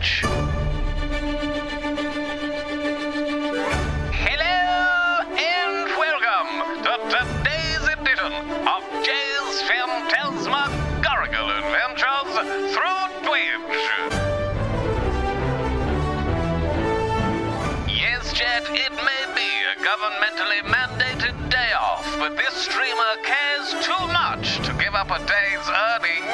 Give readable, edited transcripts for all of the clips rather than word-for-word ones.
Twitch. Hello and welcome to today's edition of Jay's Phantasmagorical Adventures through Twitch. Yes, chat, it may be a governmentally mandated day off, but this streamer cares too much to give up a day's earnings.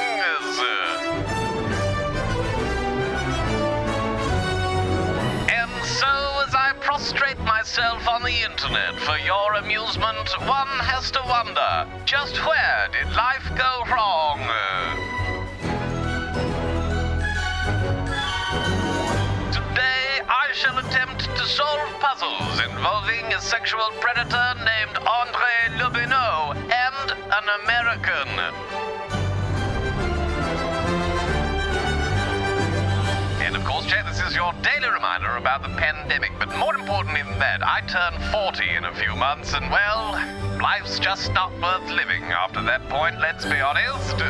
And so, as I prostrate myself on the internet for your amusement, one has to wonder, just where did life go wrong? Today, I shall attempt to solve puzzles involving a sexual predator named André Lubineau and an American. And of course, chat, this is your daily reminder about the pandemic. But more importantly than that, I turn 40 in a few months, and well, life's just not worth living after that point, let's be honest.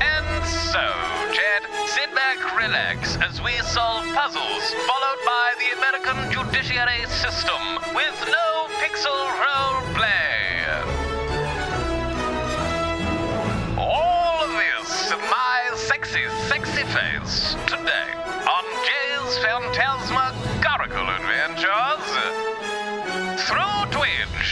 And so, chat, sit back, relax, as we solve puzzles, followed by the American judiciary system, with no pixel role play. All of this and my sexy face today on Jay's Phantasmagorical Adventures through Twitch.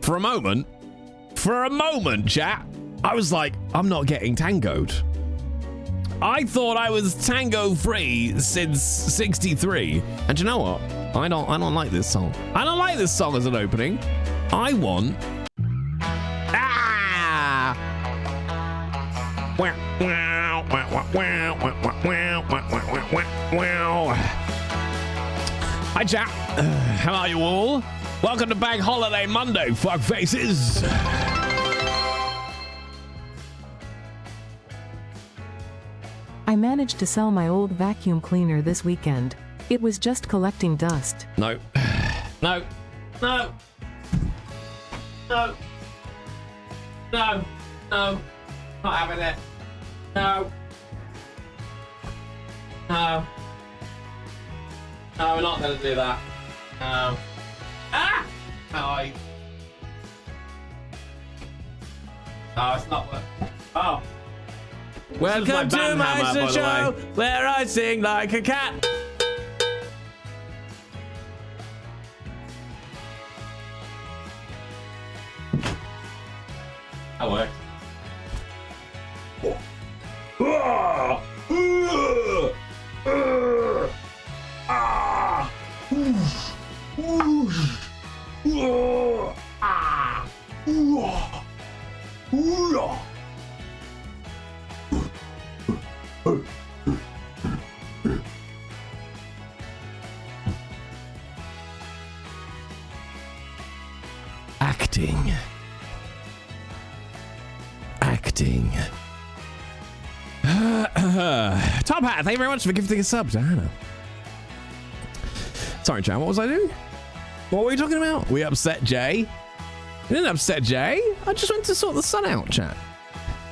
For a moment, chat, I was like, I'm not getting tangoed. I thought I was tango free since 63. And you know what? I don't like this song. I don't like this song as an opening. I want Hi chat. How are you all? Welcome to Bank Holiday Monday, fuck faces. I managed to sell my old vacuum cleaner this weekend. It was just collecting dust. No. No. No. No. No. No. Not having it. No. No. No, we're not going to do that. No. Ah! Oh, it's not working. Oh. Welcome to my show where I sing like a cat. That worked. Acting. Top Hat, thank you very much for gifting a sub to Hannah. Sorry, chat, what was I doing? What were we talking about? We upset Jay? We didn't upset Jay. I just went to sort the sun out, chat.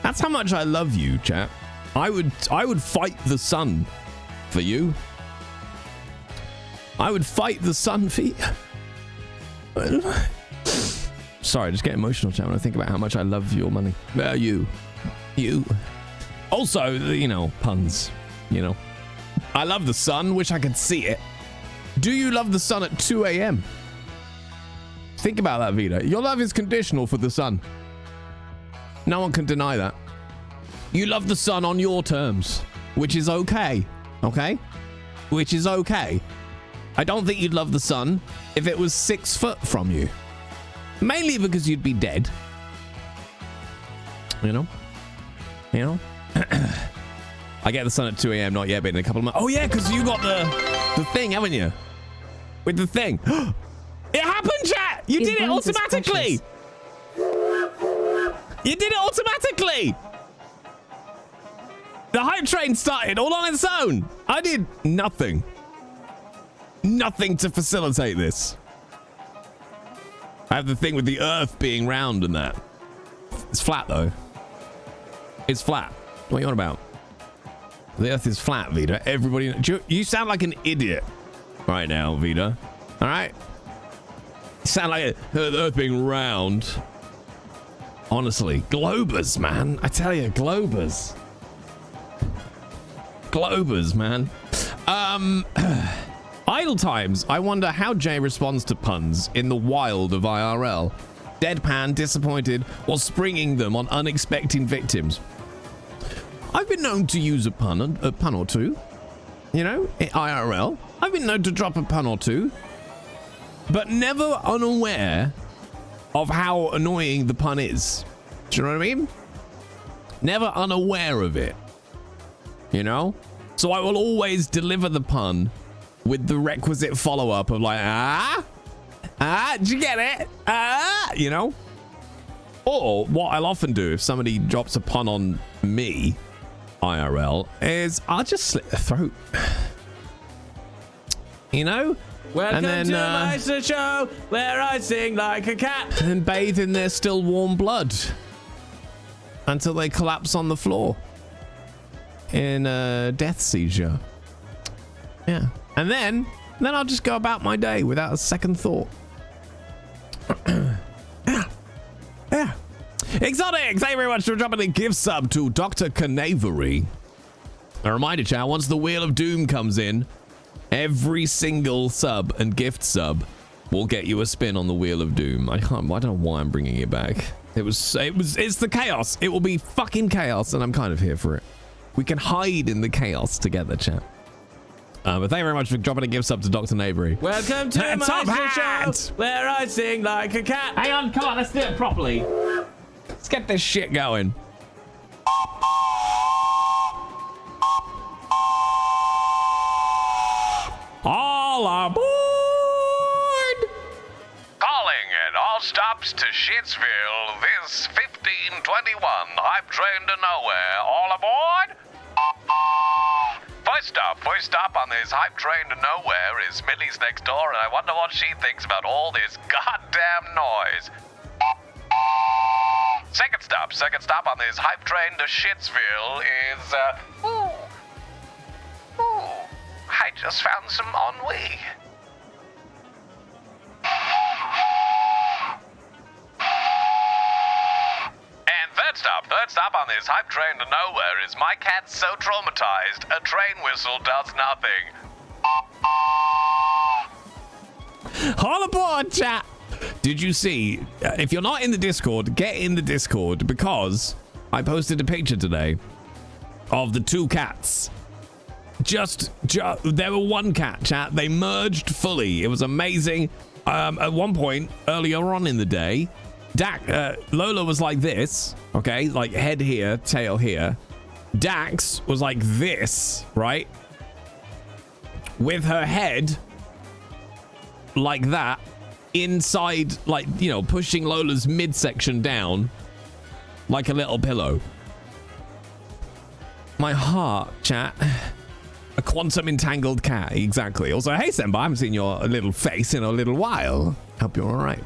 That's how much I love you, chat. I would fight the sun for you. I would fight the sun for you. Sorry, I just get emotional, chat, when I think about how much I love your money. You. Also, you know, puns. You know. I love the sun. Wish I could see it. Do you love the sun at 2 a.m.? Think about that, Vita. Your love is conditional for the sun. No one can deny that. You love the sun on your terms, which is okay. Okay? Which is okay. I don't think you'd love the sun if it was 6 foot from you. Mainly because you'd be dead. You know? You know? I get the sun at 2 a.m. not yet, but in a couple of months. Oh yeah, because you got the thing, haven't you? With the thing. It happened, chat! You did it automatically! You did it automatically! The hype train started all on its own. I did nothing. Nothing to facilitate this. I have the thing with the Earth being round and that. It's flat though. It's flat. What are you on about? The Earth is flat, Vida. Everybody, you sound like an idiot right now, Vida. All right. You sound like the Earth being round. Honestly, globers, man. I tell you, globers. Globers, man. Idle times. I wonder how Jay responds to puns in the wild of IRL. Deadpan, disappointed, or springing them on unexpected victims. I've been known to use a pun or two. You know, in IRL. I've been known to drop a pun or two. But never unaware of how annoying the pun is. Do you know what I mean? Never unaware of it. You know? So I will always deliver the pun with the requisite follow-up of like, did you get it? You know? Or what I'll often do if somebody drops a pun on me, IRL, is I'll just slit their throat. You know? Welcome and then, to my show where I sing like a cat. And bathe in their still warm blood until they collapse on the floor in a death seizure. Yeah. And then I'll just go about my day without a second thought. Yeah. Exotic, thank you very much for dropping a gift sub to Dr. Canavery. A reminder, chat, once the Wheel of Doom comes in, every single sub and gift sub will get you a spin on the Wheel of Doom. I don't know why I'm bringing it back. It's the chaos. It will be fucking chaos, and I'm kind of here for it. We can hide in the chaos together, chat. But thank you very much for dropping a gift sub to Dr. Neighbory. Welcome to my show where I sing like a cat. Hang on, come on, let's do it properly. Let's get this shit going. All aboard! Calling at all stops to Shitsville. This 1521 hype train to nowhere. All aboard? First stop on this hype train to nowhere is Millie's next door, and I wonder what she thinks about all this goddamn noise. Second stop on this hype train to Shitsville is, I just found some ennui. And third stop on this hype train to nowhere is my cat's so traumatized, a train whistle does nothing. All aboard, chat! Did you see, if you're not in the Discord, get in the Discord, because I posted a picture today of the two cats. There were one cat, chat. They merged fully. It was amazing. At one point, earlier on in the day, Lola was like this, okay? Like head here, tail here. Dax was like this, right? With her head like that. Inside, like, you know, pushing Lola's midsection down like a little pillow. My heart, chat. A quantum entangled cat, exactly. Also, hey, Semba, I haven't seen your little face in a little while. Hope you're all right.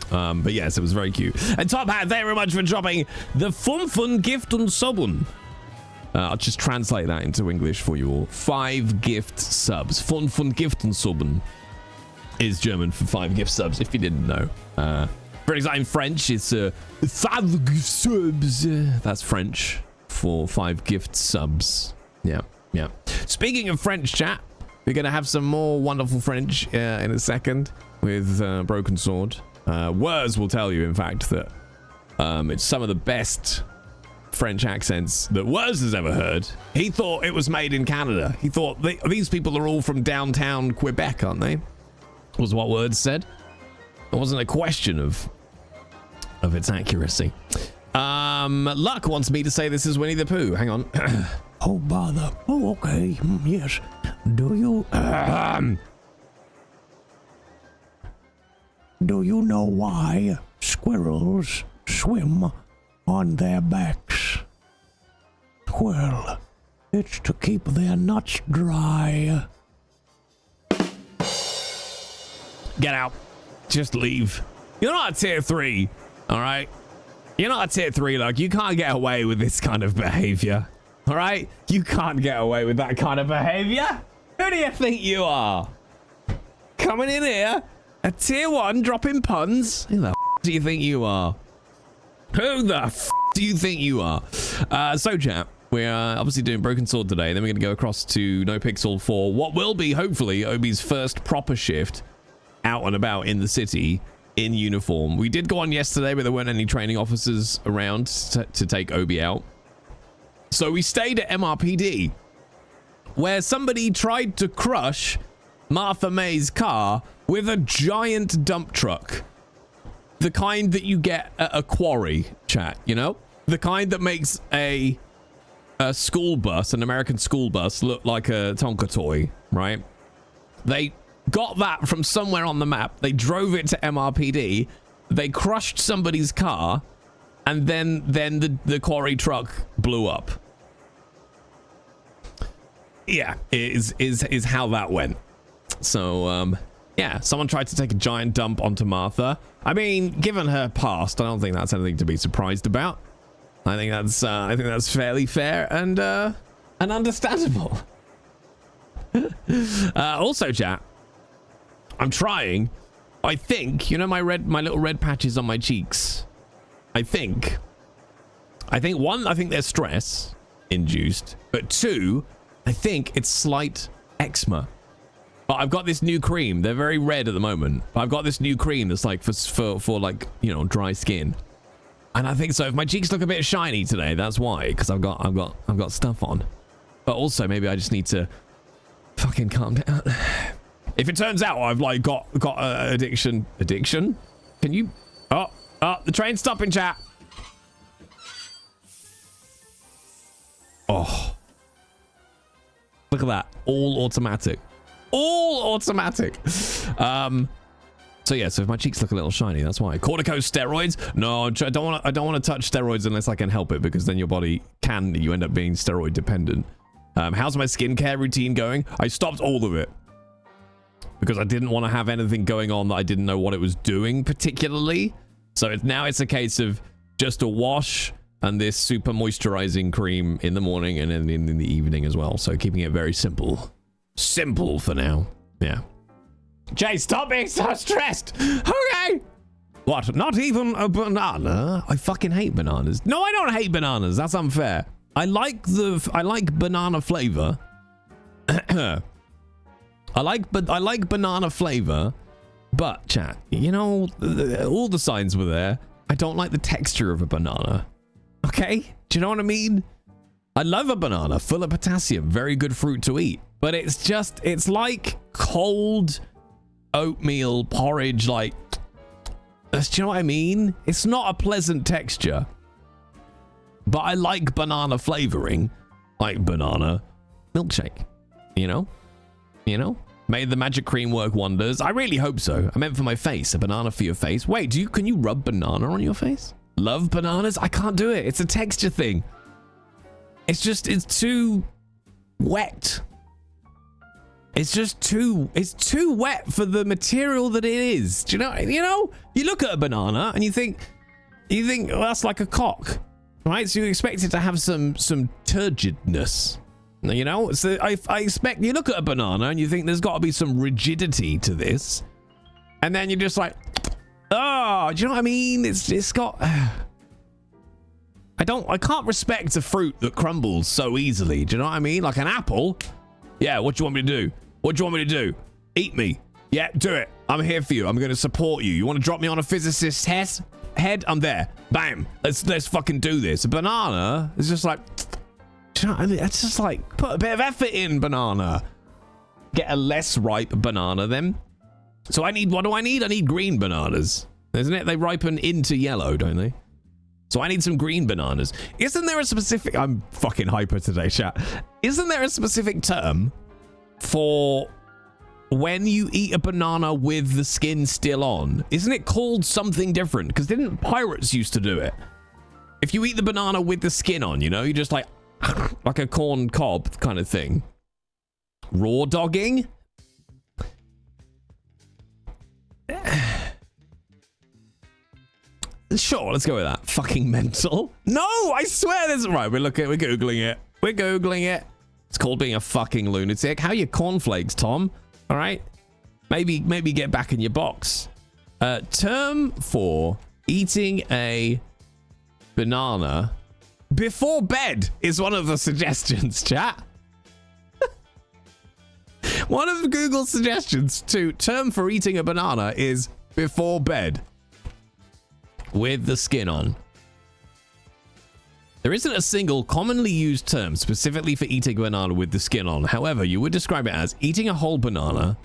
But yes, it was very cute. And Top Hat, thank you very much for dropping the Fun gift und subun. I'll just translate that into English for you all. 5 gift subs. Fun gift und subun is German for 5 gift subs, if you didn't know. For example, in French, it's 5 gift subs. That's French for 5 gift subs. Yeah. Speaking of French, chat, we're going to have some more wonderful French in a second with Broken Sword. Wurs will tell you, in fact, that it's some of the best French accents that Wurs has ever heard. He thought it was made in Canada. He thought these people are all from downtown Quebec, aren't they? Was what Words said. It wasn't a question of its accuracy. Luck wants me to say this is Winnie the Pooh. Hang on. Oh, bother. Oh, okay. Yes. Do you know why squirrels swim on their backs? Well, it's to keep their nuts dry. Get out. Just leave. You're not a tier 3, all right? You're not a tier 3, like, you can't get away with this kind of behavior, all right? You can't get away with that kind of behavior. Who do you think you are? Coming in here, a tier 1 dropping puns? Who the do you think you are? Who the do you think you are? So, chat, we're obviously doing Broken Sword today. Then we're going to go across to No Pixel for what will be, hopefully, Obi's first proper shift out and about in the city in uniform. We did go on yesterday, but there weren't any training officers around to take Obi out. So we stayed at MRPD, where somebody tried to crush Martha May's car with a giant dump truck. The kind that you get at a quarry, chat, you know? The kind that makes a school bus, an American school bus, look like a Tonka toy, right? They got that from somewhere on the map. They drove it to MRPD. They crushed somebody's car, and then the quarry truck blew up. Yeah, is how that went. So, yeah, someone tried to take a giant dump onto Martha. I mean, given her past, I don't think that's anything to be surprised about. I think that's fairly fair and understandable. Also, chat, I'm trying. I think, you know, my little red patches on my cheeks. I think one, I think they're stress induced, but two, I think it's slight eczema. But I've got this new cream. They're very red at the moment. But I've got this new cream that's like for like, you know, dry skin. And I think so. If my cheeks look a bit shiny today, that's why, because I've got stuff on. But also maybe I just need to fucking calm down. If it turns out I've like got addiction. Can you? Oh, the train's stopping, chat. Oh, look at that. All automatic. So yeah, so if my cheeks look a little shiny, that's why. Corticosteroids? No, I don't want to touch steroids unless I can help it, because then your body you end up being steroid dependent. How's my skincare routine going? I stopped all of it because I didn't want to have anything going on that I didn't know what it was doing particularly. So now it's a case of just a wash and this super moisturizing cream in the morning and then in the evening as well. So keeping it very simple. Simple for now. Yeah. Jay, stop being so stressed. Okay. What? Not even a banana? I fucking hate bananas. No, I don't hate bananas. That's unfair. I like banana flavor. I like banana flavor, but chat, you know, all the signs were there. I don't like the texture of a banana. Okay? Do you know what I mean? I love a banana full of potassium, very good fruit to eat, but it's like cold oatmeal porridge, like, do you know what I mean? It's not a pleasant texture, but I like banana flavoring, like banana milkshake, you know? Made the magic cream work wonders. I really hope so. I meant for my face, a banana for your face. Wait, can you rub banana on your face? Love bananas? I can't do it. It's a texture thing. It's too wet. It's too wet for the material that it is. Do you know? You look at a banana and you think, well, that's like a cock, right? So you expect it to have some turgidness, you know? So I expect you look at a banana and you think there's got to be some rigidity to this, and then you're just like, oh, do you know what I mean? It's got. I can't respect a fruit that crumbles so easily. Do you know what I mean? Like an apple. Yeah, what do you want me to do? What do you want me to do? Eat me. Yeah, do it. I'm here for you. I'm going to support you. You want to drop me on a physicist's head? I'm there. Bam. Let's fucking do this. A banana is just like, do you know what I mean? It's just like, put a bit of effort in, banana. Get a less ripe banana then. So what do I need? I need green bananas. Isn't it? They ripen into yellow, don't they? So I need some green bananas. Isn't there a specific... I'm fucking hyper today, chat. Isn't there a specific term for when you eat a banana with the skin still on? Isn't it called something different? Because didn't pirates used to do it? If you eat the banana with the skin on, you know, you just like a corn cob kind of thing. Raw dogging? Sure, let's go with that. Fucking mental. No, I swear this is right. We're Googling it. We're Googling it. It's called being a fucking lunatic. How are your cornflakes, Tom? All right. Maybe get back in your box. Term for eating a banana before bed is one of the suggestions, chat. One of Google's suggestions to term for eating a banana is before bed with the skin on. There isn't a single commonly used term specifically for eating a banana with the skin on. However, you would describe it as eating a whole banana.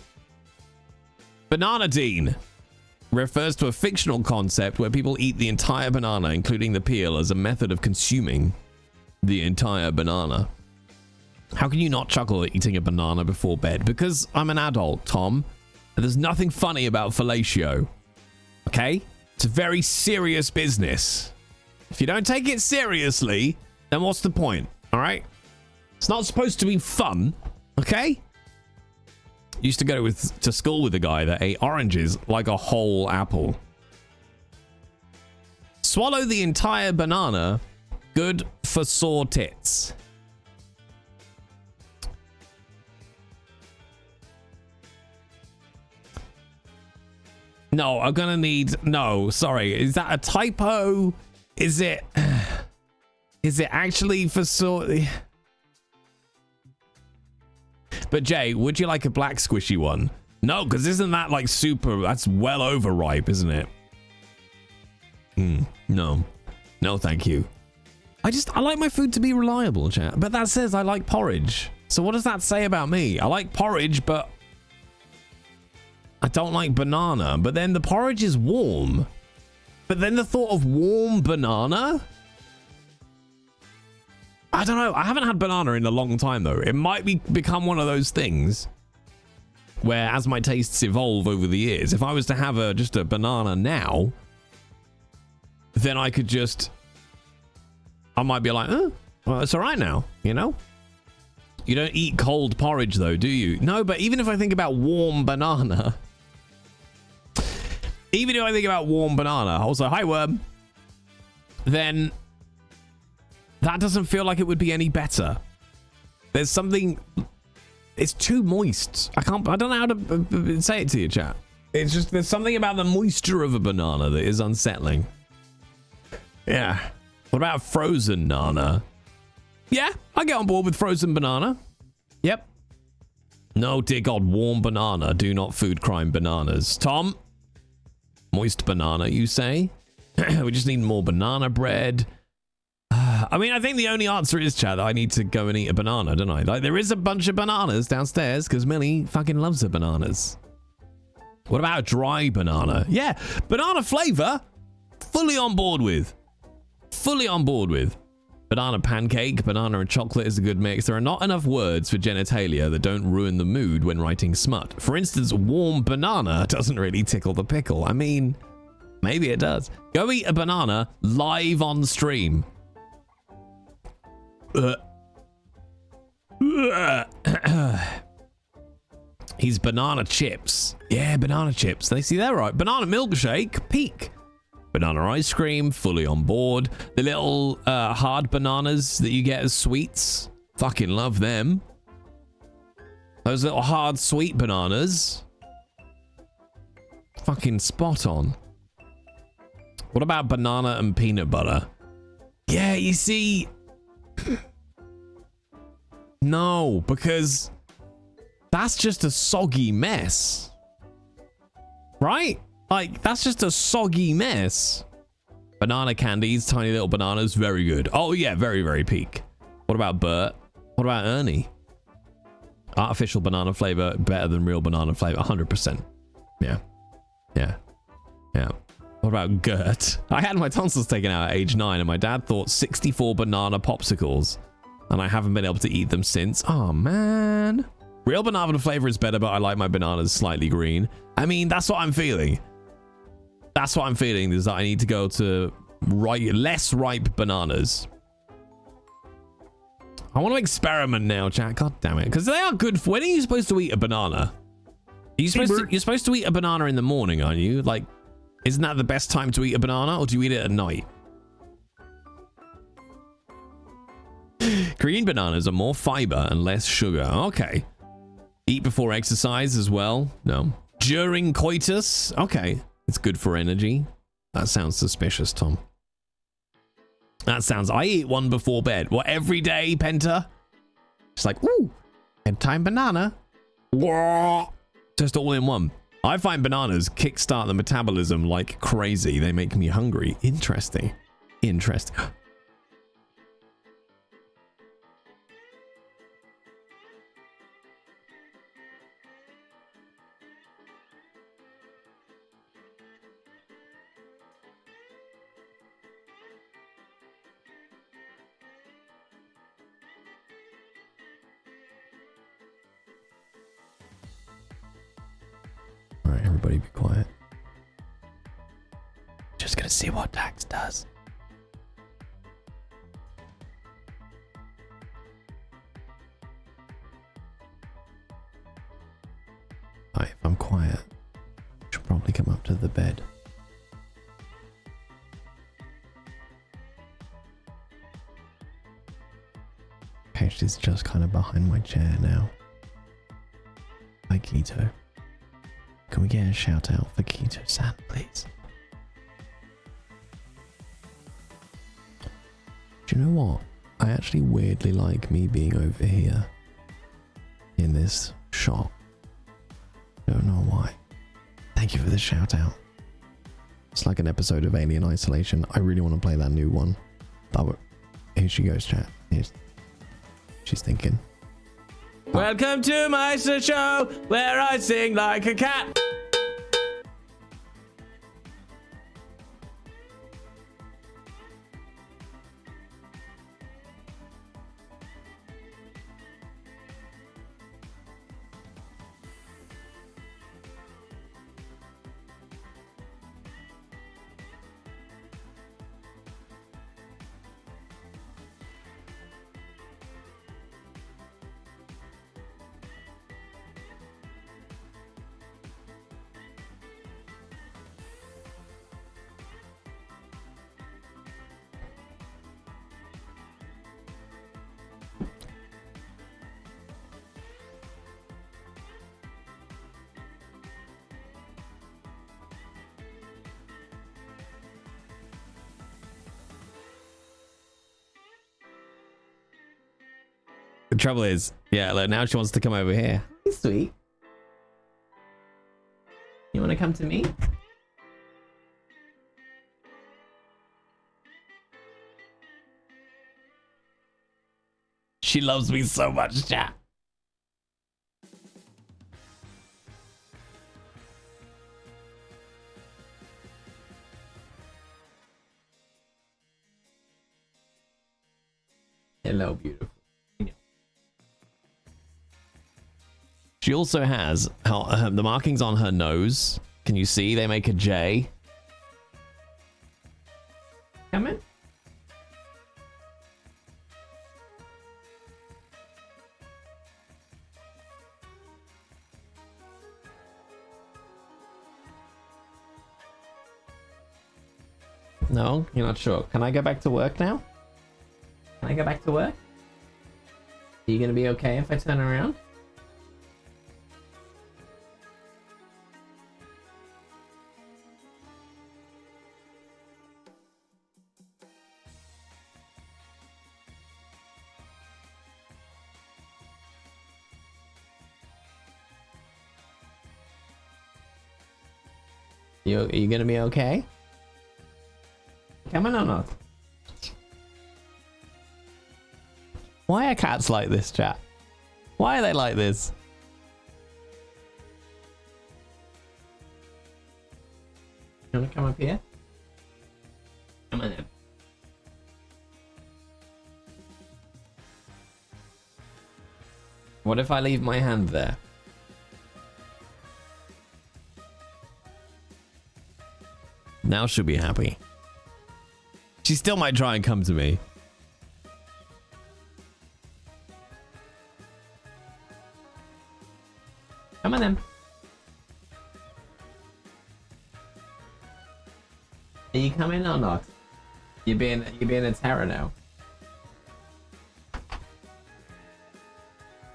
Bananadine refers to a fictional concept where people eat the entire banana, including the peel, as a method of consuming the entire banana. How can you not chuckle at eating a banana before bed? Because I'm an adult, Tom, and there's nothing funny about fellatio. Okay? It's a very serious business. If you don't take it seriously, then what's the point? All right? It's not supposed to be fun, okay? Used to go to school with a guy that ate oranges like a whole apple. Swallow the entire banana. Good for sore tits. No, I'm gonna need... No, sorry. Is that a typo? Is it actually for sort? But Jay, would you like a black squishy one? No, because isn't that like super? That's well overripe, isn't it? No, thank you. I like my food to be reliable, chat. But that says I like porridge. So what does that say about me? I like porridge, but I don't like banana. But then the porridge is warm. But then the thought of warm banana? I don't know. I haven't had banana in a long time, though. It might become one of those things where, as my tastes evolve over the years, if I was to have just a banana now, then I could I might be like, well, it's all right now, you know? You don't eat cold porridge, though, do you? No, but even if I think about warm banana... Even if I think about warm banana, also, hi, worm, then that doesn't feel like it would be any better. There's something... It's too moist. I don't know how to say it to you, chat. It's just, there's something about the moisture of a banana that is unsettling. Yeah. What about frozen nana? Yeah, I get on board with frozen banana. Yep. No, dear God, warm banana. Do not food crime bananas. Tom? Moist banana, you say? We just need more banana bread. I mean, I think the only answer is, Chad, I need to go and eat a banana, don't I? Like, there is a bunch of bananas downstairs because Millie fucking loves her bananas. What about a dry banana? Yeah, banana flavor. Fully on board with. Fully on board with. Banana pancake, banana and chocolate is a good mix. There are not enough words for genitalia that don't ruin the mood when writing smut. For instance, warm banana doesn't really tickle the pickle. I mean, maybe it does. Go eat a banana live on stream. He's banana chips. Yeah, banana chips. They see that right. Banana milkshake, peak. Banana ice cream, fully on board. The little hard bananas that you get as sweets. Fucking love them. Those little hard sweet bananas. Fucking spot on. What about banana and peanut butter? Yeah, you see... No, because that's just a soggy mess. Right? Like, that's just a soggy mess. Banana candies, tiny little bananas, very good. Oh, yeah, very, very peak. What about Bert? What about Ernie? Artificial banana flavor, better than real banana flavor, 100%. Yeah. Yeah. Yeah. What about Gert? I had my tonsils taken out at age 9, and my dad thought 64 banana popsicles, and I haven't been able to eat them since. Oh, man. Real banana flavor is better, but I like my bananas slightly green. I mean, that's what I'm feeling. That's what I'm feeling, is that I need to go to less ripe bananas. I want to experiment now, chat. God damn it. Because they are good. When are you supposed to eat a banana? You're supposed to eat a banana in the morning, aren't you? Like, Isn't that the best time to eat a banana, or do you eat it at night? Green bananas are more fiber and less sugar. Okay. Eat before exercise as well? No. During coitus? Okay. It's good for energy. That sounds suspicious, Tom. That sounds... I eat one before bed. What, every day, Penta? It's like, ooh, bedtime banana. Just all in one. I find bananas kickstart the metabolism like crazy. They make me hungry. Interesting. Interesting. Alright, everybody be quiet. Just gonna see what Dax does. Alright, if I'm quiet, I should probably come up to the bed. Okay, she's just kind of behind my chair now. Hi, Keto. Can we get a shout out for Keto-san, please? Do you know what? I actually weirdly like me being over here in this shot. Don't know why. Thank you for the shout out. It's like an episode of Alien Isolation. I really want to play that new one. Here she goes, chat. She's thinking. Welcome to my show where I sing like a cat. The trouble is, yeah, look, now she wants to come over here. Hey, sweet. You want to come to me? She loves me so much, chat. Hello, beautiful. She also has the markings on her nose. Can you see? They make a J. Come in. No, you're not sure. Can I go back to work now? Can I go back to work? Are you gonna be okay if I turn around? Are you gonna be okay? Come on or not? Why are cats like this, chat? Why are they like this? You wanna come up here? Come on then. What if I leave my hand there? Now she'll be happy. She still might try and come to me. Come on then. Are you coming or not? You're being a terror now.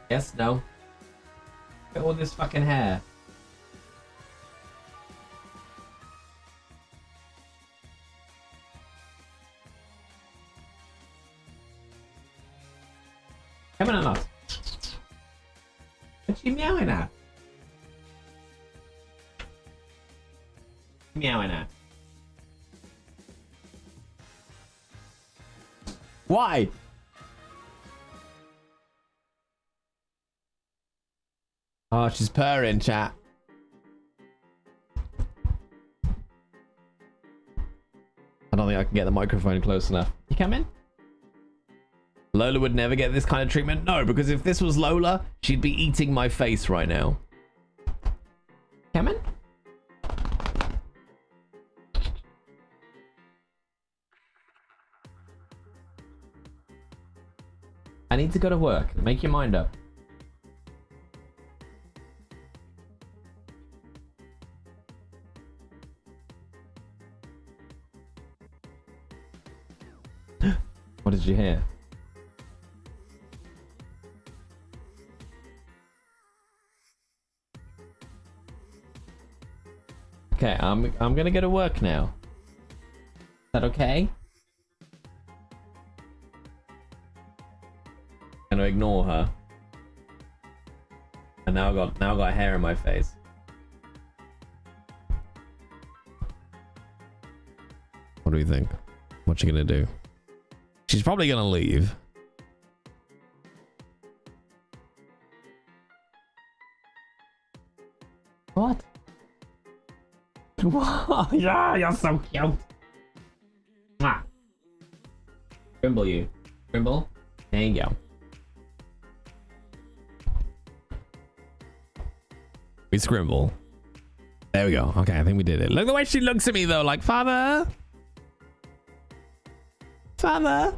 Yes, no. Look at all this fucking hair. Coming or not? What you meowing at? Meowing at? Why? Oh, she's purring, chat. I don't think I can get the microphone close enough. You coming? Lola would never get this kind of treatment. No, because if this was Lola, she'd be eating my face right now. Coming? I need to go to work. Make your mind up. What did you hear? Okay, I'm gonna go to work now. Is that okay? Gonna ignore her. And now I got hair in my face. What do you think? What's she gonna do? She's probably gonna leave. What? Wow, yeah, you're so cute. Mwah. Grimble you. Grimble. There you go. We scrimble. There we go. Okay, I think we did it. Look the way she looks at me though, like, father. Father.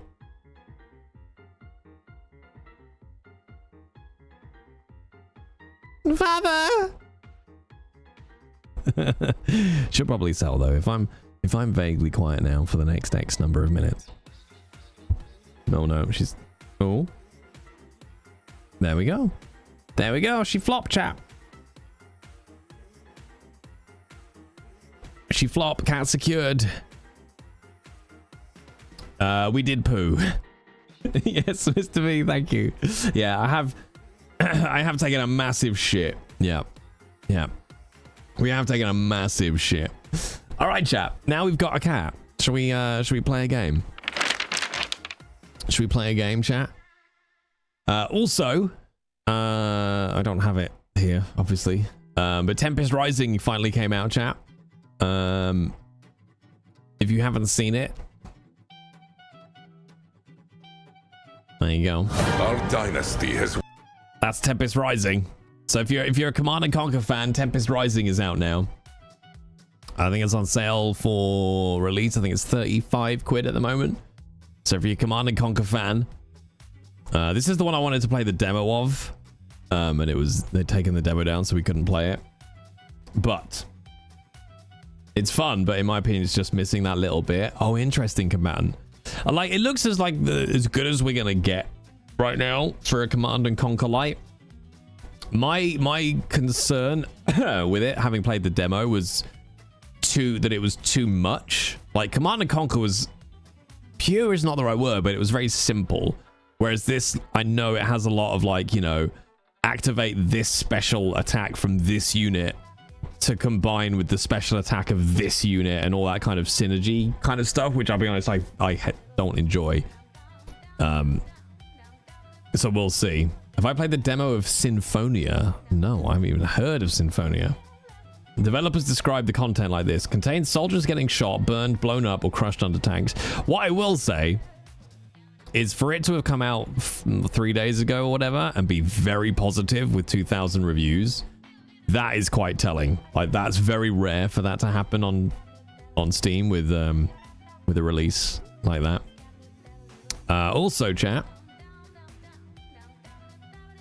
Father. She'll probably sell though if I'm vaguely quiet now for the next X number of minutes. No, she's oh. There we go. There we go. She flopped, chap. She flop. Cat secured. We did poo. Yes, Mr. V, thank you. Yeah, I have taken a massive shit. Yeah. We have taken a massive shit. All right, chap. Now we've got a cat. Should we play a game? Should we play a game, chat? Also, I don't have it here, obviously. But Tempest Rising finally came out, chat. If you haven't seen it, there you go. Our dynasty has. That's Tempest Rising. So if you're a Command & Conquer fan, Tempest Rising is out now. I think it's on sale for release. I think it's 35 quid at the moment. So if you're a Command & Conquer fan, this is the one I wanted to play the demo of. And they'd taken the demo down so we couldn't play it. But it's fun, but in my opinion, it's just missing that little bit. Oh, interesting, Command. Like, it looks as like as good as we're gonna get right now for a Command & Conquer Lite. My concern with it, having played the demo, was that it was too much. Like, Command & Conquer was pure is not the right word, but it was very simple. Whereas this, I know it has a lot of, like, you know, activate this special attack from this unit to combine with the special attack of this unit and all that kind of synergy kind of stuff, which I'll be honest, I don't enjoy. So we'll see. Have I played the demo of Symphonia? No, I haven't even heard of Symphonia. Developers describe the content like this: contains soldiers getting shot, burned, blown up, or crushed under tanks. What I will say is, for it to have come out 3 days ago or whatever and be very positive with 2,000 reviews, that is quite telling. Like, that's very rare for that to happen on Steam with a release like that. Also, chat,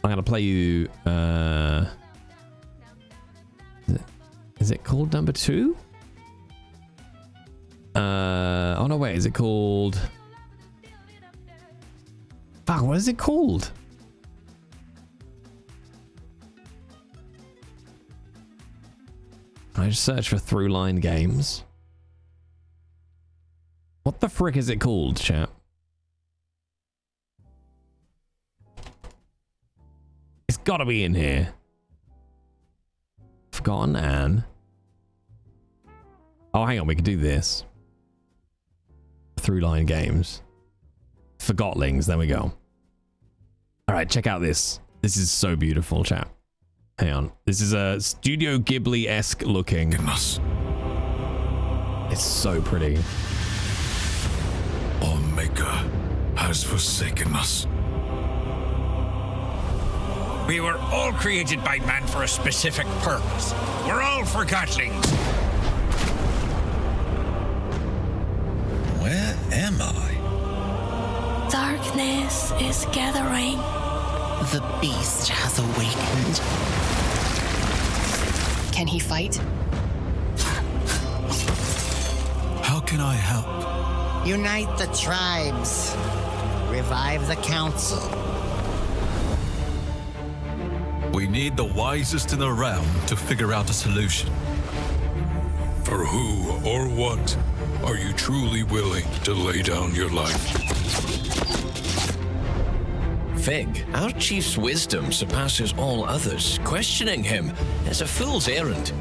I'm gonna play you. Is it called number 2? Is it called? Fuck, what is it called? I just search for Throughline games. What the frick is it called, chat? It's gotta be in here. Forgotten Anne. Oh, hang on, we can do this. Throughline games. Forgotlings, there we go. All right, check out this. This is so beautiful, chat. Hang on. This is a Studio Ghibli-esque looking. Goodness. It's so pretty. Our Maker has forsaken us. We were all created by man for a specific purpose. We're all forgotlings. Where am I? Darkness is gathering. The beast has awakened. Can he fight? How can I help? Unite the tribes. Revive the council. We need the wisest in the realm to figure out a solution. For who or what are you truly willing to lay down your life? Fig, our chief's wisdom surpasses all others. Questioning him is a fool's errand.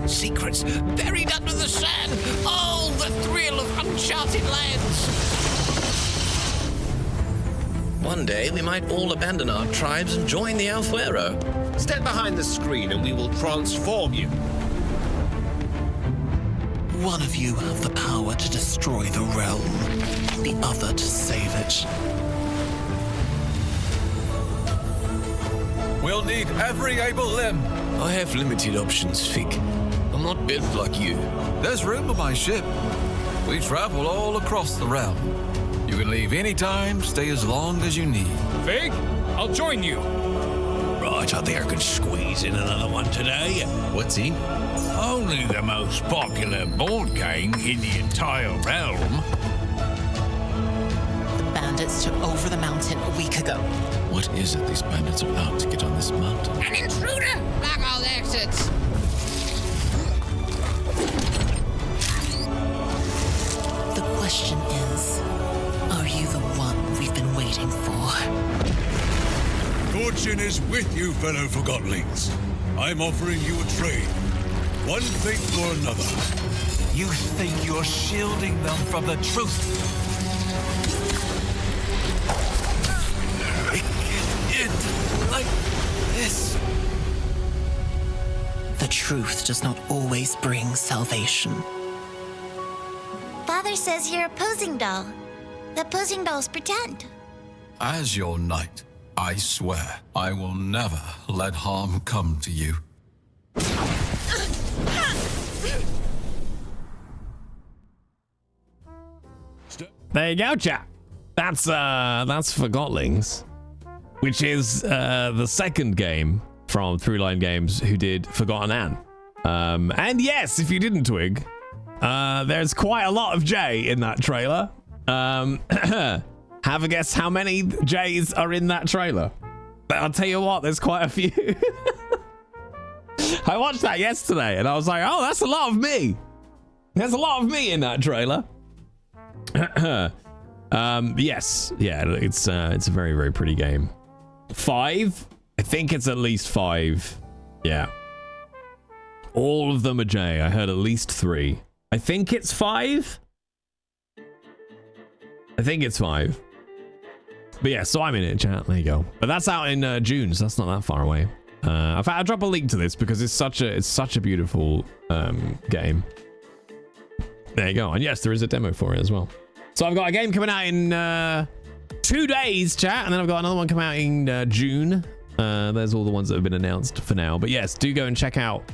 Secrets buried under the sand. Oh, the thrill of uncharted lands. One day, we might all abandon our tribes and join the Alfuero. Step behind the screen and we will transform you. One of you have the power to destroy the realm, the other to save it. We'll need every able limb. I have limited options, Fig. I'm not built like you. There's room on my ship. We travel all across the realm. You can leave anytime, stay as long as you need. Fig, I'll join you. Right, I think I could squeeze in another one today. What's he? Only the most popular board game in the entire realm. The bandits took over the mountain a week ago. What is it these bandits are out to get on this mountain? An intruder! Block all exits! The question is, are you the one we've been waiting for? Fortune is with you, fellow Forgotlings. I'm offering you a trade. One thing for another. You think you're shielding them from the truth? It can't end like this. The truth does not always bring salvation. Father says you're a posing doll. The posing dolls pretend. As your knight, I swear I will never let harm come to you. There you go, chat. That's Forgotlings, which is the second game from Throughline Games, who did Forgotten Anne. And yes, if you didn't twig, there's quite a lot of J in that trailer. Have a guess how many J's are in that trailer? But I'll tell you what, there's quite a few. I watched that yesterday and I was like, oh, that's a lot of me. There's a lot of me in that trailer. Yes, yeah, it's a very, very pretty game. 5? I think it's at least 5. Yeah. All of them are J. I heard at least 3. I think it's 5. I think it's 5. But yeah, so I'm in it, chat. There you go. But that's out in June, so that's not that far away. In fact, I'll drop a link to this because it's such a beautiful game. There you go. And yes, there is a demo for it as well. So I've got a game coming out in 2 days, chat, and then I've got another one coming out in June. There's all the ones that have been announced for now. But yes, do go and check out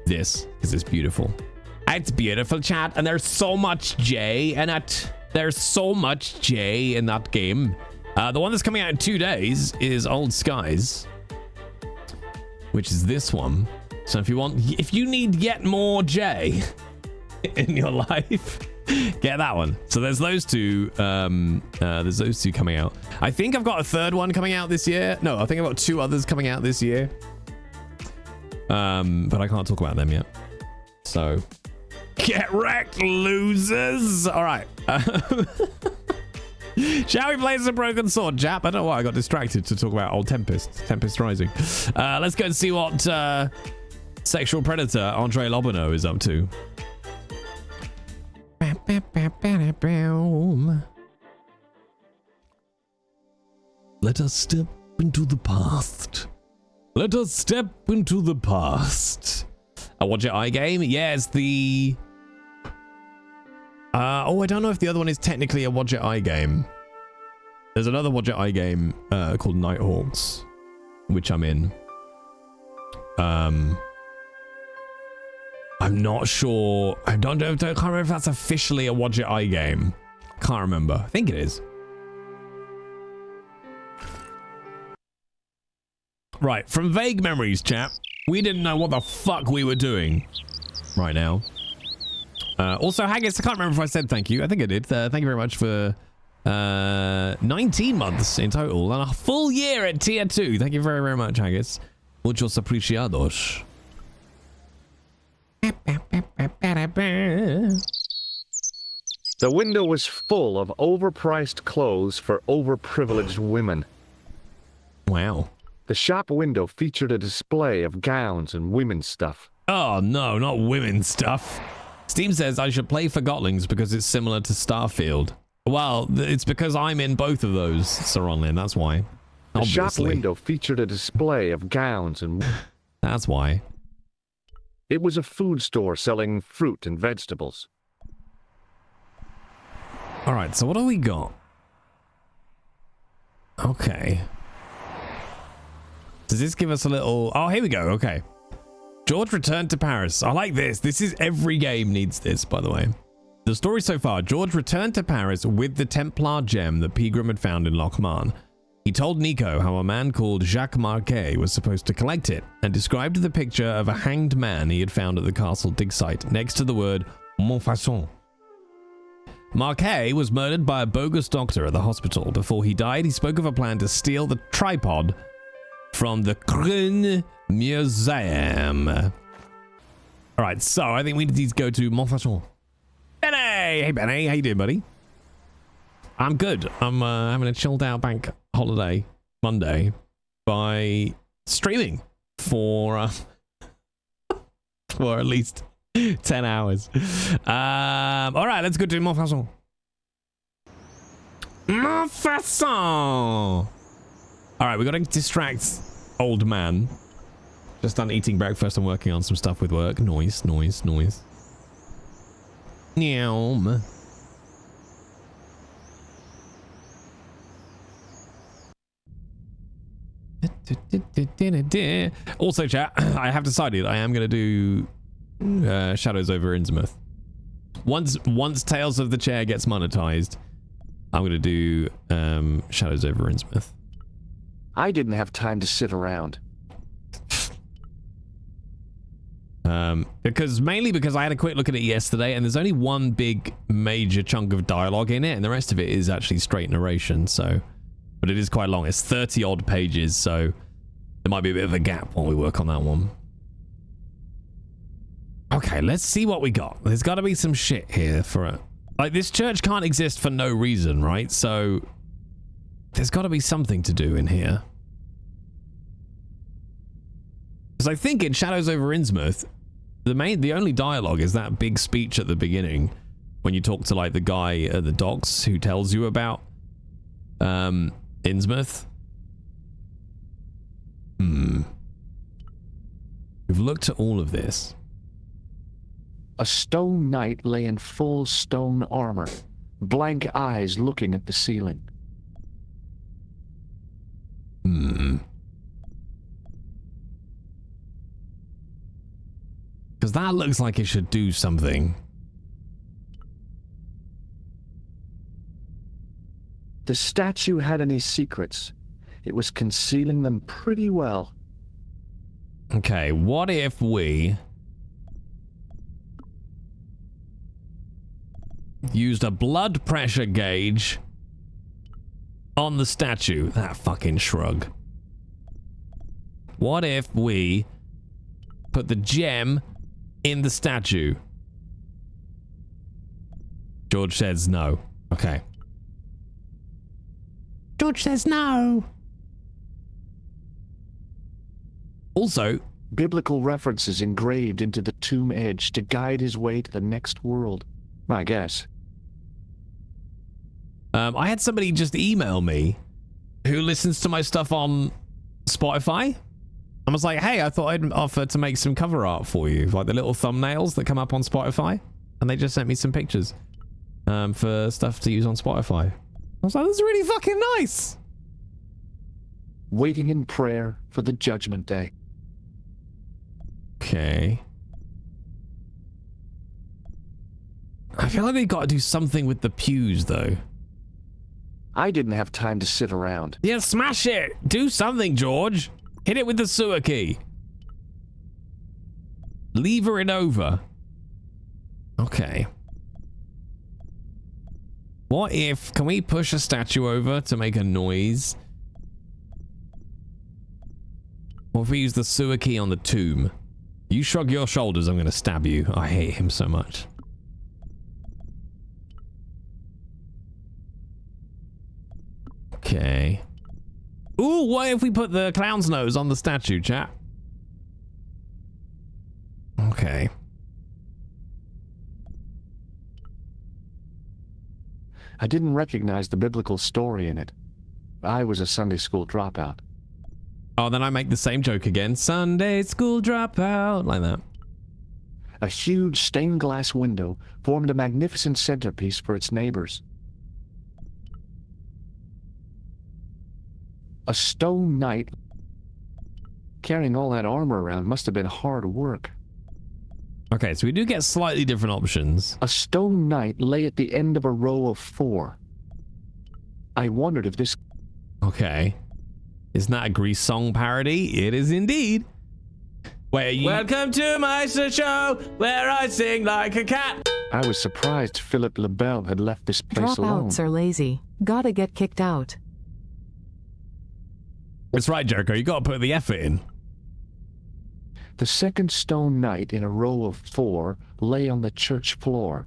this because it's beautiful. It's beautiful, chat, and there's so much J in it. There's so much J in that game. The one that's coming out in 2 days is Old Skies, which is this one. So if you need yet more J in your life, get that one. So there's those two. There's those two coming out. I think I've got a third one coming out this year. No, I think I've got 2 others coming out this year. But I can't talk about them yet. So get wrecked, losers. All right. Shall we play some Broken Sword, Jap? I don't know why I got distracted to talk about old Tempest Rising. Let's go and see what sexual predator Andre Lobino is up to. Let us step into the past. Let us step into the past. A Watch It Eye game? Yeah, it's the... I don't know if the other one is technically a Watch It Eye game. There's another Watch It Eye game called Nighthawks, which I'm in. I'm not sure. I can't remember if that's officially a Watch It Eye game. Can't remember. I think it is. Right, from vague memories, chap. We didn't know what the fuck we were doing right now. Also, Haggis, I can't remember if I said thank you. I think I did. Thank you very much for 19 months in total and a full year at tier 2. Thank you very, very much, Haggis. Muchos apreciados. The window was full of overpriced clothes for overprivileged women. Wow. The shop window featured a display of gowns and women's stuff. Oh, no, not women's stuff. Steam says I should play Forgotlings because it's similar to Starfield. Well, it's because I'm in both of those, Sir Onlin, that's why. The shop window featured a display of gowns and... That's why. It was a food store selling fruit and vegetables. Alright, so what do we got? Okay. Does this give us a little... Oh, here we go, okay. George returned to Paris. I like this. This is... Every game needs this, by the way. The story so far. George returned to Paris with the Templar gem that Pegram had found in Lochmarn. He told Nico how a man called Jacques Marquet was supposed to collect it, and described the picture of a hanged man he had found at the castle dig site, next to the word Montfaucon. Marquet was murdered by a bogus doctor at the hospital. Before he died, he spoke of a plan to steal the tripod from the Krone Museum. Alright, so I think we need to go to Montfaucon. Benny! Hey, Benny. How you doing, buddy? I'm good. I'm having a chilled out bank holiday Monday by streaming for at least 10 hours. All right, let's go to Montfaucon. Montfaucon! All right, we got to distract old man. Just done eating breakfast and working on some stuff with work. Noise, noise, noise. Meow. Also, chat, I have decided I am going to do Shadows over Innsmouth. Once Tales of the Chair gets monetized, I'm going to do Shadows over Innsmouth. I didn't have time to sit around. Mainly because I had a quick look at it yesterday, and there's only one big major chunk of dialogue in it, and the rest of it is actually straight narration, so... But it is quite long. It's 30 odd pages, so there might be a bit of a gap while we work on that one. Okay, let's see what we got. There's got to be some shit here for it. Like, this church can't exist for no reason, right? So there's got to be something to do in here. Because I think in Shadows over Innsmouth, the only dialogue is that big speech at the beginning when you talk to like the guy at the docks who tells you about Innsmouth. We've looked at all of this. A stone knight lay in full stone armor, blank eyes looking at the ceiling. Because that looks like it should do something. The statue had any secrets. It was concealing them pretty well. Okay, what if we used a blood pressure gauge on the statue? That fucking shrug. What if we put the gem in the statue? George says no. Okay. George says no. Also, biblical references engraved into the tomb edge to guide his way to the next world. I guess. I had somebody just email me who listens to my stuff on Spotify. I was like, hey, I thought I'd offer to make some cover art for you, like the little thumbnails that come up on Spotify. And they just sent me some pictures for stuff to use on Spotify. I was like, that's really fucking nice. Waiting in prayer for the judgment day. Okay. I feel like they've got to do something with the pews, though. I didn't have time to sit around. Yeah, smash it. Do something, George. Hit it with the sewer key. Lever it over. Okay. What if... Can we push a statue over to make a noise? What if we use the sewer key on the tomb? You shrug your shoulders, I'm going to stab you. I hate him so much. Okay. Ooh, what if we put the clown's nose on the statue, chat? Okay. I didn't recognize the biblical story in it. I was a Sunday school dropout. Oh, then I make the same joke again. Sunday school dropout. Like that. A huge stained glass window formed a magnificent centerpiece for its neighbors. A stone knight. Carrying all that armor around must have been hard work. Okay, so we do get slightly different options. A stone knight lay at the end of a row of 4. I wondered if this... Okay. Isn't that a Grease song parody? It is indeed. Wait, are you... Welcome to my show, where I sing like a cat. I was surprised Philip LaBelle had left this place alone. Dropouts are lazy. Gotta get kicked out. That's right, Jericho. You gotta put the effort in. The second stone knight in a row of 4 lay on the church floor.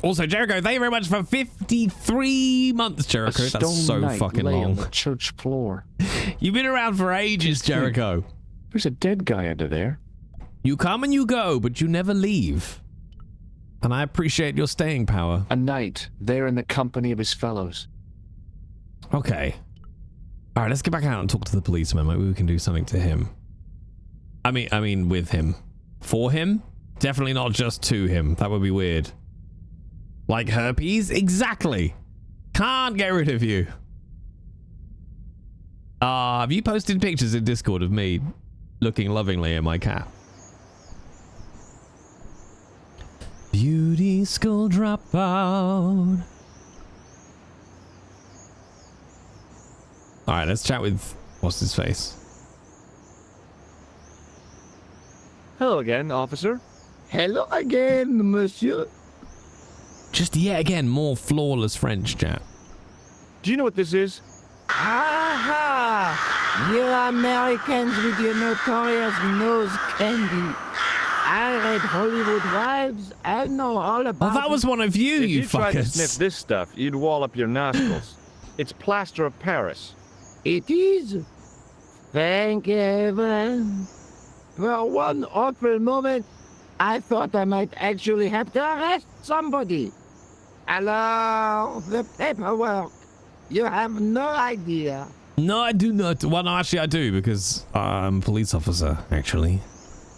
Also, Jericho, thank you very much for 53 months, Jericho. That's so fucking lay long. On the church floor. You've been around for ages, Jericho. There's a dead guy under there. You come and you go, but you never leave. And I appreciate your staying power. A knight there in the company of his fellows. Okay. All right, let's get back out and talk to the policeman. Maybe we can do something to him. I mean, with him. For him? Definitely not just to him. That would be weird. Like herpes? Exactly. Can't get rid of you. Have you posted pictures in Discord of me looking lovingly at my cat? Beauty school dropout. Alright, let's chat with what's his face. Hello again, officer. Hello again, monsieur. Just yet again, more flawless French chat. Do you know what this is? Aha! You Americans with your notorious nose candy. I read Hollywood Wives. I know all about Oh, that was one of you, if you you tried to fuckers. sniff this stuff, you'd wall up your nostrils. It's plaster of Paris. It is. Thank heaven. For one awful moment, I thought I might actually have to arrest somebody. Alors, the paperwork. You have no idea. No, I do not. Well, no, actually, I do, because I'm a police officer, actually.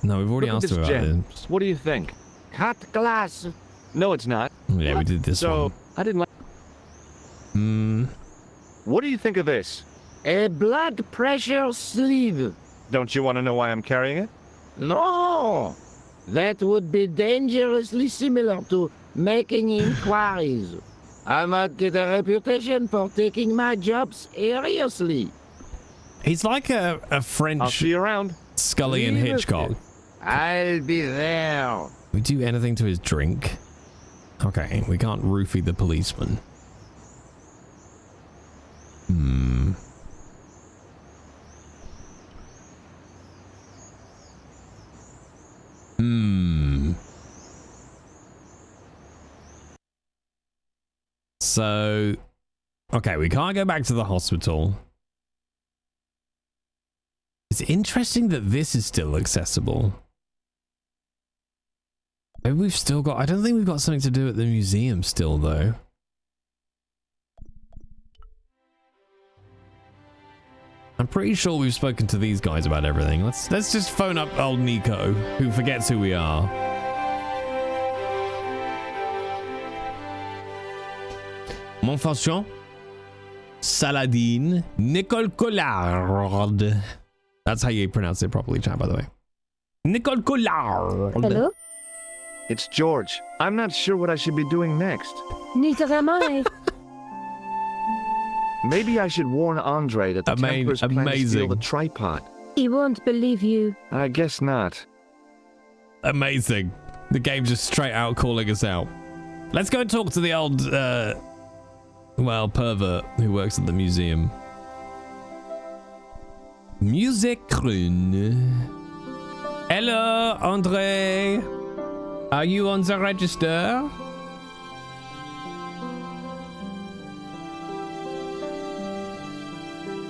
No, we've already Look at asked this about gem. it. What do you think? Cut glass. No, it's not. Yeah, we did this so, one. I didn't like... What do you think of this? A blood pressure sleeve. Don't you want to know why I'm carrying it? No. That would be dangerously similar to making inquiries. I might get a reputation for taking my job seriously. He's like a French. I'll see you around. Scully and Hitchcock. I'll be there. We do anything to his drink? Okay, we can't roofie the policeman. So, okay, we can't go back to the hospital. It's interesting that this is still accessible. Maybe we've still got... I don't think we've got something to do at the museum still, though. I'm pretty sure we've spoken to these guys about everything. Let's just phone up old Nico, who forgets who we are. Montfaucon, Saladin, Nicole Collard. That's how you pronounce it properly, chat, by the way. Nicole Collard. Hello? It's George. I'm not sure what I should be doing next. Neither am I. Maybe I should warn Andre that the Templars plan to steal the tripod. He won't believe you. I guess not. Amazing. The game just straight out calling us out. Let's go and talk to the old, well, pervert who works at the museum. Music Rune. Hello, Andre. Are you on the register?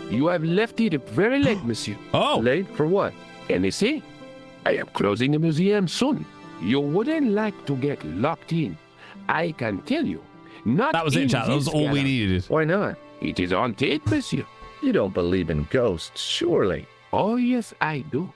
You have left it very late, monsieur. Oh. Late for what? NSA? I am closing the museum soon. You wouldn't like to get locked in. I can tell you. Not that was it, chat. That was all we needed. Why not? It is on tape, monsieur. You don't believe in ghosts, surely. Oh, yes, I do.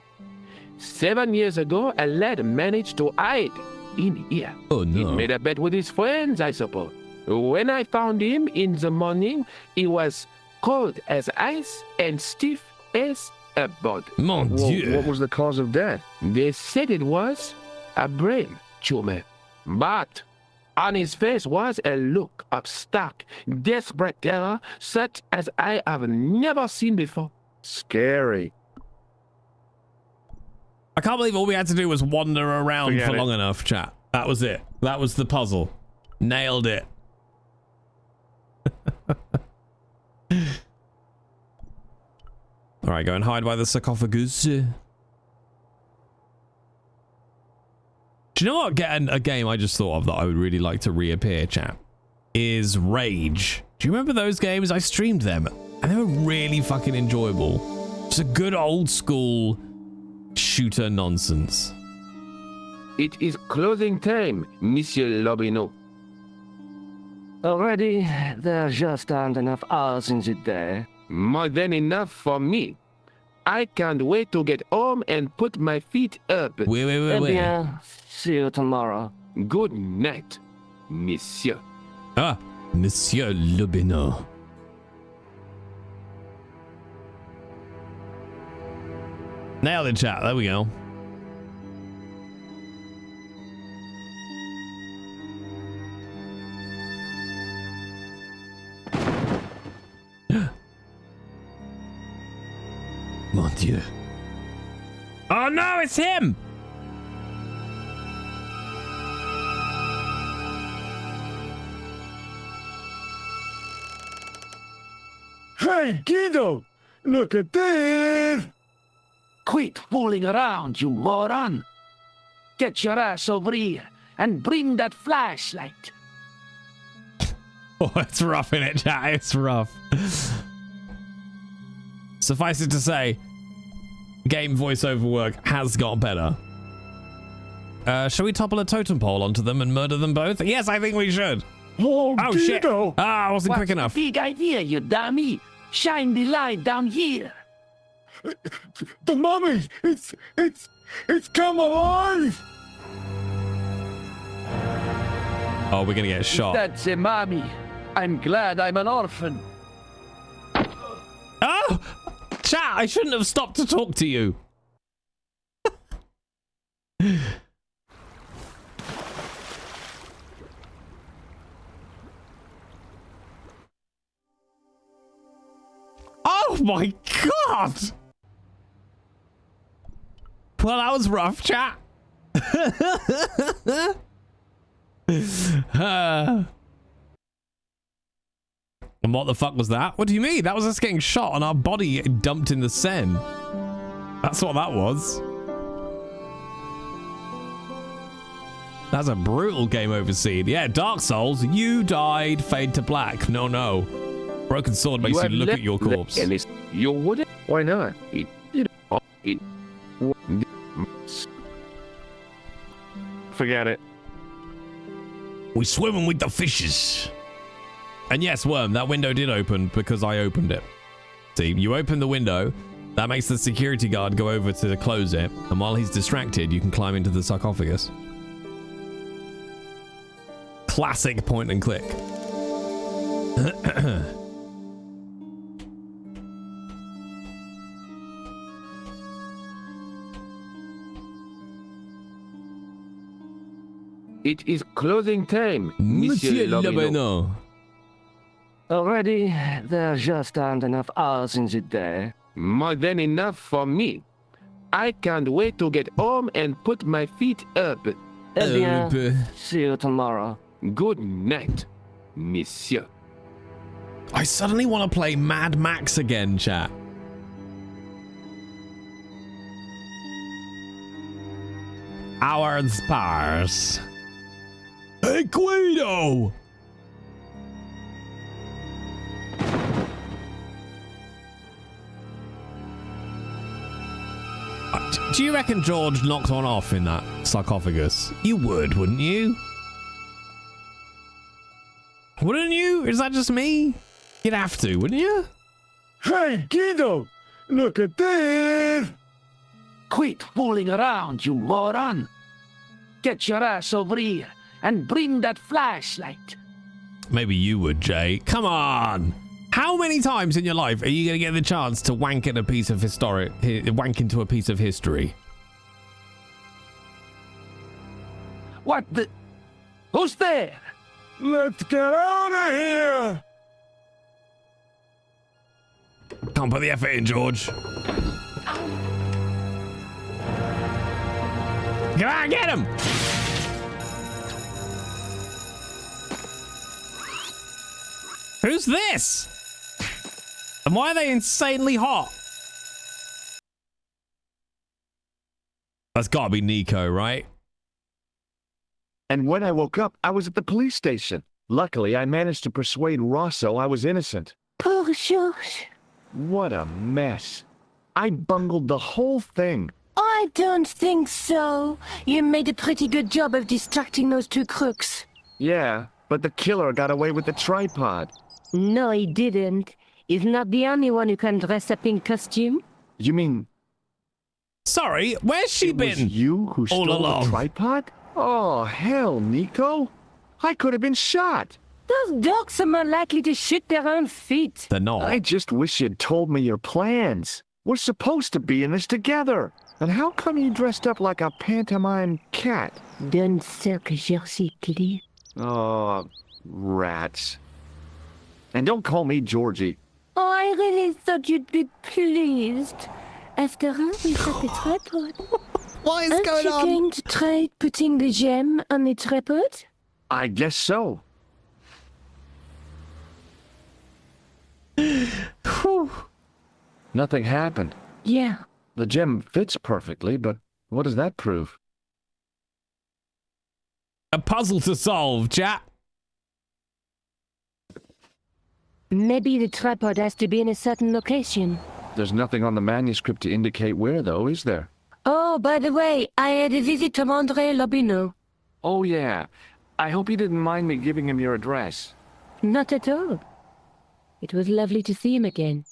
7 years ago, a lad managed to hide in here. Oh, no. He made a bet with his friends, I suppose. When I found him in the morning, he was cold as ice and stiff as a board. Mon Dieu. What was the cause of death? They said it was a brain tumor. But on his face was a look of stark, desperate terror, such as I have never seen before. Scary. I can't believe all we had to do was wander around Forget for it. long enough, chat. That was it. That was the puzzle. Nailed it. All right, go and hide by the sarcophagus. Do you know what? A game I just thought of that I would really like to reappear, chat, is Rage. Do you remember those games? I streamed them, and they were really fucking enjoyable. Just a good old school shooter nonsense. It is closing time, Monsieur Lobineau. Already, there just aren't enough hours in the day. More than enough for me. I can't wait to get home and put my feet up. Bien, see you tomorrow. Good night, monsieur. Ah, Monsieur Lobineau. Nailed it, chat. There we go. Mon Dieu. Oh no, it's him! Hey, Guido! Look at this! Quit fooling around, you moron! Get your ass over here and bring that flashlight. Oh, it's rough in it, chat. It's rough. Suffice it to say, game voiceover work has got better. Shall we topple a totem pole onto them and murder them both? Yes, I think we should. Oh, shit. Ah, I wasn't quick enough. Big idea, you dummy. Shine the light down here. The mummy! It's come alive! Oh, we're gonna get shot. That's a mommy. I'm glad I'm an orphan. Oh! Chat, I shouldn't have stopped to talk to you. Oh! Oh my god! Well, that was rough, chat. And what the fuck was that? What do you mean? That was us getting shot and our body dumped in the Seine. That's what that was. That's a brutal game over scene. Yeah, Dark Souls, you died, fade to black. No, no. Broken sword makes you look at your corpse. You wouldn't? Why not? Forget it. We swimming with the fishes. And yes, Worm, that window did open because I opened it. See, you open the window, that makes the security guard go over to close it, and while he's distracted, you can climb into the sarcophagus. Classic point and click. It is closing time, Monsieur Lobino. Lobino. Already, there just aren't enough hours in the day. More than enough for me. I can't wait to get home and put my feet up. Eh bien, see you tomorrow. Good night, monsieur. I suddenly want to play Mad Max again, chat. Our spars. Hey, Guido! Do you reckon George knocked one off in that sarcophagus? You would, wouldn't you? Wouldn't you? Is that just me? You'd have to, wouldn't you? Hey, Guido! Look at this! Quit fooling around, you moron! Get your ass over here and bring that flashlight. Maybe you would, Jay. Come on! How many times in your life are you going to get the chance to wank at a piece of wank into a piece of history? What the? Who's there? Let's get out of here! Can't put the effort in, George. Come on, get him! Who's this? And why are they insanely hot? That's gotta be Nico, right? And when I woke up, I was at the police station. Luckily, I managed to persuade Rosso I was innocent. Poor George. What a mess. I bungled the whole thing. I don't think so. You made a pretty good job of distracting those two crooks. Yeah, but the killer got away with the tripod. No, he didn't. He's not the only one who can dress up in costume. You mean... Sorry, where's she been? Was you who stole the tripod? Oh, hell, Nico. I could have been shot. Those dogs are more likely to shoot their own feet. They're not. I just wish you'd told me your plans. We're supposed to be in this together. And how come you dressed up like a pantomime cat? D'un cercle jersey. Oh, rats. And don't call me Georgie. Oh, I really thought you'd be pleased. After all, we got the tripod. What is Aren't going you on? going to try putting the gem on the tripod? I guess so. Nothing happened. Yeah. The gem fits perfectly, but what does that prove? A puzzle to solve, chat. Maybe the tripod has to be in a certain location. There's nothing on the manuscript to indicate where, though, is there? Oh, by the way, I had a visit from André Lobino. Oh, yeah. I hope you didn't mind me giving him your address. Not at all. It was lovely to see him again.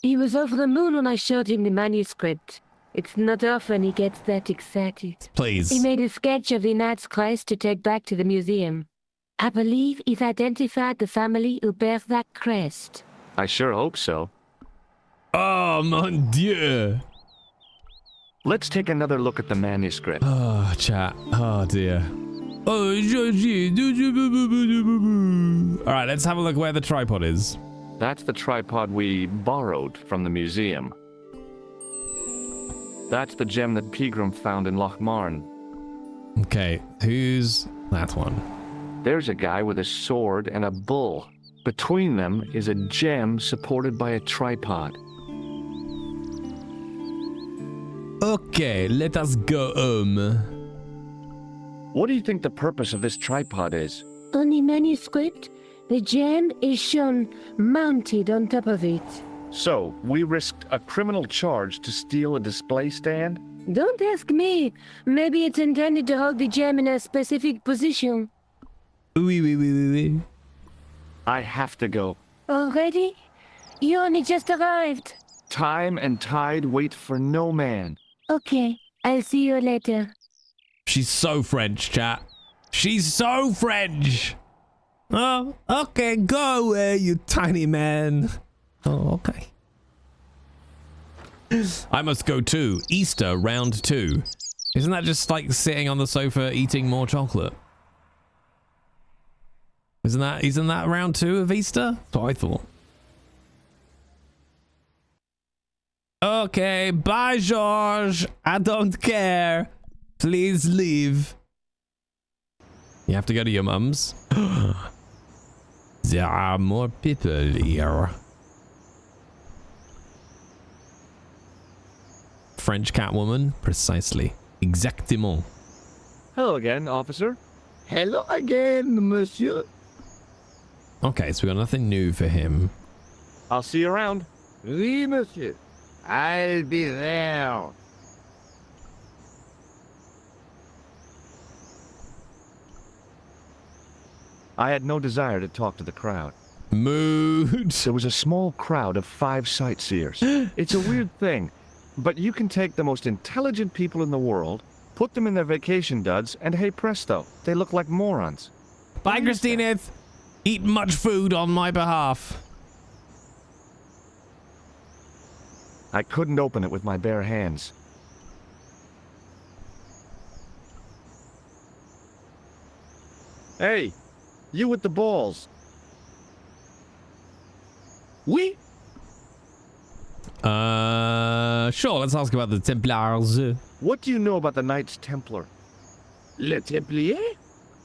He was over the moon when I showed him the manuscript. It's not often he gets that excited. Please. He made a sketch of the Knight's Crest to take back to the museum. I believe he's identified the family who bears that crest. I sure hope so. Oh, mon Dieu. Let's take another look at the manuscript. Oh, chat. Oh, dear. Oh, Georgie. All right, let's have a look where the tripod is. That's the tripod we borrowed from the museum. That's the gem that Pegram found in Lochmarn. Okay, who's that one? There's a guy with a sword and a bull. Between them is a gem supported by a tripod. Okay, let us go home. What do you think the purpose of this tripod is? On the manuscript, the gem is shown mounted on top of it. So, we risked a criminal charge to steal a display stand? Don't ask me. Maybe it's intended to hold the gem in a specific position. Oui. I have to go. Already? You only just arrived. Time and tide wait for no man. Okay, I'll see you later. She's so French, chat. She's so French. Oh, okay, go away, you tiny man. Oh, okay. I must go too. Easter, round 2. Isn't that just like sitting on the sofa eating more chocolate? Isn't that round 2 of Easter? That's what I thought. Okay, bye, George. I don't care. Please leave. You have to go to your mum's. There are more people here. French Catwoman, precisely. Exactement. Hello again, officer. Hello again, monsieur. Okay, so we got nothing new for him. I'll see you around. Oui, monsieur. I'll be there. I had no desire to talk to the crowd. Mood. There was a small crowd of 5 sightseers. It's a weird thing, but you can take the most intelligent people in the world, put them in their vacation duds, and hey presto, they look like morons. Bye, Christina. Eat much food on my behalf. I couldn't open it with my bare hands. Hey, you with the balls. Oui? Sure, let's ask about the Templars. What do you know about the Knights Templar? Le Templier?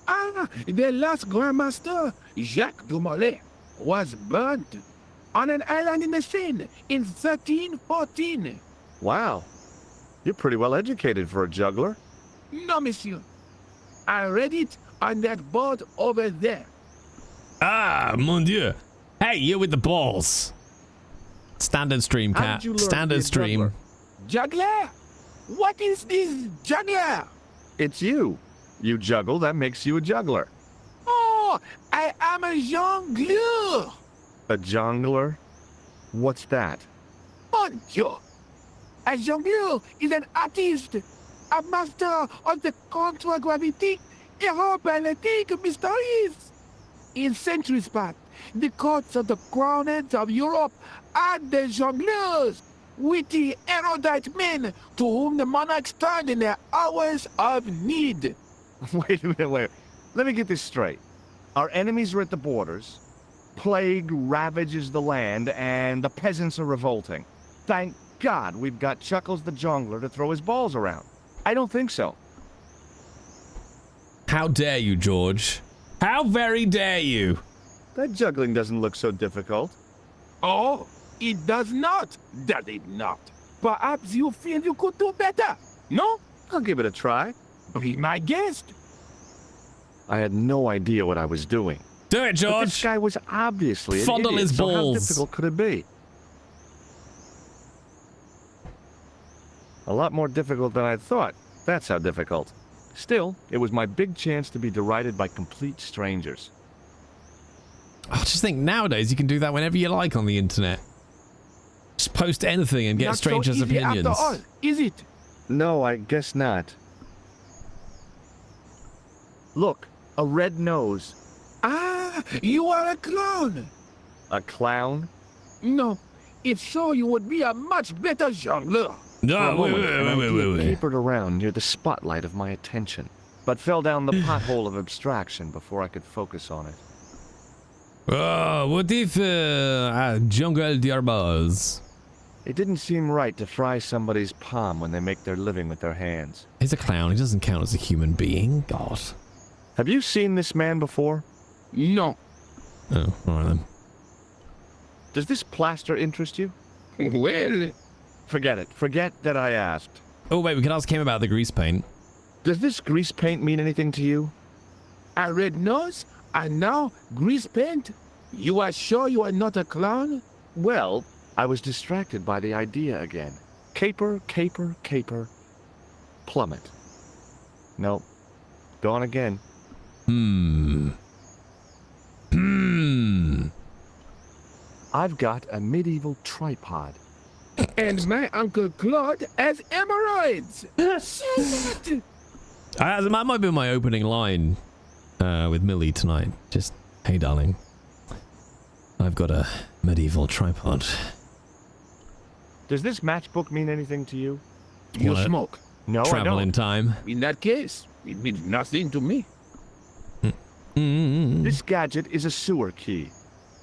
Ah, the last Grand Master, Jacques Dumoulin, was burnt on an island in the Seine in 1314. Wow, you're pretty well educated for a juggler. No, monsieur. I read it on that board over there. Ah, mon dieu. Hey, you with the balls. Standard stream, How cat. did you learn to be Standard a stream. Juggler? What is this juggler? It's you. You juggle, that makes you a juggler. Oh, I am a jongleur. A jongler? What's that? Mon Dieu. A jongleur is an artist, a master of the contragravity aeroballetic mysteries. In centuries past, the courts of the crowned heads of Europe had the jongleurs, witty, erudite men to whom the monarchs turned in their hours of need. Wait a minute, wait. Let me get this straight. Our enemies are at the borders, plague ravages the land, and the peasants are revolting. Thank God we've got Chuckles the Jongler to throw his balls around. I don't think so. How dare you, George? How very dare you? That juggling doesn't look so difficult. Oh, it does not, does it not? Perhaps you feel you could do better, no? I'll give it a try. Be my guest. I had no idea what I was doing. Do it, George. But this guy was obviously an Fondle idiot, his so how balls. difficult could it be? A lot more difficult than I thought. That's how difficult. Still, it was my big chance to be derided by complete strangers. I just think nowadays you can do that whenever you like on the internet. Just post anything and get Not strangers' so easy opinions. after all, is it? No, I guess not. Look, a red nose. Ah, you are a clown. A clown? No, if so, you would be a much better jongleur. For a moment, an idea capered around near the spotlight of my attention, but fell down the pothole of abstraction before I could focus on it. Oh, what if jungle diarbas? It didn't seem right to fry somebody's palm when they make their living with their hands. He's a clown. He doesn't count as a human being. God. Have you seen this man before? No. Oh, all right then. Does this plaster interest you? Well... Forget it. Forget that I asked. Oh, wait, we can ask him about the grease paint. Does this grease paint mean anything to you? A red nose? And now grease paint? You are sure you are not a clown? Well, I was distracted by the idea again. Caper, caper, caper. Plummet. Nope. Gone again. I've got a medieval tripod. And my Uncle Claude has hemorrhoids! That might be my opening line with Millie tonight. Just, hey darling, I've got a medieval tripod. Does this matchbook mean anything to you? You smoke? No, Travel I don't. in time. In that case, it means nothing to me. This gadget is a sewer key.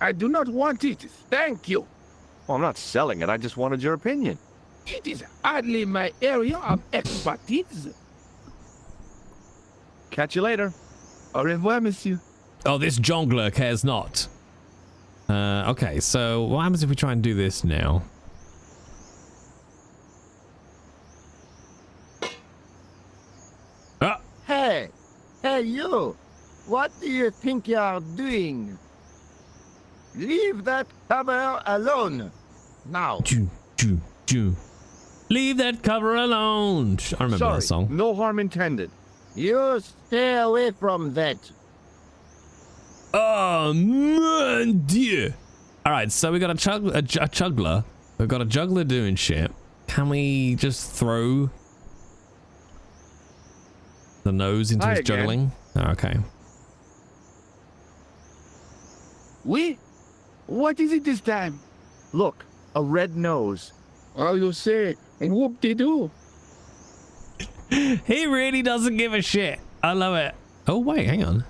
I do not want it, thank you. Well, I'm not selling it, I just wanted your opinion. It is hardly my area of expertise. Catch you later. Au revoir, monsieur. Oh, this jongler cares not. Okay, so what happens if we try and do this now? Ah! Hey! Hey, you! What do you think you are doing? Leave that cover alone! Now! Leave that cover alone! I remember that song. No harm intended. You stay away from that. Oh, mon dieu! Alright, so we got a juggler. We've got a juggler doing shit. Can we just throw the nose into his juggling? Oh, okay. Oui? What is it this time? Look, a red nose. Oh, you say, whoop-de-doo. He really doesn't give a shit. I love it. Oh, wait, hang on.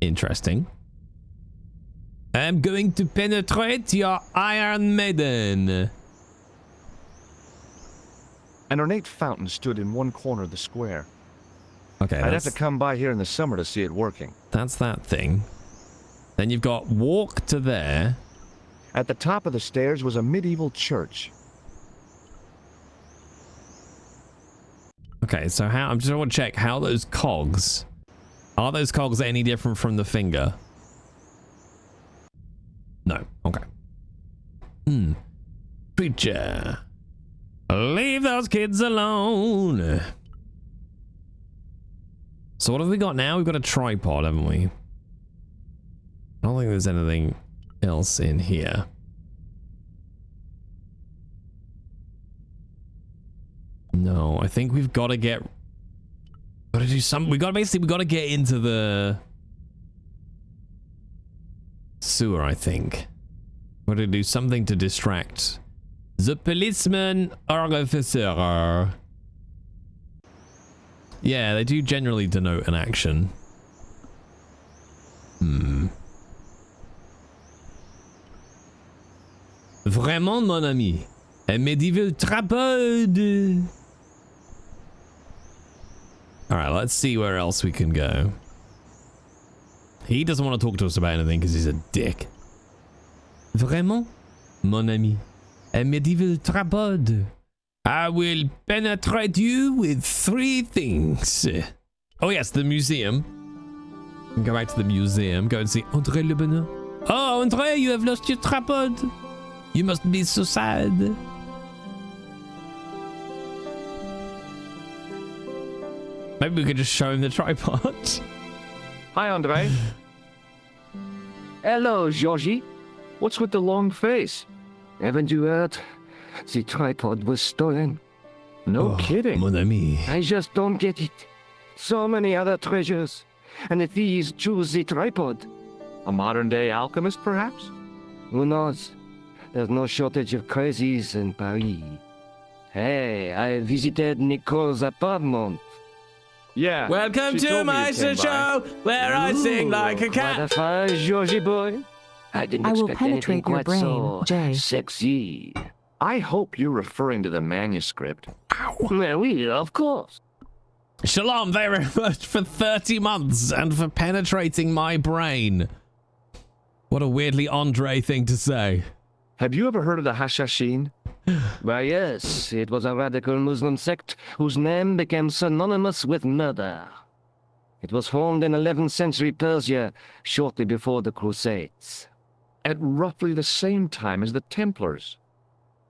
Interesting. I'm going to penetrate your Iron Maiden. An ornate fountain stood in one corner of the square. Okay, I'd have to come by here in the summer to see it working. That's that thing. Then you've got walk to there. At the top of the stairs was a medieval church. Okay, so how, I'm just want to check how those cogs, are those cogs any different from the finger? No. Okay. Preacher. Leave those kids alone. So what have we got now? We've got a tripod, haven't we? I don't think there's anything else in here. No, I think we've got to get... Got to do something. We got to get into the sewer, I think. Got to do something to distract the policeman or officer. Yeah, they do generally denote an action. Vraiment, mon ami. Un medieval tripod. Alright, let's see where else we can go. He doesn't want to talk to us about anything because he's a dick. Vraiment, mon ami. Un medieval tripod. I will penetrate you with 3 things. Oh yes, the museum. Go back to the museum. Go and see André Le Bonheur. Oh, André, you have lost your tripod. You must be so sad. Maybe we could just show him the tripod. Hi, Andre. Hello, Georgie. What's with the long face? Haven't you heard? The tripod was stolen. No kidding. Mon ami. I just don't get it. So many other treasures, and the thieves choose the tripod. A modern-day alchemist, perhaps? Who knows? There's no shortage of crazies in Paris. Hey, I visited Nicole's apartment. Yeah. Welcome she to told me my you came show, where I sing like a cat. What a fine Georgie boy. I didn't I will expect anything penetrate your quite brain, so Jay. sexy. I hope you're referring to the manuscript. Well, of course. Shalom very much for 30 months and for penetrating my brain. What a weirdly Andre thing to say. Have you ever heard of the Hashashin? Why, yes, it was a radical Muslim sect whose name became synonymous with murder. It was formed in 11th century Persia, shortly before the Crusades. At roughly the same time as the Templars.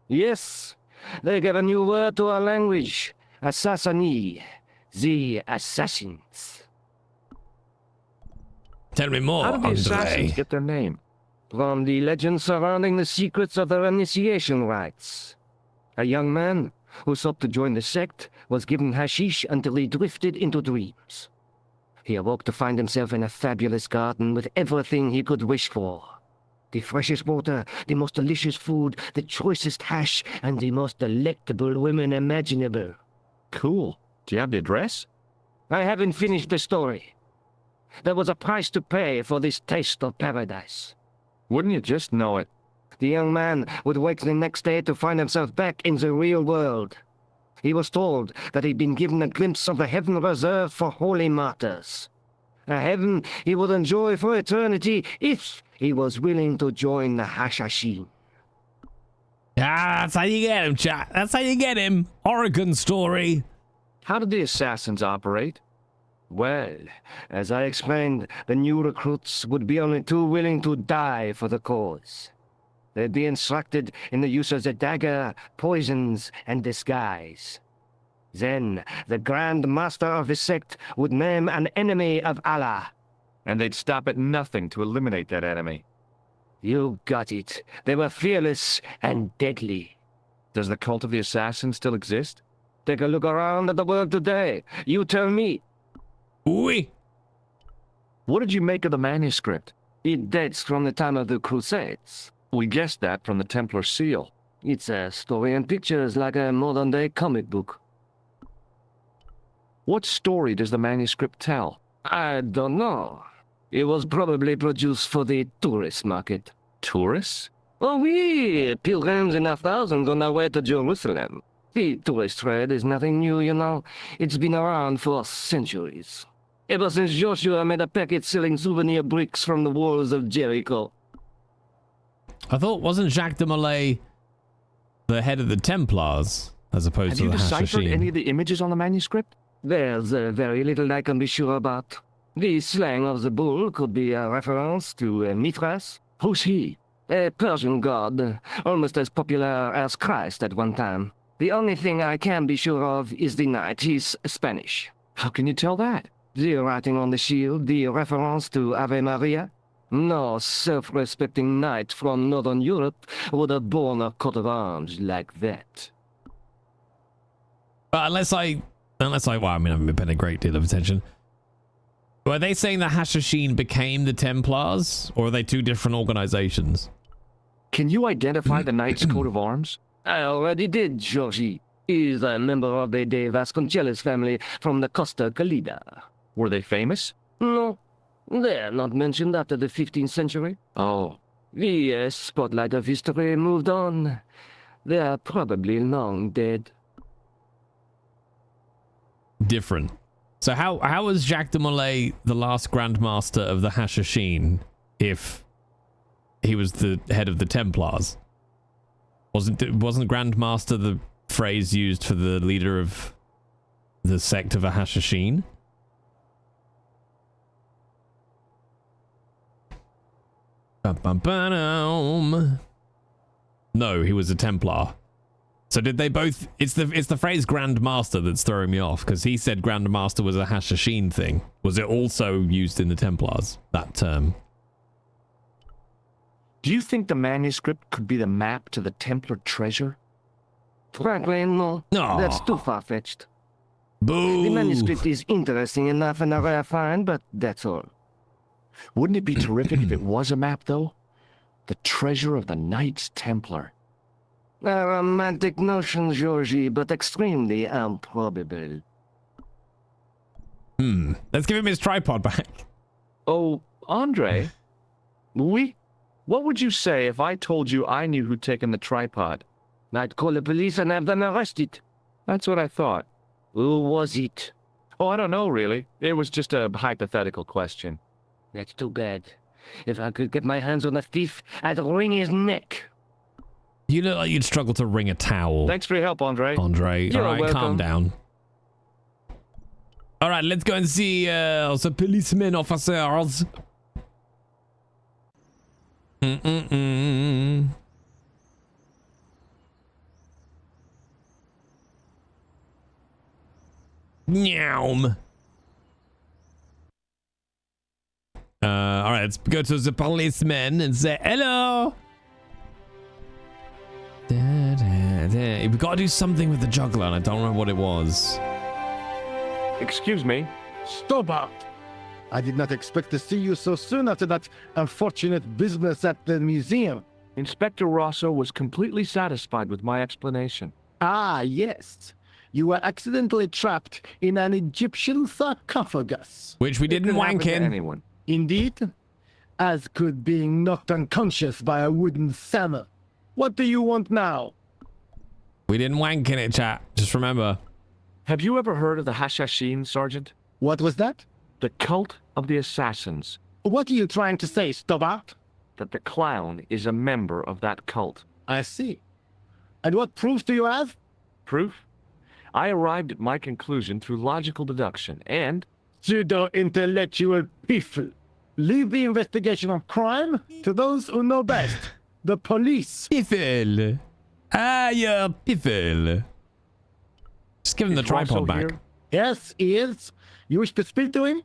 Yes, they gave a new word to our language, Assassini, the assassins. Tell me more, How did the Andre. assassins get their name? From the legend surrounding the secrets of their initiation rites. A young man who sought to join the sect was given hashish until he drifted into dreams. He awoke to find himself in a fabulous garden with everything he could wish for. The freshest water, the most delicious food, the choicest hash, and the most delectable women imaginable. Cool. Do you have the address? I haven't finished the story. There was a price to pay for this taste of paradise. Wouldn't you just know it? The young man would wake the next day to find himself back in the real world. He was told that he'd been given a glimpse of the heaven reserved for holy martyrs. A heaven he would enjoy for eternity if he was willing to join the Hashashin. Ah, that's how you get him, chat. That's how you get him. Oregon story. How did the assassins operate? Well, as I explained, the new recruits would be only too willing to die for the cause. They'd be instructed in the use of the dagger, poisons, and disguise. Then, the Grand Master of the sect would name an enemy of Allah. And they'd stop at nothing to eliminate that enemy. You got it. They were fearless and deadly. Does the cult of the assassins still exist? Take a look around at the world today. You tell me. Oui. What did you make of the manuscript? It dates from the time of the Crusades. We guessed that from the Templar seal. It's a story and pictures like a modern-day comic book. What story does the manuscript tell? I don't know. It was probably produced for the tourist market. Tourists? Oh, oui, pilgrims in their thousands on their way to Jerusalem. The tourist trade is nothing new, you know. It's been around for centuries. Ever since Joshua made a packet selling souvenir bricks from the walls of Jericho. I thought, wasn't Jacques de Molay the head of the Templars, as opposed to the Hashashin? Have you deciphered any of the images on the manuscript? There's very little I can be sure about. The slang of the bull could be a reference to Mithras. Who's he? A Persian god, almost as popular as Christ at one time. The only thing I can be sure of is the knight. He's Spanish. How can you tell that? The writing on the shield, the reference to Ave Maria. No self-respecting knight from Northern Europe would have borne a coat of arms like that. But unless I, well, I mean, I've been paying a great deal of attention. Were they saying the Hashashin became the Templars, or are they two different organizations? Can you identify the knight's coat of arms? I already did, Georgie. He's a member of the De Vasconcelos family from the Costa Calida. Were they famous? No. They're not mentioned after the 15th century. Oh. The spotlight of history moved on. They're probably long dead. Different. So how was Jacques de Molay the last Grand Master of the Hashashin if he was the head of the Templars? Wasn't Grand Master the phrase used for the leader of the sect of the Hashashin? No, he was a Templar. So did they both? It's the phrase Grand Master that's throwing me off, because he said Grand Master was a Hashashin thing. Was it also used in the Templars, that term? Do you think the manuscript could be the map to the Templar treasure? Frankly, no. That's too far-fetched. Boo! The manuscript is interesting enough and a rare find, but that's all. Wouldn't it be terrific if it was a map, though? The treasure of the Knights Templar. A romantic notion, Georgie, but extremely improbable. Let's give him his tripod back. Oh, Andre, what would you say if I told you I knew who'd taken the tripod? I'd call the police and have them arrested. That's what I thought. Who was it? Oh, I don't know, really. It was just a hypothetical question. That's too bad. If I could get my hands on the thief, I'd wring his neck. You look like you'd struggle to wring a towel. Thanks for your help, Andre. All right, welcome. calm down. All right, let's go and see the policemen officers. Nyam. All right, let's go to the policeman and say hello. We've got to do something with the juggler, and I don't remember what it was. Excuse me. Stobart! I did not expect to see you so soon after that unfortunate business at the museum. Inspector Rosso was completely satisfied with my explanation. Ah, yes. You were accidentally trapped in an Egyptian sarcophagus. Which we didn't wank in. Anyone. Indeed. As could being knocked unconscious by a wooden hammer. What do you want now? We didn't wank in it, chat. Just remember. Have you ever heard of the Hashashin, Sergeant? What was that? The cult of the assassins. What are you trying to say, Stobart? That the clown is a member of that cult. I see. And what proof do you have? Proof? I arrived at my conclusion through logical deduction and... Pseudo-intellectual piffle. Leave the investigation of crime to those who know best. The police. Piffle. Yeah, piffle. Just give him the tripod back. Here? Yes, he is. You wish to speak to him?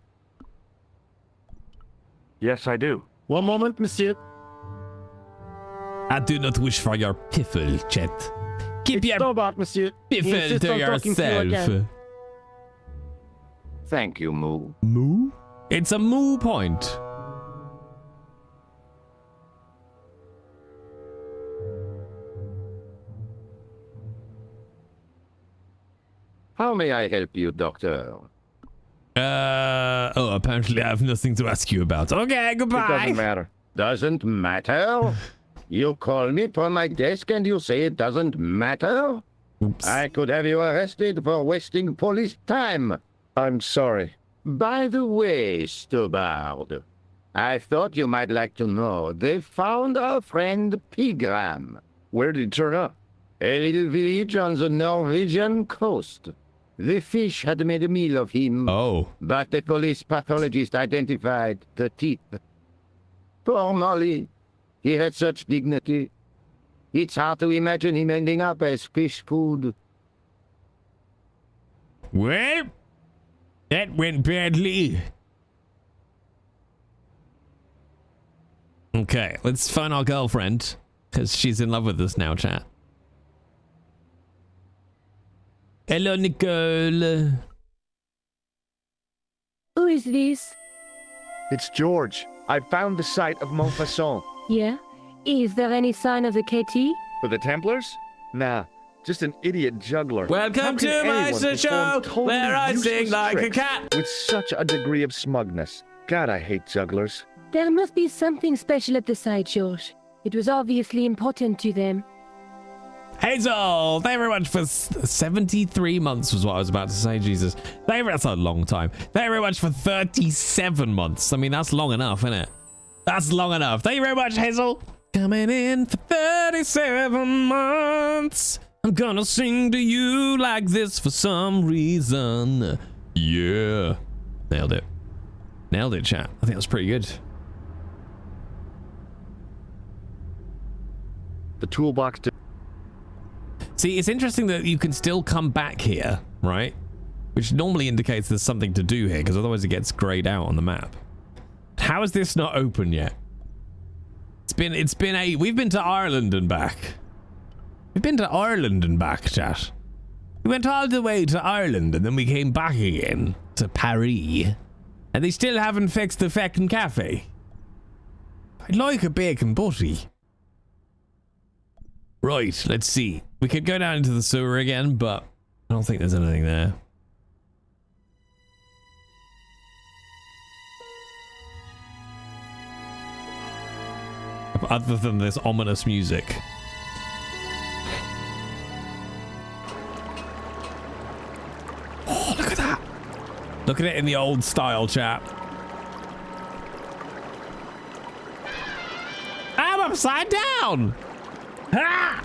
Yes, I do. One moment, monsieur. I do not wish for your piffle, chat. Keep your Stobart, monsieur. piffle to yourself. Thank you, Moo. Moo? It's a moo point. How may I help you, Doctor? Apparently I have nothing to ask you about. Okay, goodbye. It doesn't matter. Doesn't matter? You call me from my desk and you say it doesn't matter? Oops. I could have you arrested for wasting police time. I'm sorry. By the way, Stubard, I thought you might like to know they found our friend Pigram. Where did he turn up? A little village on the Norwegian coast. The fish had made a meal of him. Oh. But the police pathologist identified the teeth. Poor Molly. He had such dignity. It's hard to imagine him ending up as fish food. Well, that went badly. Okay, let's find our girlfriend, because she's in love with us now, chat. Hello, Nicole. Who is this? It's George. I found the site of Montfaucon. Yeah? Is there any sign of the KT? For the Templars? Nah, just an idiot juggler. Welcome to my show, where I sing like a cat. With such a degree of smugness. God, I hate jugglers. There must be something special at the site, George. It was obviously important to them. Hazel, thank you very much for 73 months was what I was about to say, Jesus. That's a long time. Thank you very much for 37 months. I mean, that's long enough, isn't it? That's long enough. Thank you very much, Hazel. Coming in for 37 months. I'm gonna sing to you like this for some reason. Yeah. Nailed it. Nailed it, chat. I think that's pretty good. The toolbox to... See, it's interesting that you can still come back here, right? Which normally indicates there's something to do here, because otherwise it gets grayed out on the map. How is this not open yet? We've been to Ireland and back. We've been to Ireland and back, chat. We went all the way to Ireland and then we came back again to Paris. And they still haven't fixed the feckin' cafe. I'd like a bacon butty. Right, let's see. We could go down into the sewer again, but I don't think there's anything there. other than this ominous music. Oh, look at that. Look at it in the old style, chap. I'm upside down. Ah!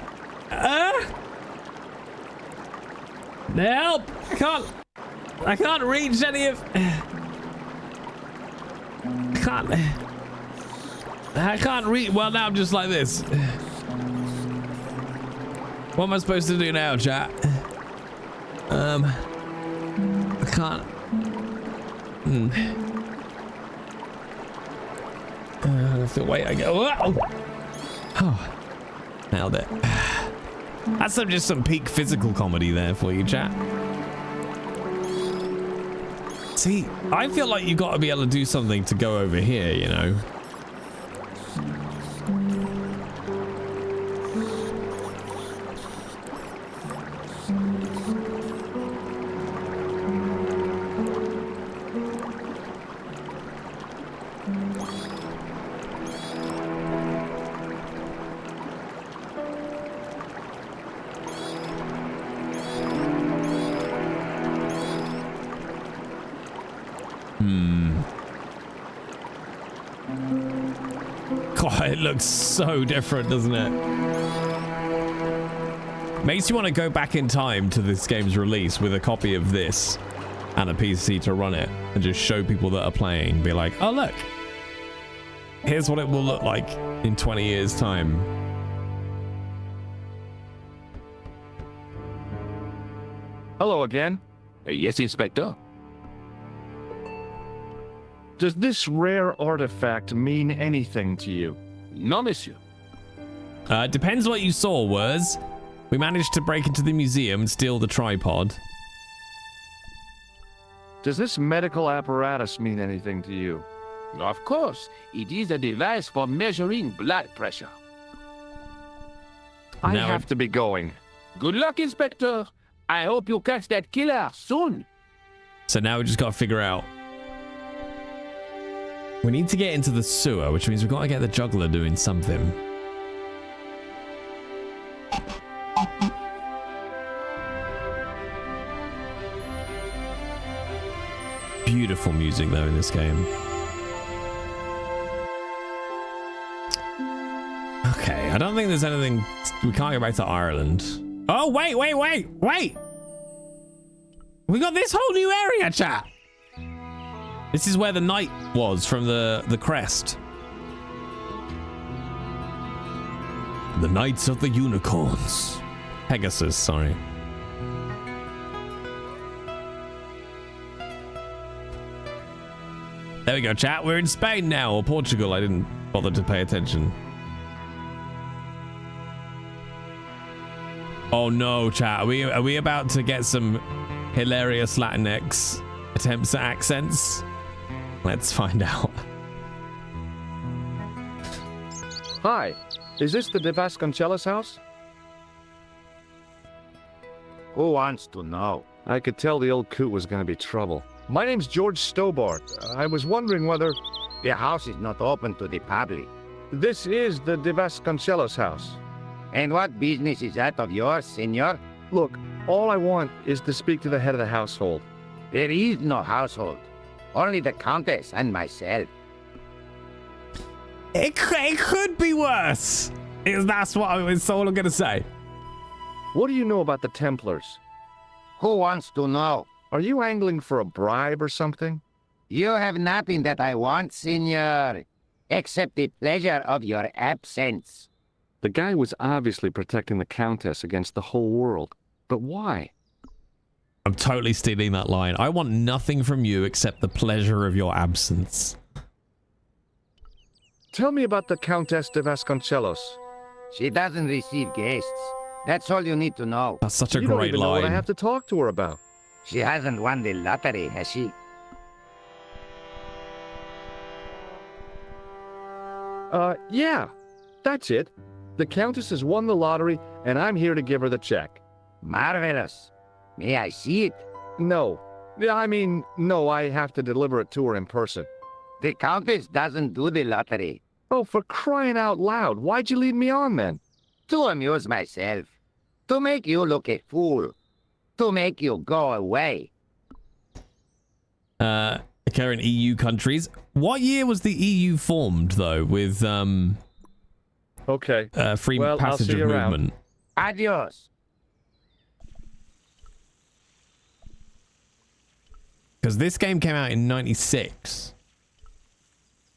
Help! I can't reach any of. I can't reach. Well, now I'm just like this. What am I supposed to do now, chat? I can't. I have to wait. I go. Oh, nailed it. That's just some peak physical comedy there for you, chat. See, I feel like you got to be able to do something to go over here, you know. God, it looks so different, doesn't it? Makes you want to go back in time to this game's release with a copy of this and a PC to run it and just show people that are playing. Be like, oh, look. Here's what it will look like in 20 years' time. Hello again. Yes, Inspector. Does this rare artifact mean anything to you? No, monsieur. Depends what you saw, Wurs. We managed to break into the museum and steal the tripod. Does this medical apparatus mean anything to you? Of course. It is a device for measuring blood pressure. I have to be going. Good luck, Inspector. I hope you catch that killer soon. So now we just got to figure out. We need to get into the sewer, which means we've got to get the juggler doing something. Beautiful music, though, in this game. Okay, I don't think there's anything... We can't go back to Ireland. Oh, wait! We got this whole new area, chat! This is where the knight was from the crest. The Knights of the Unicorns. Pegasus, sorry. There we go, chat. We're in Spain now, or Portugal. I didn't bother to pay attention. Oh no, chat. Are we about to get some hilarious Latinx attempts at accents? Let's find out. Hi, is this the De Vasconcelos house? Who wants to know? I could tell the old coot was going to be trouble. My name's George Stobart. I was wondering whether... The house is not open to the public. This is the De Vasconcelos house. And what business is that of yours, senor? Look, all I want is to speak to the head of the household. There is no household. Only the Countess and myself. It could be worse. That's all I'm going to say. What do you know about the Templars? Who wants to know? Are you angling for a bribe or something? You have nothing that I want, senor, except the pleasure of your absence. The guy was obviously protecting the Countess against the whole world. But why? I'm totally stealing that line. I want nothing from you except the pleasure of your absence. Tell me about the Countess de Vasconcelos. She doesn't receive guests. That's all you need to know. That's such a you great don't even line. know what I have to talk to her about. She hasn't won the lottery, has she? Yeah. That's it. The Countess has won the lottery, and I'm here to give her the check. Marvelous. May I see it? No. No, I have to deliver it to her in person. The Countess doesn't do the lottery. Oh, for crying out loud, why'd you lead me on then? To amuse myself. To make you look a fool. To make you go away. Current EU countries. What year was the EU formed, though, with okay, free well, passage I'll see of you around. movement? Adios. Because this game came out in 96.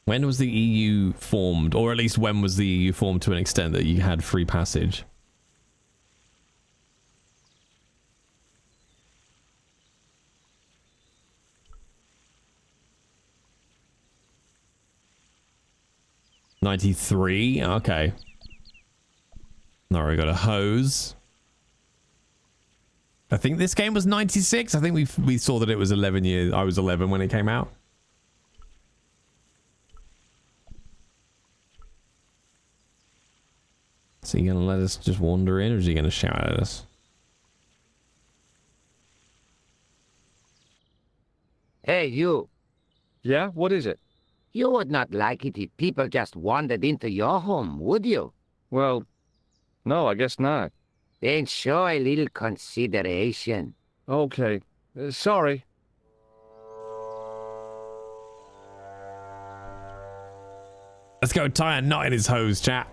When was the EU formed? Or at least when was the EU formed to an extent that you had free passage? '93. Okay. Now we got a hose. I think this game was 96. I think we saw that it was 11 years. I was 11 when it came out. So you gonna let us just wander in, or is he gonna shout at us? Hey, you. Yeah? What is it? You would not like it if people just wandered into your home, would you? Well, no, I guess not. Then show a little consideration. Okay. Sorry. Let's go tie a knot in his hose, chat.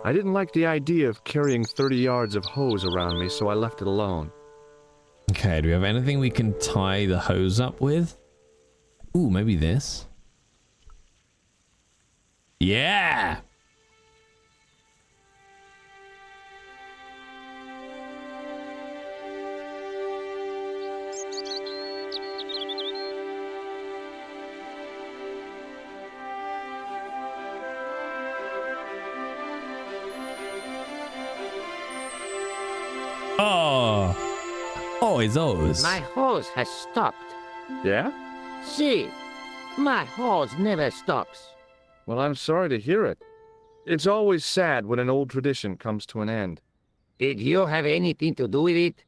I didn't like the idea of carrying 30 yards of hose around me, so I left it alone. Okay, do we have anything we can tie the hose up with? Ooh, maybe this. Yeah! Oh! Oh, it's those. My hose has stopped. Yeah? See, my hose never stops. Well, I'm sorry to hear it. It's always sad when an old tradition comes to an end. Did you have anything to do with it?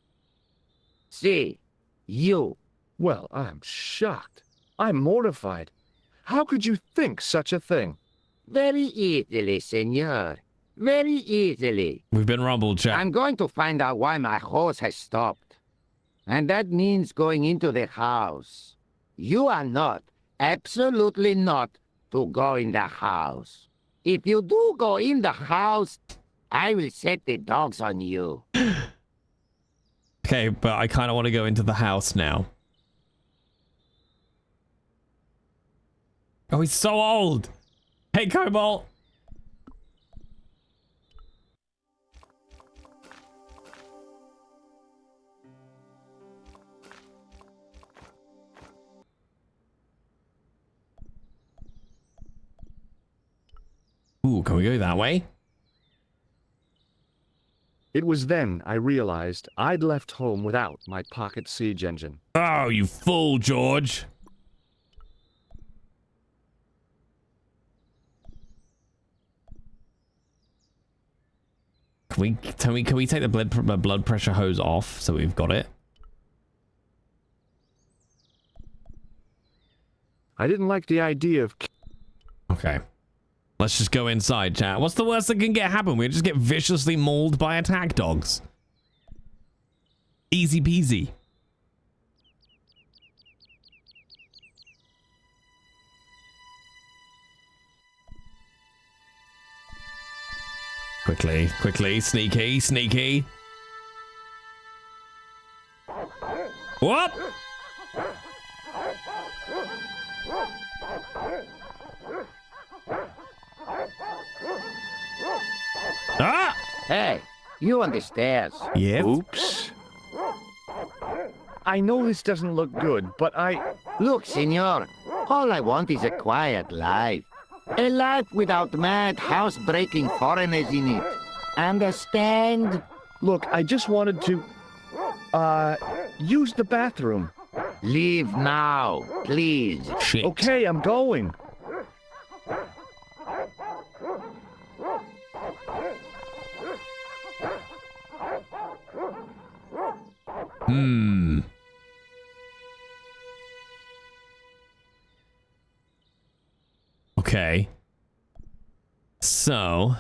See, you. Well, I'm shocked. I'm mortified. How could you think such a thing? Very easily, senor. Very easily. We've been rumbled, chat. I'm going to find out why my hose has stopped. And that means going into the house. You are not, absolutely not, to go in the house. If you do go in the house, I will set the dogs on you. Okay, but I kind of want to go into the house now. Oh, he's so old. Hey, Cobalt. Ooh, can we go that way? It was then I realized I'd left home without my pocket siege engine. Oh, you fool, George. Can we take the blood pressure hose off so we've got it? I didn't like the idea of... Okay. Let's just go inside, chat. What's the worst that can happen? We just get viciously mauled by attack dogs. Easy peasy. Quickly, quickly, sneaky, sneaky. What? Ah! Hey, you on the stairs. Yep. Oops. I know this doesn't look good, but Look, senor, all I want is a quiet life. A life without mad, house-breaking foreigners in it. Understand? Look, I just wanted to... use the bathroom. Leave now, please. Shit. Okay, I'm going. Okay. So...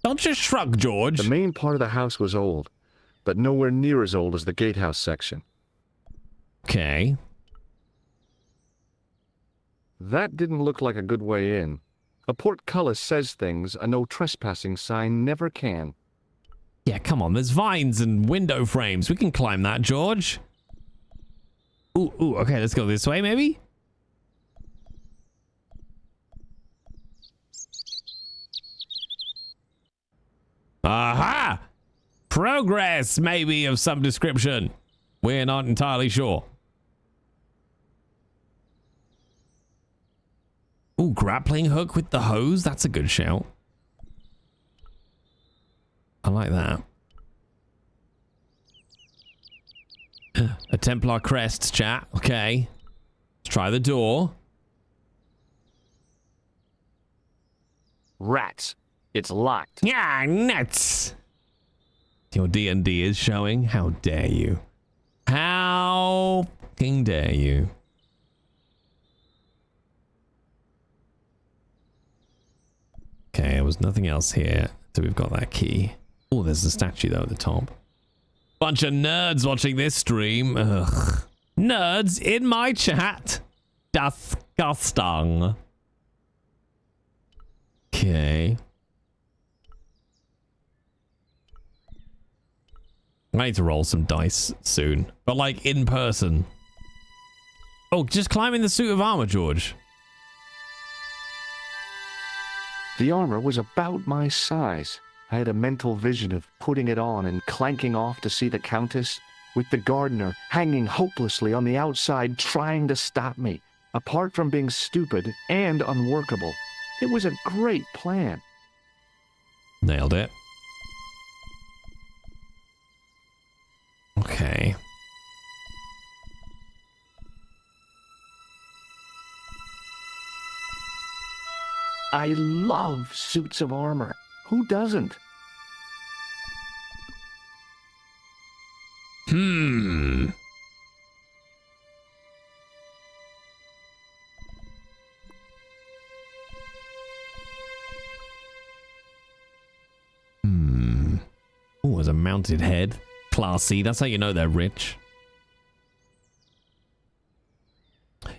Don't just shrug, George. The main part of the house was old, but nowhere near as old as the gatehouse section. Okay. That didn't look like a good way in. A portcullis says things a no trespassing sign never can. Yeah, come on, there's vines and window frames. We can climb that, George. Ooh, okay, let's go this way, maybe? Aha! Progress, maybe, of some description. We're not entirely sure. Ooh, grappling hook with the hose. That's a good shout. I like that. A Templar crest, chat. Okay. Let's try the door. Rats. It's locked. Yeah, nuts. Your D&D is showing. How dare you? How fucking dare you? Okay, there was nothing else here. So we've got that key. Oh, there's a statue though at the top. Bunch of nerds watching this stream. Ugh. Nerds in my chat. Disgusting. Okay. I need to roll some dice soon. But like in person. Oh, just climb in the suit of armor, George. The armor was about my size. I had a mental vision of putting it on and clanking off to see the Countess, with the gardener hanging hopelessly on the outside trying to stop me. Apart from being stupid and unworkable, it was a great plan. Nailed it. Okay. I love suits of armor. Who doesn't? Oh, there's a mounted head. Classy. That's how you know they're rich.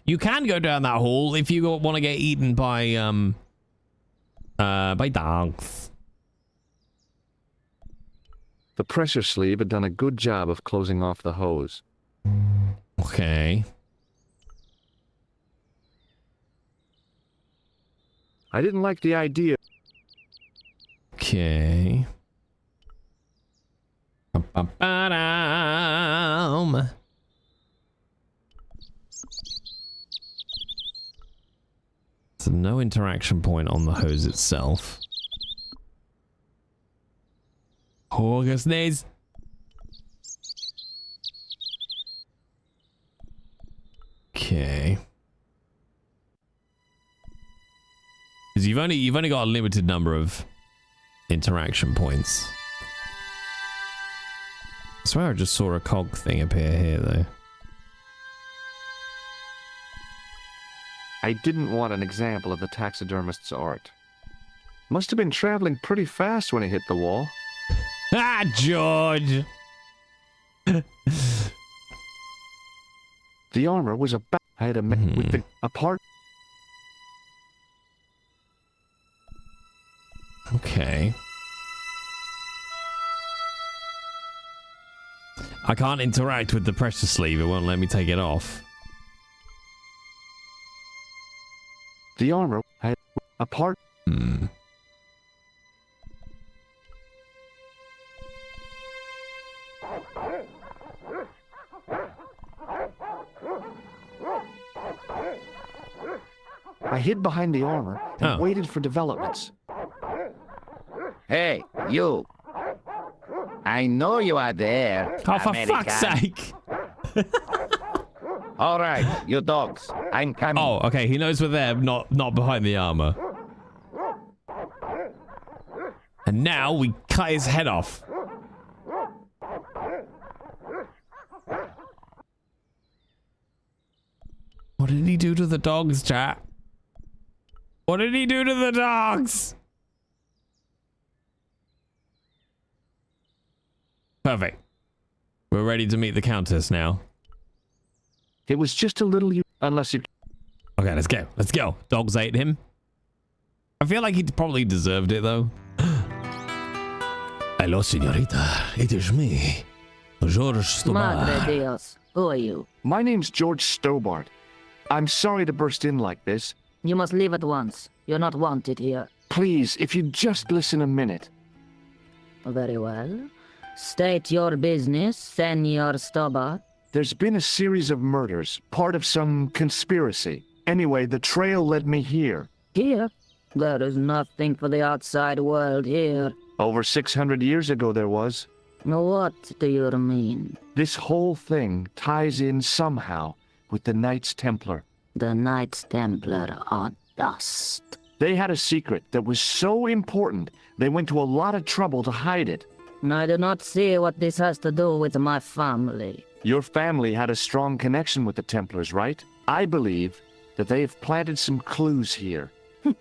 You can go down that hall if you want to get eaten by dogs. The pressure sleeve had done a good job of closing off the hose. Okay. I didn't like the idea. Okay. So no interaction point on the hose itself. Hoger sneeze. Okay. Because you've only got a limited number of interaction points. I swear I just saw a cog thing appear here though. I didn't want an example of the taxidermist's art. Must have been traveling pretty fast when he hit the wall. Ah, George! The armor was about... I had a... with the... apart... Okay. I can't interact with the pressure sleeve. It won't let me take it off. The armor had... apart... I hid behind the armor and waited for developments. Hey, you. I know you are there. Oh, for fuck's sake. All right, you dogs. I'm coming. Oh, okay. He knows we're there, not behind the armor. And now we cut his head off. What did he do to the dogs, chat? What did he do to the dogs? Perfect. We're ready to meet the Countess now. It was just a little... Unless you... Okay, let's go. Let's go. Dogs ate him. I feel like he probably deserved it, though. Hello, señorita. It is me, George Stobart. Madre Dios. Who are you? My name's George Stobart. I'm sorry to burst in like this. You must leave at once. You're not wanted here. Please, if you'd just listen a minute. Very well. State your business, Senor Stobart. There's been a series of murders, part of some conspiracy. Anyway, the trail led me here. Here? There is nothing for the outside world here. Over 600 years ago there was. What do you mean? This whole thing ties in somehow with the Knights Templar. The Knights Templar are dust. They had a secret that was so important, they went to a lot of trouble to hide it. I do not see what this has to do with my family. Your family had a strong connection with the Templars, right? I believe that they have planted some clues here.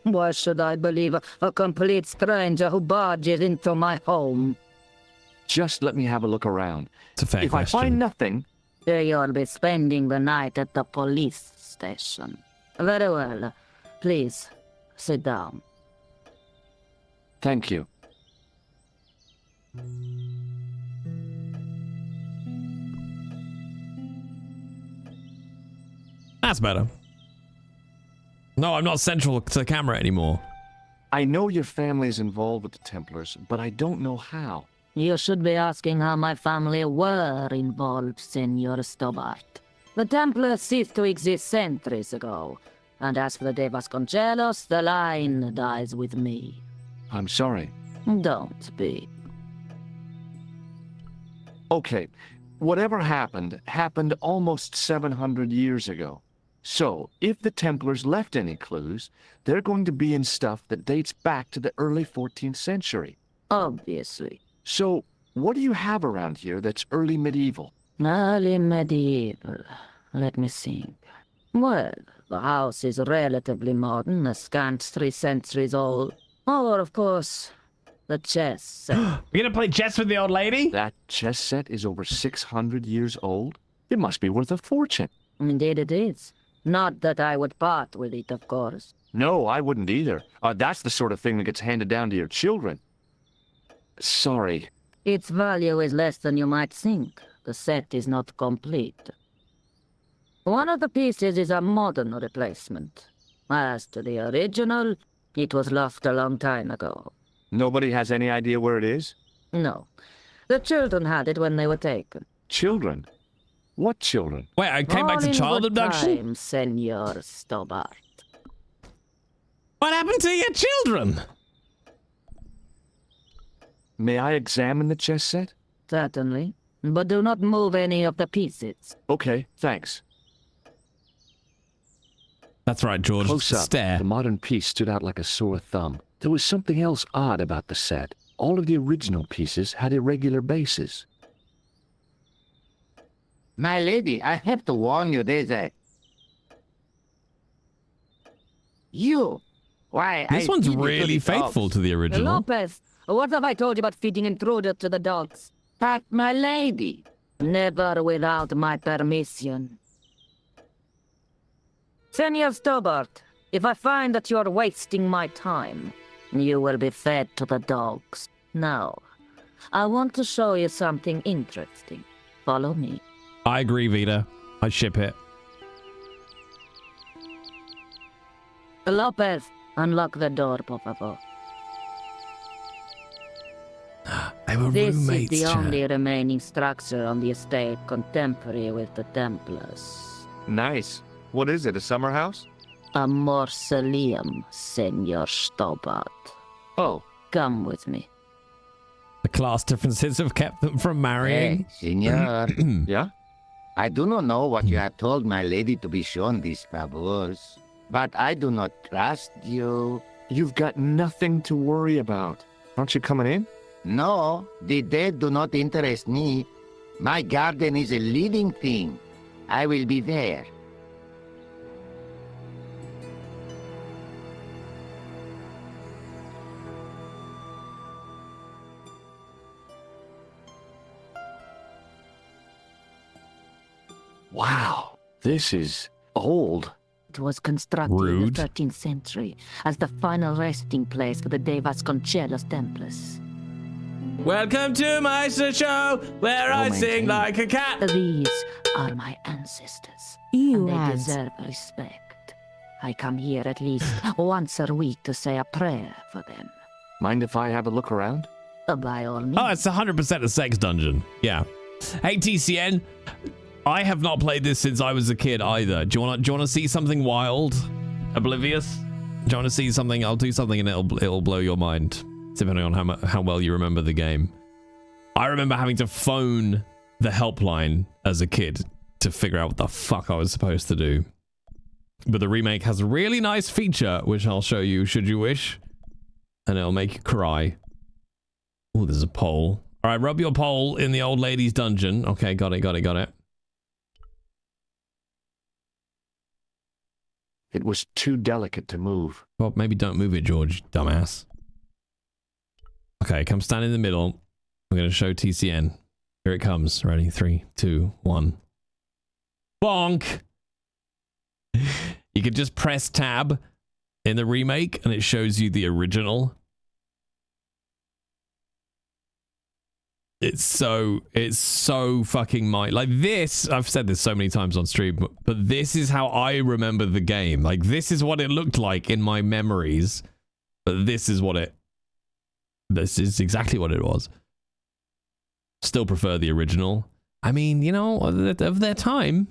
Why should I believe a complete stranger who barges into my home? Just let me have a look around. It's a fair If question. I find nothing... You'll be spending the night at the police station. Very well. Please, sit down. Thank you. That's better. No, I'm not central to the camera anymore. I know your family's involved with the Templars, but I don't know how. You should be asking how my family were involved, Senor Stobart. The Templars ceased to exist centuries ago, and as for the De Vasconcelos, the line dies with me. I'm sorry. Don't be. Okay, whatever happened almost 700 years ago. So, if the Templars left any clues, they're going to be in stuff that dates back to the early 14th century. Obviously. So, what do you have around here that's early medieval? Early medieval. Let me think. Well, the house is relatively modern, a scant 3 centuries old. Or, of course, the chess set. We're gonna play chess with the old lady? That chess set is over 600 years old? It must be worth a fortune. Indeed it is. Not that I would part with it, of course. No, I wouldn't either. That's the sort of thing that gets handed down to your children. Sorry. Its value is less than you might think. The set is not complete. One of the pieces is a modern replacement. As to the original, it was lost a long time ago. Nobody has any idea where it is? No. The children had it when they were taken. Children? What children? Wait, I came back to child abduction? Time, Senor Stobart. What happened to your children? May I examine the chess set? Certainly. But do not move any of the pieces. Okay, thanks. That's right, George. Close up, Stare. the modern piece stood out like a sore thumb. There was something else odd about the set. All of the original pieces had irregular bases. My lady, I have to warn you, there's a... You! Why, This one's really faithful to the original. Lopez, what have I told you about feeding intruder to the dogs? But, my lady, never without my permission. Senor Stobart, if I find that you're wasting my time, you will be fed to the dogs. Now, I want to show you something interesting. Follow me. I agree, Vita. I ship it. Lopez, unlock the door, por favor. They were This roommates, is the chat. only remaining structure on the estate contemporary with the Templars. Nice. What is it, a summer house? A mausoleum, Senor Stobart. Oh. Come with me. The class differences have kept them from marrying. Hey, senor. Yeah? I do not know what you have told my lady to be shown these favors, but I do not trust you. You've got nothing to worry about. Aren't you coming in? No, the dead do not interest me. My garden is a living thing. I will be there. Wow, this is old. It was constructed Rude. in the 13th century as the final resting place for the De Vasconcelos Templars. Welcome to my show, where I sing like a cat. These are my ancestors, EU and they ads. deserve respect. I come here at least once a week to say a prayer for them. Mind if I have a look around? By all means. Oh, it's 100% a sex dungeon. Yeah. Hey, TCN. I have not played this since I was a kid either. Do you want to see something wild? Oblivious? Do you want to see something? I'll do something and it'll blow your mind, depending on how well you remember the game. I remember having to phone the helpline as a kid to figure out what the fuck I was supposed to do. But the remake has a really nice feature, which I'll show you should you wish. And it'll make you cry. Oh, there's a pole. All right, rub your pole in the old lady's dungeon. Okay, got it. It was too delicate to move. Well, maybe don't move it, George, dumbass. Okay, come stand in the middle. I'm going to show TCN. Here it comes. Ready? 3, 2, 1. Bonk! You could just press tab in the remake and it shows you the original. It's so fucking like this. I've said this so many times on stream, but this is how I remember the game. Like, this is what it looked like in my memories, but this is exactly what it was. Still prefer the original. I mean, you know, of their time.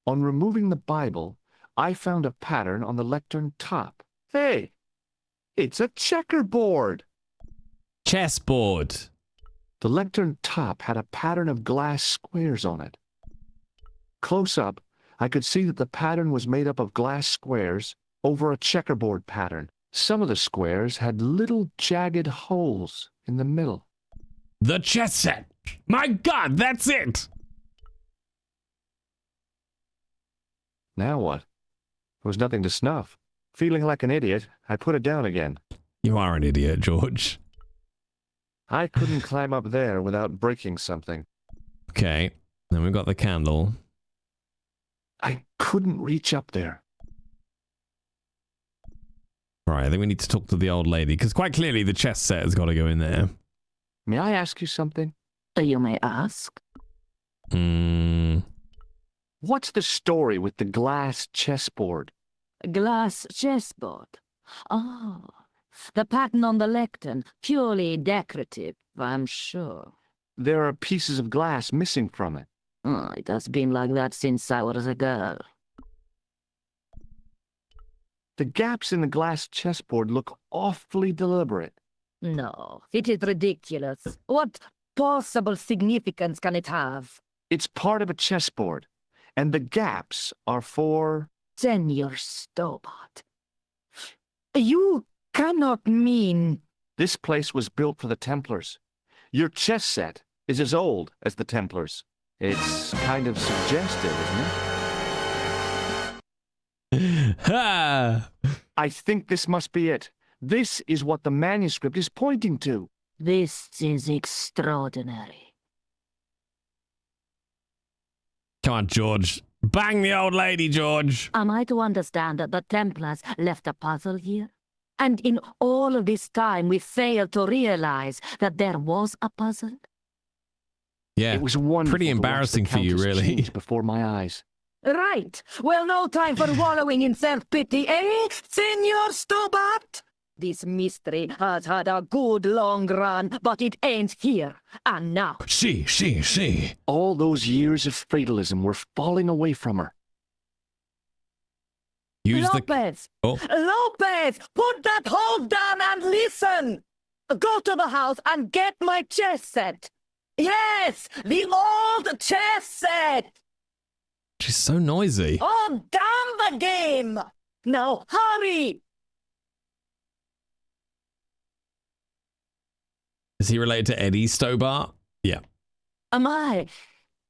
On removing the Bible, I found a pattern on the lectern top. Hey, it's a checkerboard. Chessboard. The lectern top had a pattern of glass squares on it. Close up, I could see that the pattern was made up of glass squares over a checkerboard pattern. Some of the squares had little jagged holes in the middle. The chess set. My God, that's it. Now what? There was nothing to snuff. Feeling like an idiot, I put it down again. You are an idiot, George. I couldn't climb up there without breaking something. Okay, then we've got the candle. I couldn't reach up there. Right, I think we need to talk to the old lady, because quite clearly the chess set has got to go in there. May I ask you something? You may ask. What's the story with the glass chessboard? Glass chessboard. Oh, the pattern on the lectern, purely decorative, I'm sure. There are pieces of glass missing from it. Oh, it has been like that since I was a girl. The gaps in the glass chessboard look awfully deliberate. No, it is ridiculous. What possible significance can it have? It's part of a chessboard, and the gaps are for... Senor Stobart. You cannot mean... This place was built for the Templars. Your chess set is as old as the Templars. It's kind of suggestive, isn't it? I think this must be it. This is what the manuscript is pointing to. This is extraordinary. Come on, George. Bang the old lady, George. Am I to understand that the Templars left a puzzle here? And in all of this time, we failed to realize that there was a puzzle? Yeah, it was wonderful. Pretty embarrassing for you, really. Before my eyes. Right. Well, no time for wallowing in self-pity, eh, Senor Stobart? This mystery has had a good long run, but it ends here and now. She. All those years of fatalism were falling away from her. Lopez! Lopez! Put that hoe down and listen! Go to the house and get my chess set. Yes! The old chess set! She's so noisy. Oh, damn the game! Now, hurry! Is he related to Eddie Stobart? Yeah.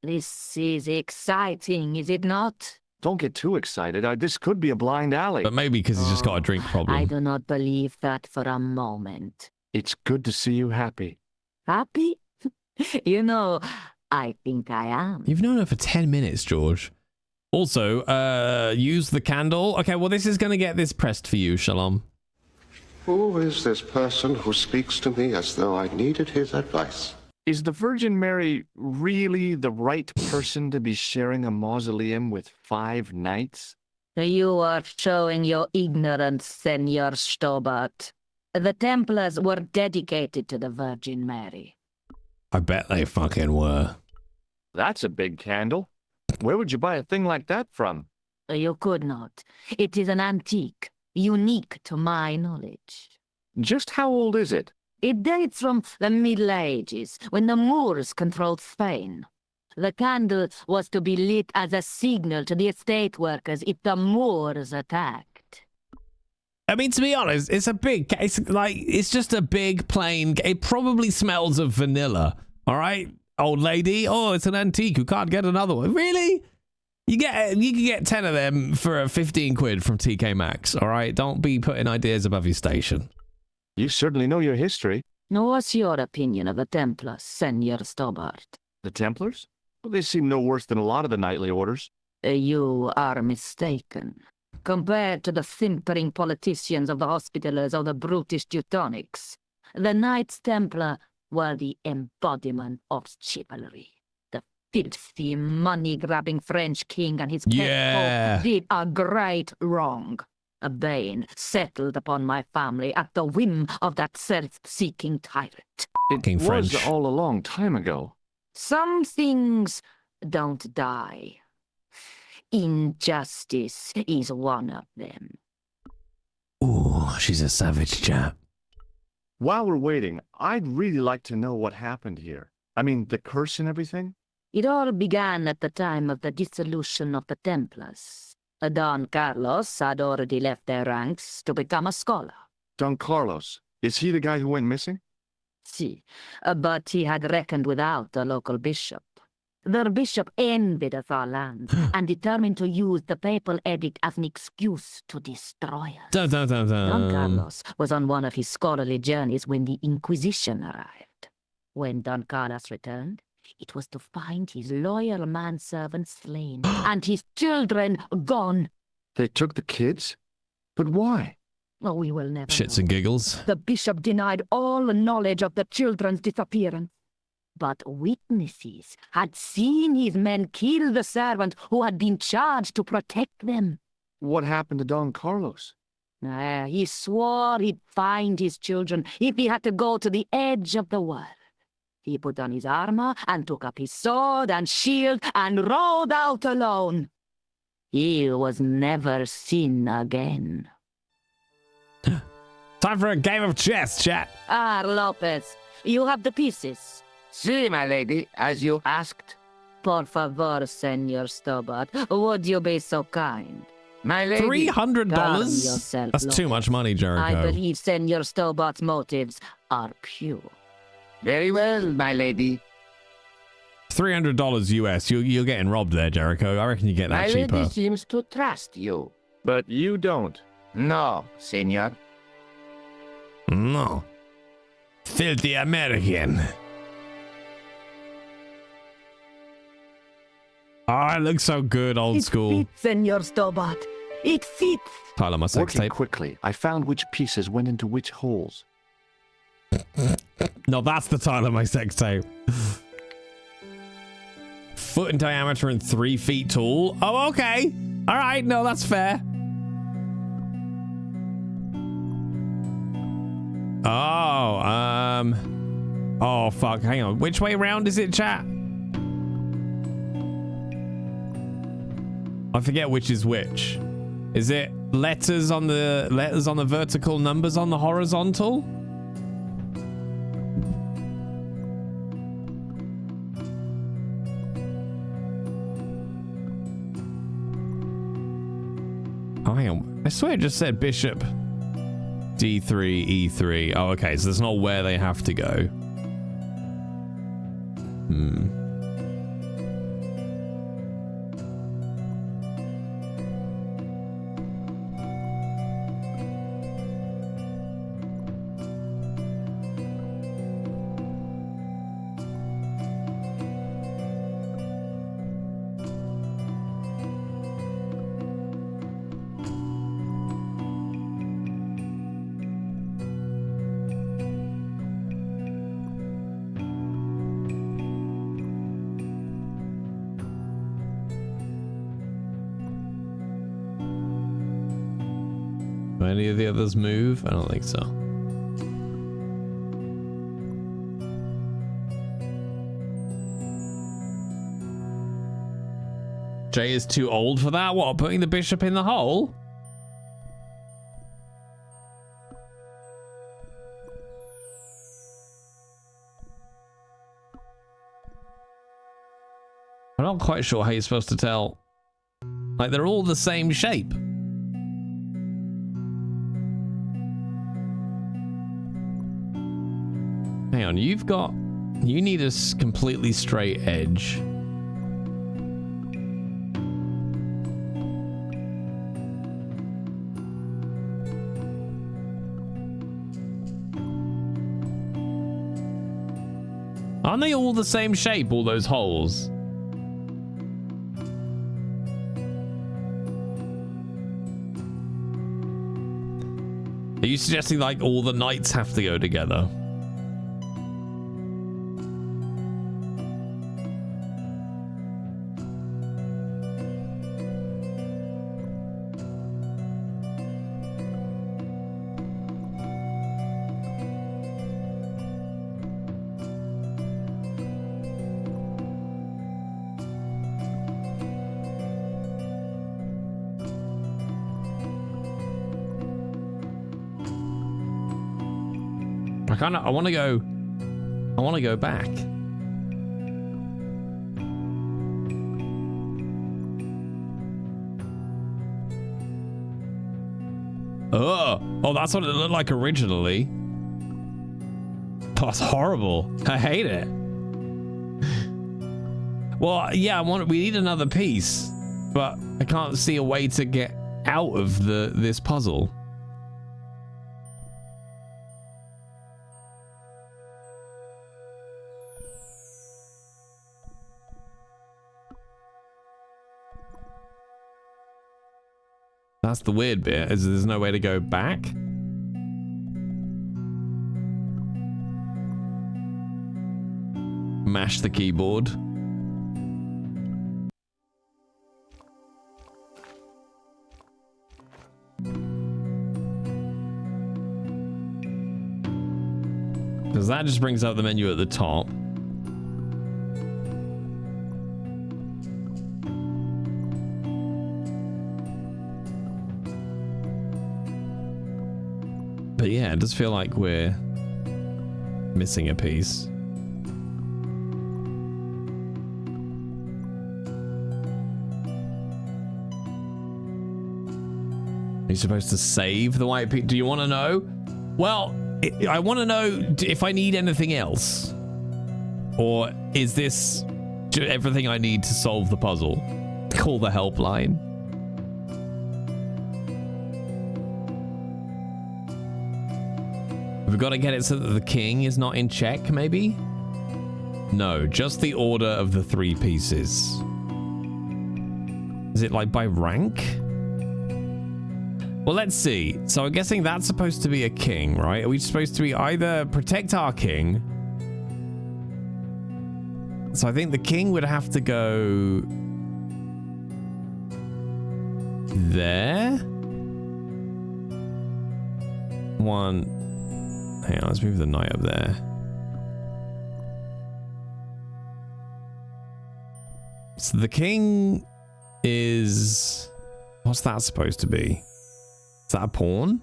This is exciting, is it not? Don't get too excited. This could be a blind alley. But maybe because he's just got a drink problem. I do not believe that for a moment. It's good to see you happy. Happy? You know, I think I am. You've known her for 10 minutes, George. Also, use the candle. Okay, well, this is going to get this pressed for you, Shalom. Who is this person who speaks to me as though I needed his advice? Is the Virgin Mary really the right person to be sharing a mausoleum with 5 knights? You are showing your ignorance, Senor Stobart. The Templars were dedicated to the Virgin Mary. I bet they fucking were. That's a big candle. Where would you buy a thing like that from? You could not. It is an antique, unique to my knowledge. Just how old is it? It dates from the Middle Ages, when the Moors controlled Spain. The candle was to be lit as a signal to the estate workers if the Moors attacked. I mean, to be honest, it's just a big plain. It probably smells of vanilla. All right, old lady. Oh, it's an antique. You can't get another one. Really? You can get 10 of them for 15 quid from TK Maxx. All right, don't be putting ideas above your station. You certainly know your history. What's your opinion of the Templars, Senor Stobart? The Templars? Well, they seem no worse than a lot of the knightly orders. You are mistaken. Compared to the simpering politicians of the Hospitallers or the brutish Teutonics, the Knights Templar were the embodiment of chivalry. The filthy, money-grabbing French king and his pet Pope did a great wrong. A bane settled upon my family at the whim of that self-seeking tyrant. It was all a long time ago. Some things don't die. Injustice is one of them. Ooh, she's a savage chap. While we're waiting, I'd really like to know what happened here. I mean, the curse and everything? It all began at the time of the dissolution of the Templars. Don Carlos had already left their ranks to become a scholar. Don Carlos? Is he the guy who went missing? Si, but he had reckoned without the local bishop. The bishop envied of our land and determined to use the papal edict as an excuse to destroy us. Dun, dun, dun, dun. Don Carlos was on one of his scholarly journeys when the Inquisition arrived. When Don Carlos returned, it was to find his loyal manservant slain and his children gone. They took the kids? But why? Oh, we will never Shits know. and giggles. The bishop denied all knowledge of the children's disappearance. But witnesses had seen his men kill the servant who had been charged to protect them. What happened to Don Carlos? He swore he'd find his children if he had to go to the edge of the world. He put on his armor and took up his sword and shield and rode out alone. He was never seen again. Time for a game of chess, chat. Lopez, you have the pieces. Si, my lady, as you asked. Por favor, Senor Stobart, would you be so kind? My lady. $300? That's too much money, Jericho. I believe Senor Stobart's motives are pure. Very well, my lady. $300 US. You're getting robbed there, Jericho. I reckon you get that cheaper. My lady seems to trust you. But you don't. No, senor. No. Filthy American. Oh, it looks so good, old school. It fits, Senor Stobart. It fits. Tyler, my sex Working tape. quickly, I found which pieces went into which holes. No, that's the Tyler, my sex tape. Foot in diameter and 3 feet tall. Oh, okay. All right. No, that's fair. Oh, oh, fuck. Hang on. Which way round is it, chat? I forget which is which. Is it letters on the vertical, numbers on the horizontal? Oh, hang on. I swear it just said bishop D3, E3. Oh, okay. So there's not where they have to go. Do any of the others move? I don't think so. Jay is too old for that? What, putting the bishop in the hole? I'm not quite sure how you're supposed to tell. Like, they're all the same shape. Hang on, you need a completely straight edge. Aren't they all the same shape, all those holes? Are you suggesting like all the knights have to go together? I want to go back. Oh, that's what it looked like originally. That's horrible. I hate it. Well, yeah, we need another piece, but I can't see a way to get out of this puzzle. That's the weird bit, is there's no way to go back. Mash the keyboard. Because that just brings up the menu at the top. But yeah, it does feel like we're missing a piece. Are you supposed to save the white piece? Do you want to know? Well, I want to know if I need anything else. Or is this everything I need to solve the puzzle? Call the helpline. We've got to get it so that the king is not in check, maybe? No, just the order of the 3 pieces. Is it like by rank? Well, let's see. So I'm guessing that's supposed to be a king, right? Are we supposed to be either protect our king? So I think the king would have to go there. One. Hang on, let's move the knight up there. So the king is... What's that supposed to be? Is that a pawn?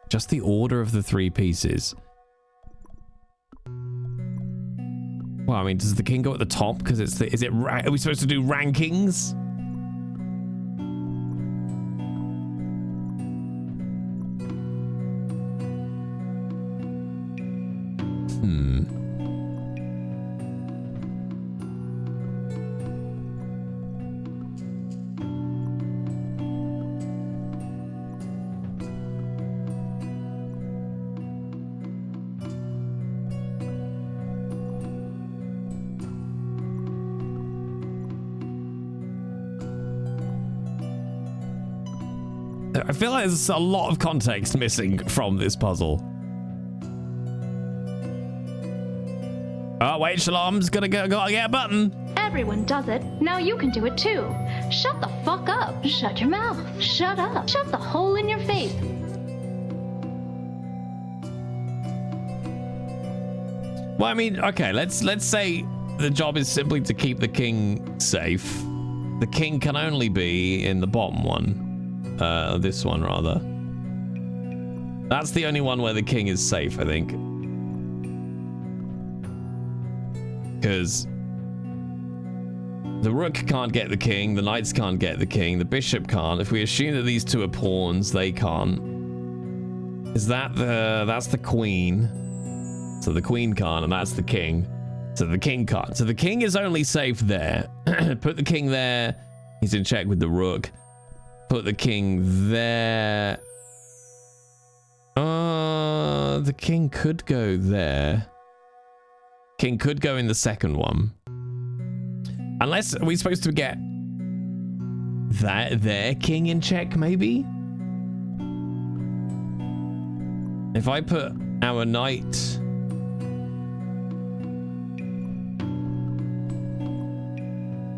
Just the order of the 3 pieces. Well, I mean, does the king go at the top? Because it's the... Are we supposed to do rankings? I feel like there's a lot of context missing from this puzzle. Oh, wait, Shalom's gotta get a button. Everyone does it. Now you can do it too. Shut the fuck up. Shut your mouth. Shut up. Shut the hole in your face. Well, I mean, okay, let's say the job is simply to keep the king safe. The king can only be in the bottom one. This one, rather. That's the only one where the king is safe, I think. Because the rook can't get the king, the knights can't get the king, the bishop can't. If we assume that these two are pawns, they can't. Is that that's the queen. So the queen can't, and that's the king. So the king can't. So the king is only safe there. Put the king there. He's in check with the rook. Put the king there. The king could go there. King could go in the second one. Unless we're supposed to get their king in check, maybe? If I put our knight...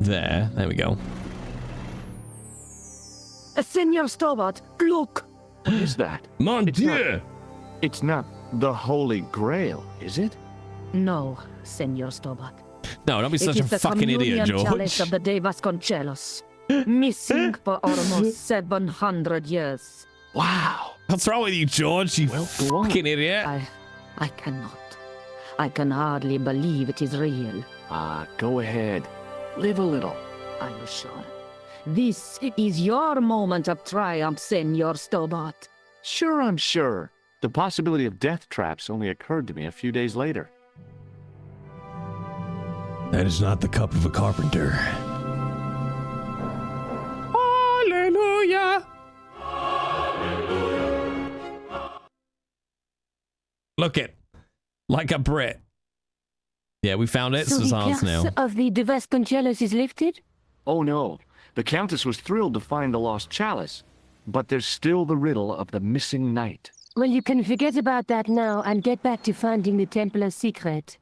There we go. Senor Stobart, look! What is that? Mon Dieu! It's not the Holy Grail, is it? No, Senor Stobart. No, don't be such a fucking idiot, George. Chalice of the De Vasconcelos. Missing for almost 700 years. Wow. What's wrong with you, George? You fucking idiot. I cannot. I can hardly believe it is real. Go ahead. Live a little. Are you sure? This is your moment of triumph, Senor Stobart. Sure, I'm sure. The possibility of death traps only occurred to me a few days later. That is not the cup of a carpenter. Hallelujah! Look it. Like a Brit. Yeah, we found it. So it's the ours curse now. of the De Vasconcelos is lifted? Oh no. The Countess was thrilled to find the lost chalice. But there's still the riddle of the missing knight. Well, you can forget about that now and get back to finding the Templars' secret.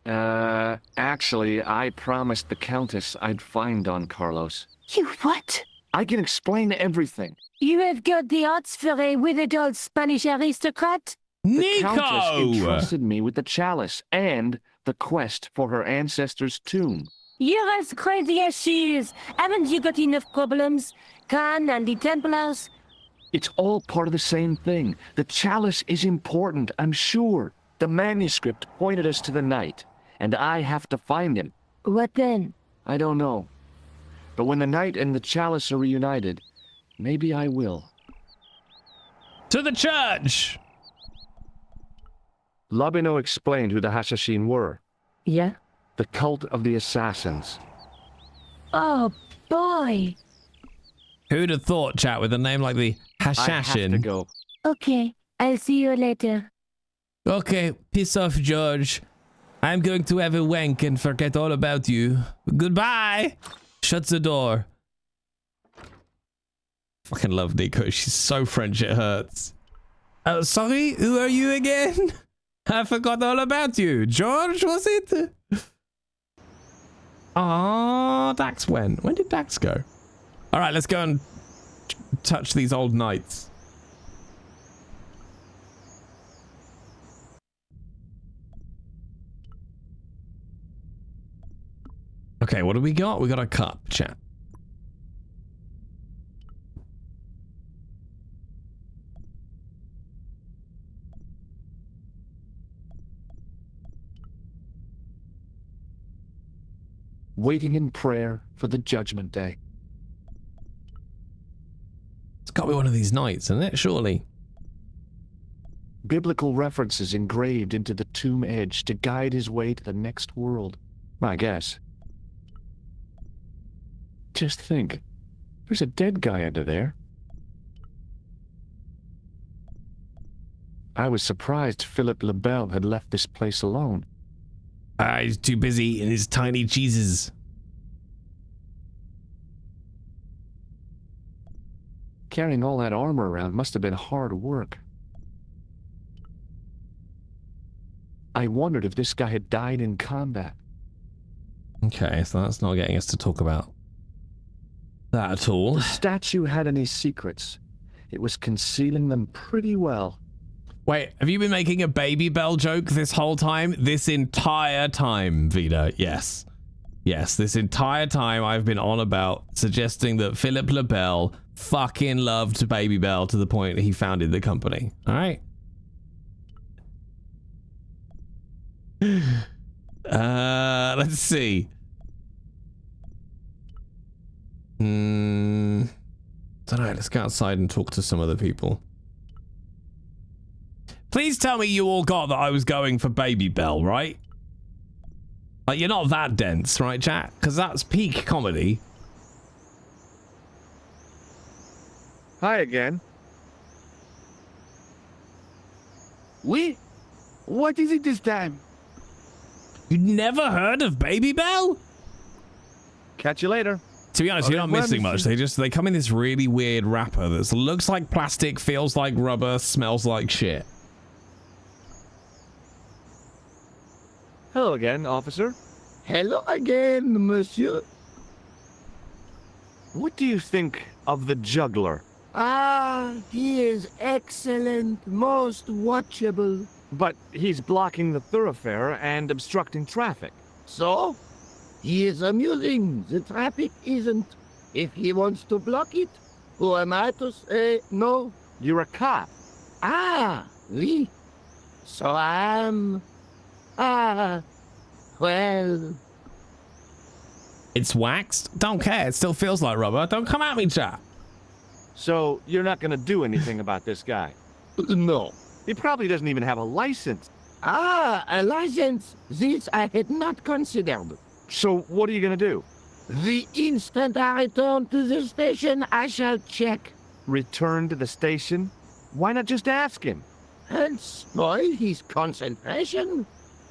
Actually, I promised the Countess I'd find Don Carlos. You what? I can explain everything. You have got the odds for a withered old Spanish aristocrat? The Countess entrusted me with the chalice and the quest for her ancestor's tomb. You're as crazy as she is. Haven't you got enough problems? Khan and the Templars? It's all part of the same thing. The chalice is important, I'm sure. The manuscript pointed us to the knight, and I have to find him. What then? I don't know. But when the knight and the chalice are reunited, maybe I will. To the church! Labino explained who the Hashashin were. Yeah? The cult of the assassins. Oh, boy. Who'd have thought, chat, with a name like the Hashashin? I have to go. Okay, I'll see you later. Okay, piss off, George. I'm going to have a wank and forget all about you. Goodbye! Shut the door. Fucking love Nico. She's so French it hurts. Sorry, who are you again? I forgot all about you. George, was it? Oh, Dax went. When did Dax go? All right, let's go and touch these old knights. Okay, what do we got? We got a cup, chat. Waiting in prayer for the judgment day. It's got to be one of these knights, isn't it? Surely. Biblical references engraved into the tomb edge to guide his way to the next world. I guess. Just think. There's a dead guy under there. I was surprised Philip Lebel had left this place alone. He's too busy eating his tiny cheeses. Carrying all that armor around must have been hard work. I wondered if this guy had died in combat. Okay, so that's not getting us to talk about that at all. The statue had any secrets. It was concealing them pretty well. Wait, have you been making a Baby Bell joke this whole time? This entire time, Vida. Yes. Yes, this entire time I've been on about suggesting that Philip LaBelle fucking loved Baby Bell to the point that he founded the company. All right? Let's see. Don't know. Let's go outside and talk to some other people. Please tell me you all got that I was going for Baby Bell, right? Like, you're not that dense, right, chat? Because that's peak comedy. Hi again. Oui? What is it this time? You never heard of Baby Bell? Catch you later. To be honest, you're not missing much. They come in this really weird wrapper that looks like plastic, feels like rubber, smells like shit. Hello again, officer. Hello again, monsieur. What do you think of the juggler? Ah, he is excellent, most watchable. But he's blocking the thoroughfare and obstructing traffic. So? He is amusing. The traffic isn't. If he wants to block it, who am I to say no? You're a cop. Ah, oui. So I'm... Ah, well... It's waxed? Don't care. It still feels like rubber. Don't come at me, chat. So you're not going to do anything about this guy? No. He probably doesn't even have a license. Ah, a license. This I had not considered. So what are you going to do? The instant I return to the station, I shall check. Return to the station? Why not just ask him? And spoil his concentration?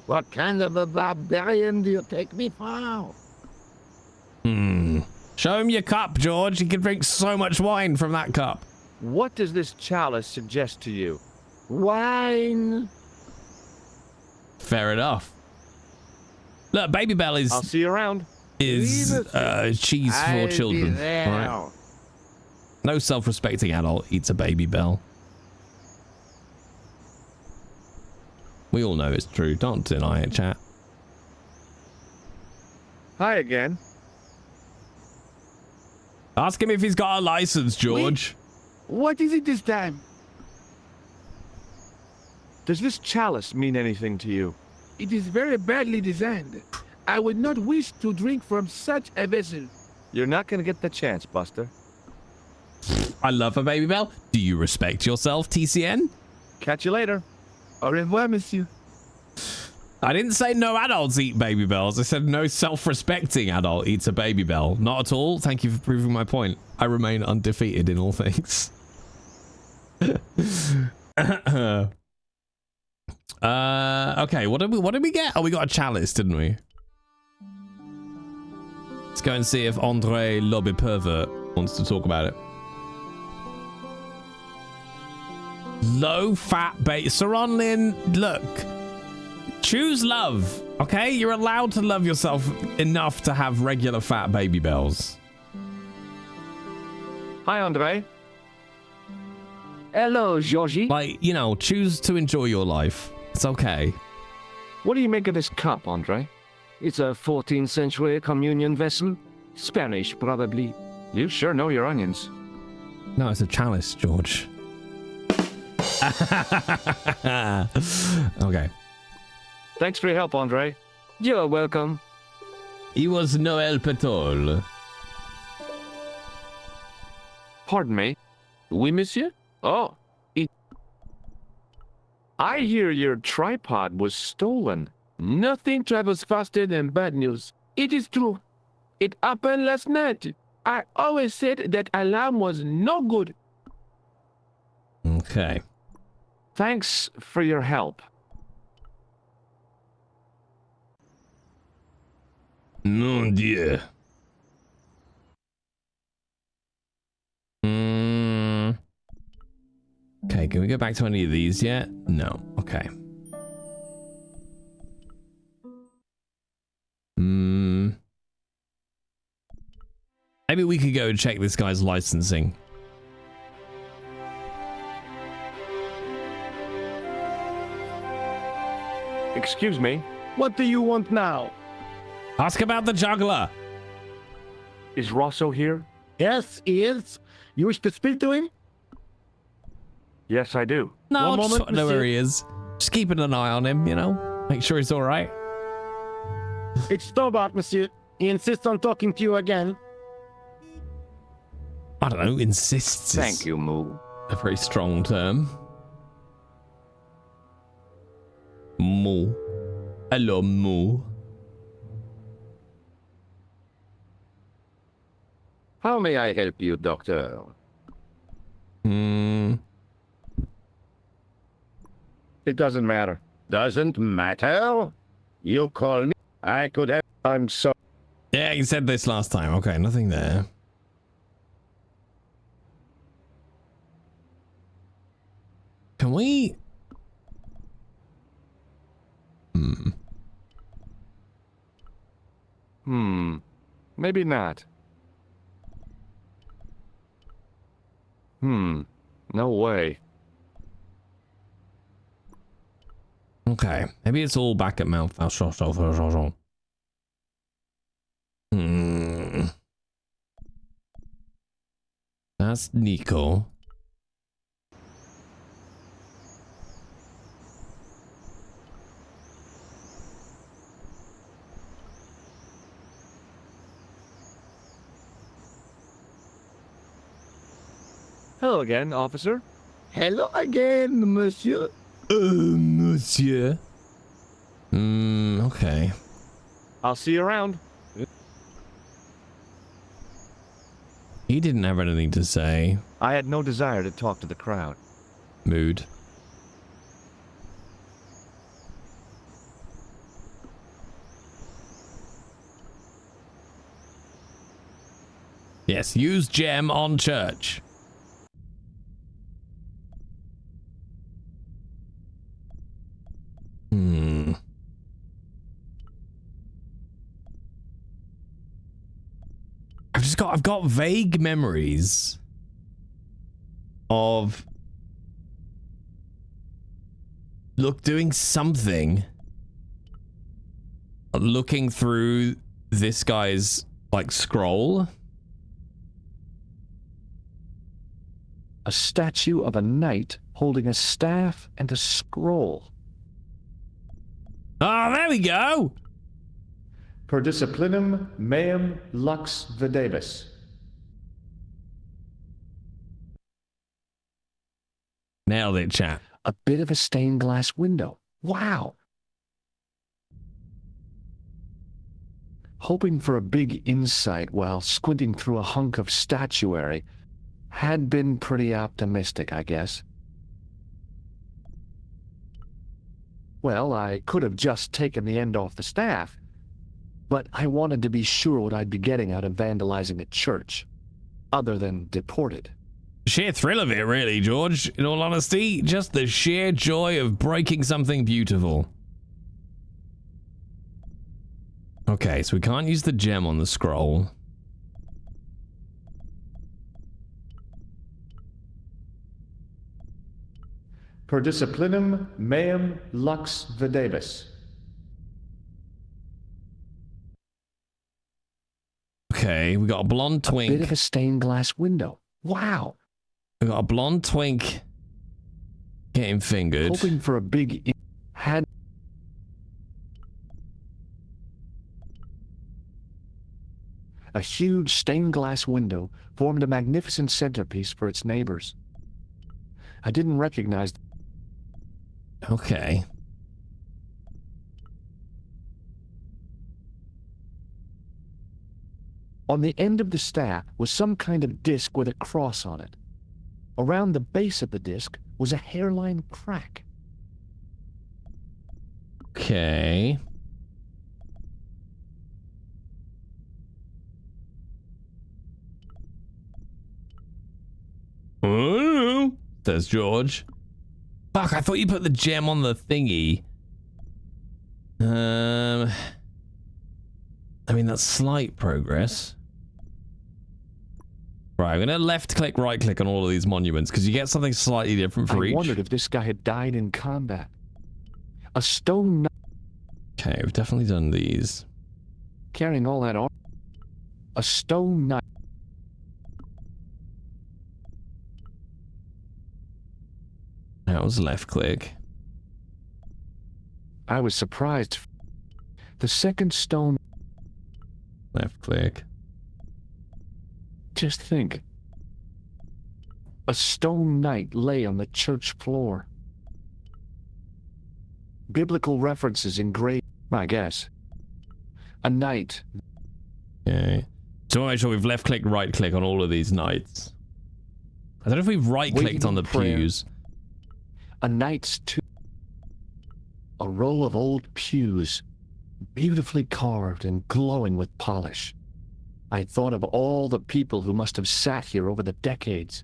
What kind of a barbarian do you take me for? Show him your cup, George. He can drink so much wine from that cup. What does this chalice suggest to you? Wine. Fair enough. Look, Baby Bell is... I'll see you around. ...is cheese for children. All right? No self-respecting adult eats a Baby Bell. We all know it's true. Don't deny it, chat. Hi again. Ask him if he's got a license, George. Wait. What is it this time? Does this chalice mean anything to you? It is very badly designed. I would not wish to drink from such a vessel. You're not going to get the chance, Buster. I love a Baby Bell. Do you respect yourself, TCN? Catch you later. Au revoir, monsieur. I didn't say no adults eat Baby Bells. I said no self-respecting adult eats a Baby Bell. Not at all. Thank you for proving my point. I remain undefeated in all things. Okay, what did we get? Oh, we got a chalice, didn't we? Let's go and see if Andre Lobby Pervert wants to talk about it. Low fat bait. Saronlin, look. Choose love, okay? You're allowed to love yourself enough to have regular fat Baby Bells. Hi, Andre. Hello, Georgie. Like, you know, choose to enjoy your life. It's okay. What do you make of this cup, Andre? It's a 14th century communion vessel. Spanish, probably. You sure know your onions. No, it's a chalice, George. Okay. Thanks for your help, Andre. You're welcome. He was no help at all. Pardon me? Oui, monsieur? Oh, I hear your tripod was stolen. Nothing travels faster than bad news. It is true. It happened last night. I always said that alarm was no good. Okay. Thanks for your help. Mon Dieu. Okay, can we go back to any of these yet? No. Okay. Maybe we could go check this guy's licensing. Excuse me. What do you want now? Ask about the juggler. Is Rosso here? Yes, he is. You wish to speak to him? Yes, I do. No, One just moment, want to know where monsieur. he is. Just keeping an eye on him, you know? Make sure he's alright. It's Stobart, monsieur. He insists on talking to you again. I don't know, insists. Thank you, Moo. A very strong term. Moo. Hello, Moo. How may I help you, Doctor? It doesn't matter. Doesn't matter? You call me. I could have. I'm so. Yeah, you said this last time. Okay, nothing there. Can we? Maybe not. No way. Okay, maybe it's all back at Mount. That's Nico. Hello again, officer. Hello again, monsieur. Monsieur. Okay. I'll see you around. He didn't have anything to say. I had no desire to talk to the crowd. Mood. Yes, use gem on church. I've got vague memories of doing something, looking through this guy's like scroll. A statue of a knight holding a staff and a scroll. Ah, there we go. Per disciplinum meum lux videbis. Nailed it, chat. A bit of a stained glass window. Wow. Hoping for a big insight while squinting through a hunk of statuary had been pretty optimistic, I guess. Well, I could have just taken the end off the staff, but I wanted to be sure what I'd be getting out of vandalizing a church, other than deported. Sheer thrill of it, really, George. In all honesty, just the sheer joy of breaking something beautiful. Okay, so we can't use the gem on the scroll. Per disciplinum meum lux videbis. Okay, we got a blonde twink. A bit of a stained glass window. Wow. We got a blonde twink getting fingered. Hoping for a big had. A huge stained glass window formed a magnificent centerpiece for its neighbors. I didn't recognize. Okay. On the end of the staff was some kind of disc with a cross on it. Around the base of the disc was a hairline crack. Okay. Oh, says George. Fuck, I thought you put the gem on the thingy. that's slight progress. Right, I'm gonna left click, right click on all of these monuments because you get something slightly different for each. I wondered if this guy had died in combat. A stone knight. Okay, we've definitely done these. Carrying all that armor. A stone knight. That was left click. I was surprised. The second stone. Left click. Just think. A stone knight lay on the church floor. Biblical references engraved, I guess. A knight. Okay. So make sure we've left click, right click on all of these knights. I don't know if we've right clicked on the pews. A knight's tomb. A row of old pews, beautifully carved and glowing with polish. I thought of all the people who must have sat here over the decades.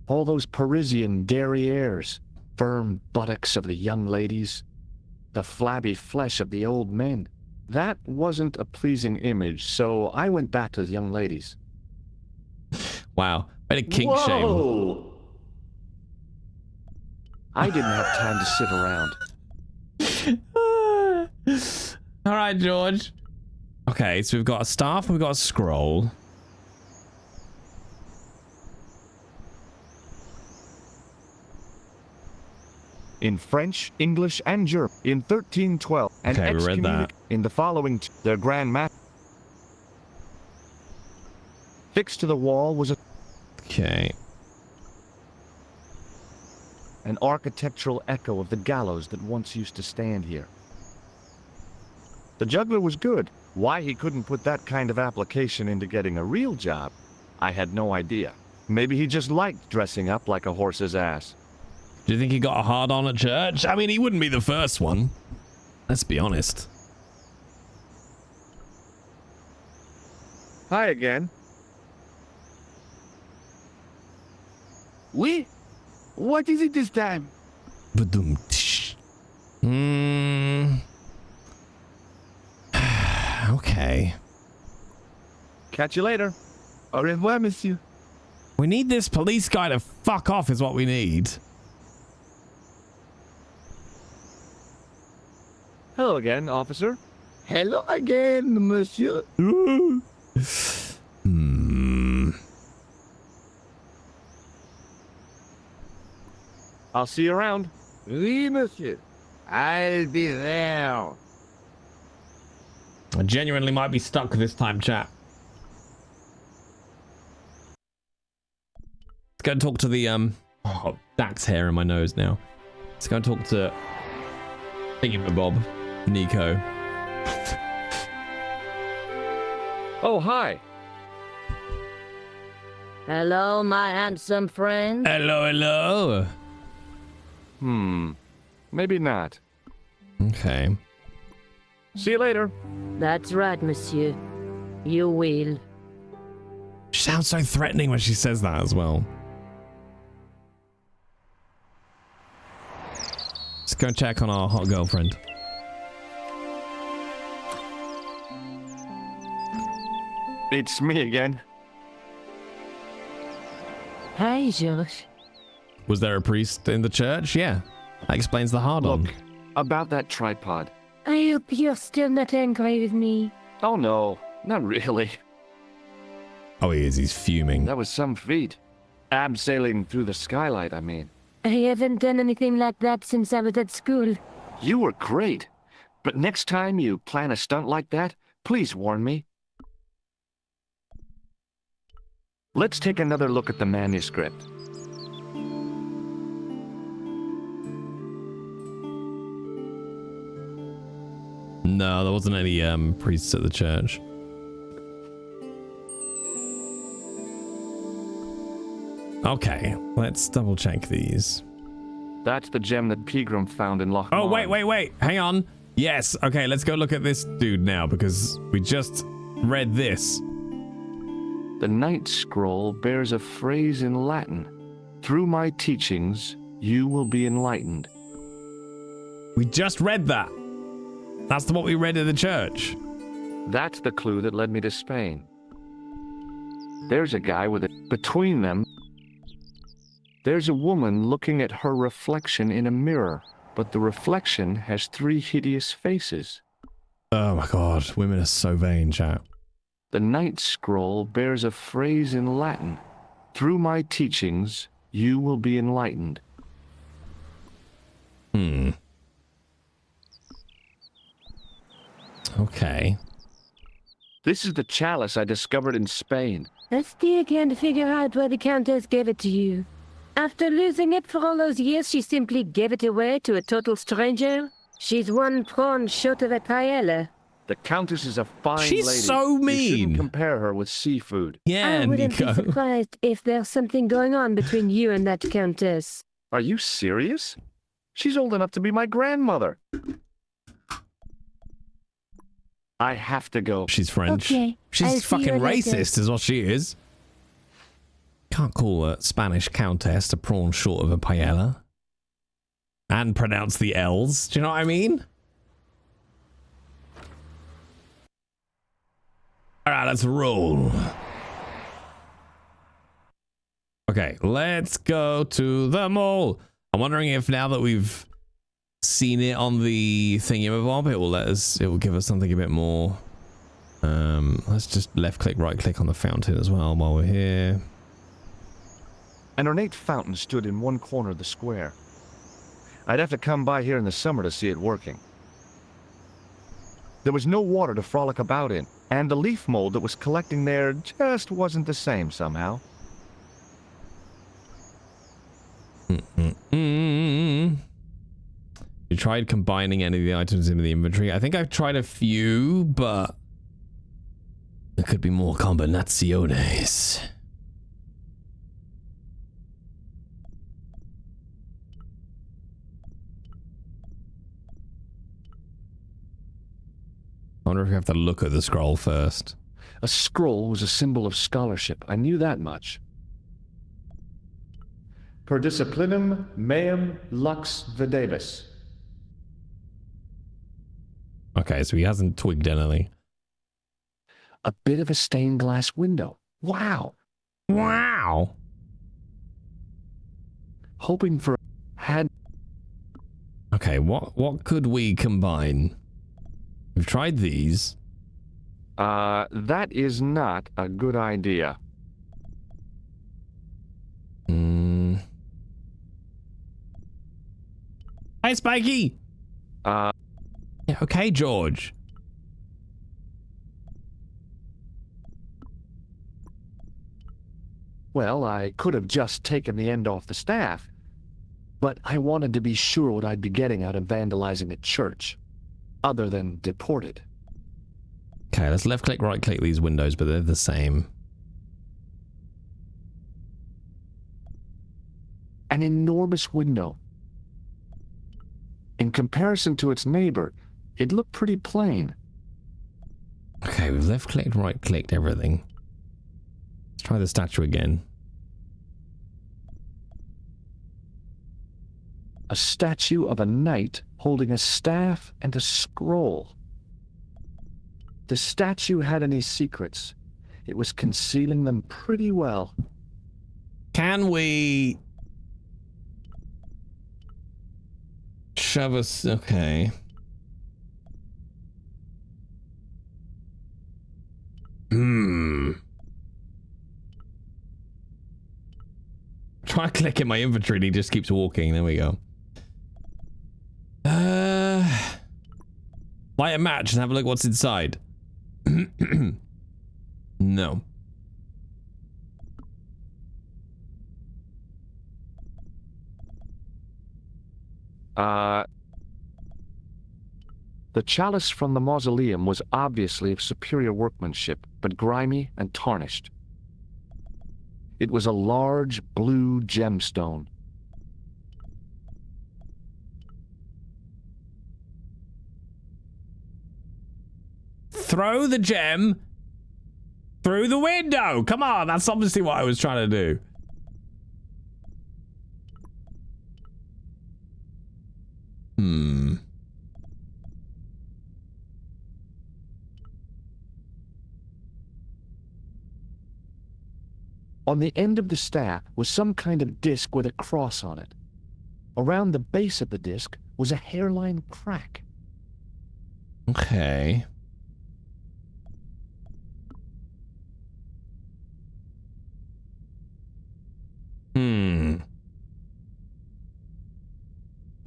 All those Parisian derrieres, firm buttocks of the young ladies, the flabby flesh of the old men. That wasn't a pleasing image, so I went back to the young ladies. Wow, what a kink shame. I didn't have time to sit around. All right, George. Okay, so we've got a staff and we've got a scroll. In French, English, and German in 1312, and Okay, we read that. in the following their grand master. Fixed to the wall was Okay. an architectural echo of the gallows that once used to stand here. The juggler was good. Why he couldn't put that kind of application into getting a real job, I had no idea. Maybe he just liked dressing up like a horse's ass. Do you think he got a hard on at church? I mean, he wouldn't be the first one. Let's be honest. Hi again. Oui? What is it this time? Okay. Catch you later. Au revoir, monsieur. We need this police guy to fuck off is what we need. Hello again, officer. Hello again, monsieur. I'll see you around. Oui, monsieur. I'll be there. I genuinely might be stuck this time, chat. Let's go and talk to the, oh, Dax hair in my nose now. Let's go and talk to Thingamabob, Nico. Oh, hi. Hello, my handsome friend. Hello, hello. Maybe not. Okay. See you later. That's right, monsieur. You will. She sounds so threatening when she says that as well. Let's go and check on our hot girlfriend. It's me again. Hi, George. Was there a priest in the church? Yeah. That explains the hard-on. Look, about that tripod. I hope you're still not angry with me. Oh no, not really. Oh, he is. He's fuming. That was some feat. Abseiling through the skylight, I mean. I haven't done anything like that since I was at school. You were great. But next time you plan a stunt like that, please warn me. Let's take another look at the manuscript. No, there wasn't any priests at the church. Okay, let's double check these. That's the gem that Pegram found in Loch Oh, Marn. wait. Hang on. Yes. Okay, let's go look at this dude now because we just read this. The Night Scroll bears a phrase in Latin. Through my teachings, you will be enlightened. We just read that. That's what we read in the church. That's the clue that led me to Spain. There's a guy with it. Between them, there's a woman looking at her reflection in a mirror, but the reflection has 3 hideous faces. Oh my god, women are so vain, chat. The ninth scroll bears a phrase in Latin. Through my teachings, you will be enlightened. Okay. This is the chalice I discovered in Spain. I still can't figure out why the Countess gave it to you. After losing it for all those years, she simply gave it away to a total stranger? She's one prawn short of a paella. The Countess is a fine lady. She's so mean. You shouldn't compare her with seafood. Yeah, I wouldn't Nico. be surprised if there's something going on between you and that Countess. Are you serious? She's old enough to be my grandmother. I have to go. She's French. Okay, I'll She's see fucking you later. racist, is what she is. Can't call a Spanish countess a prawn short of a paella. And pronounce the L's. Do you know what I mean? Alright, let's roll. Okay, let's go to the mall. I'm wondering if now that we've seen it on the thingamabob, it will give us something a bit more. Let's just left click, right click on the fountain as well while we're here. An ornate fountain stood in one corner of the square. I'd have to come by here in the summer to see it working. There was no water to frolic about in, and the leaf mold that was collecting there just wasn't the same somehow. You tried combining any of the items in the inventory? I think I've tried a few, but there could be more combinaciones. I wonder if we have to look at the scroll first. A scroll was a symbol of scholarship. I knew that much. Per disciplinum meum lux videbis. Okay, so he hasn't twigged anything. A bit of a stained glass window. Wow. Wow. Hoping for had. Okay, what could we combine? We've tried these. That is not a good idea. Hi, Spiky. Yeah, okay, George. Well, I could have just taken the end off the staff, but I wanted to be sure what I'd be getting out of vandalizing a church, other than deported. Okay, let's left click, right click these windows, but they're the same. An enormous window. In comparison to its neighbor, it looked pretty plain. Okay, we've left clicked, right clicked everything. Let's try the statue again. A statue of a knight holding a staff and a scroll. The statue had any secrets. It was concealing them pretty well. Can we shove us? Okay. Try clicking my inventory and he just keeps walking. There we go. Light a match and have a look what's inside. No. The chalice from the mausoleum was obviously of superior workmanship, but grimy and tarnished. It was a large blue gemstone. Throw the gem through the window. Come on, that's obviously what I was trying to do. On the end of the staff was some kind of disc with a cross on it. Around the base of the disc was a hairline crack. Okay.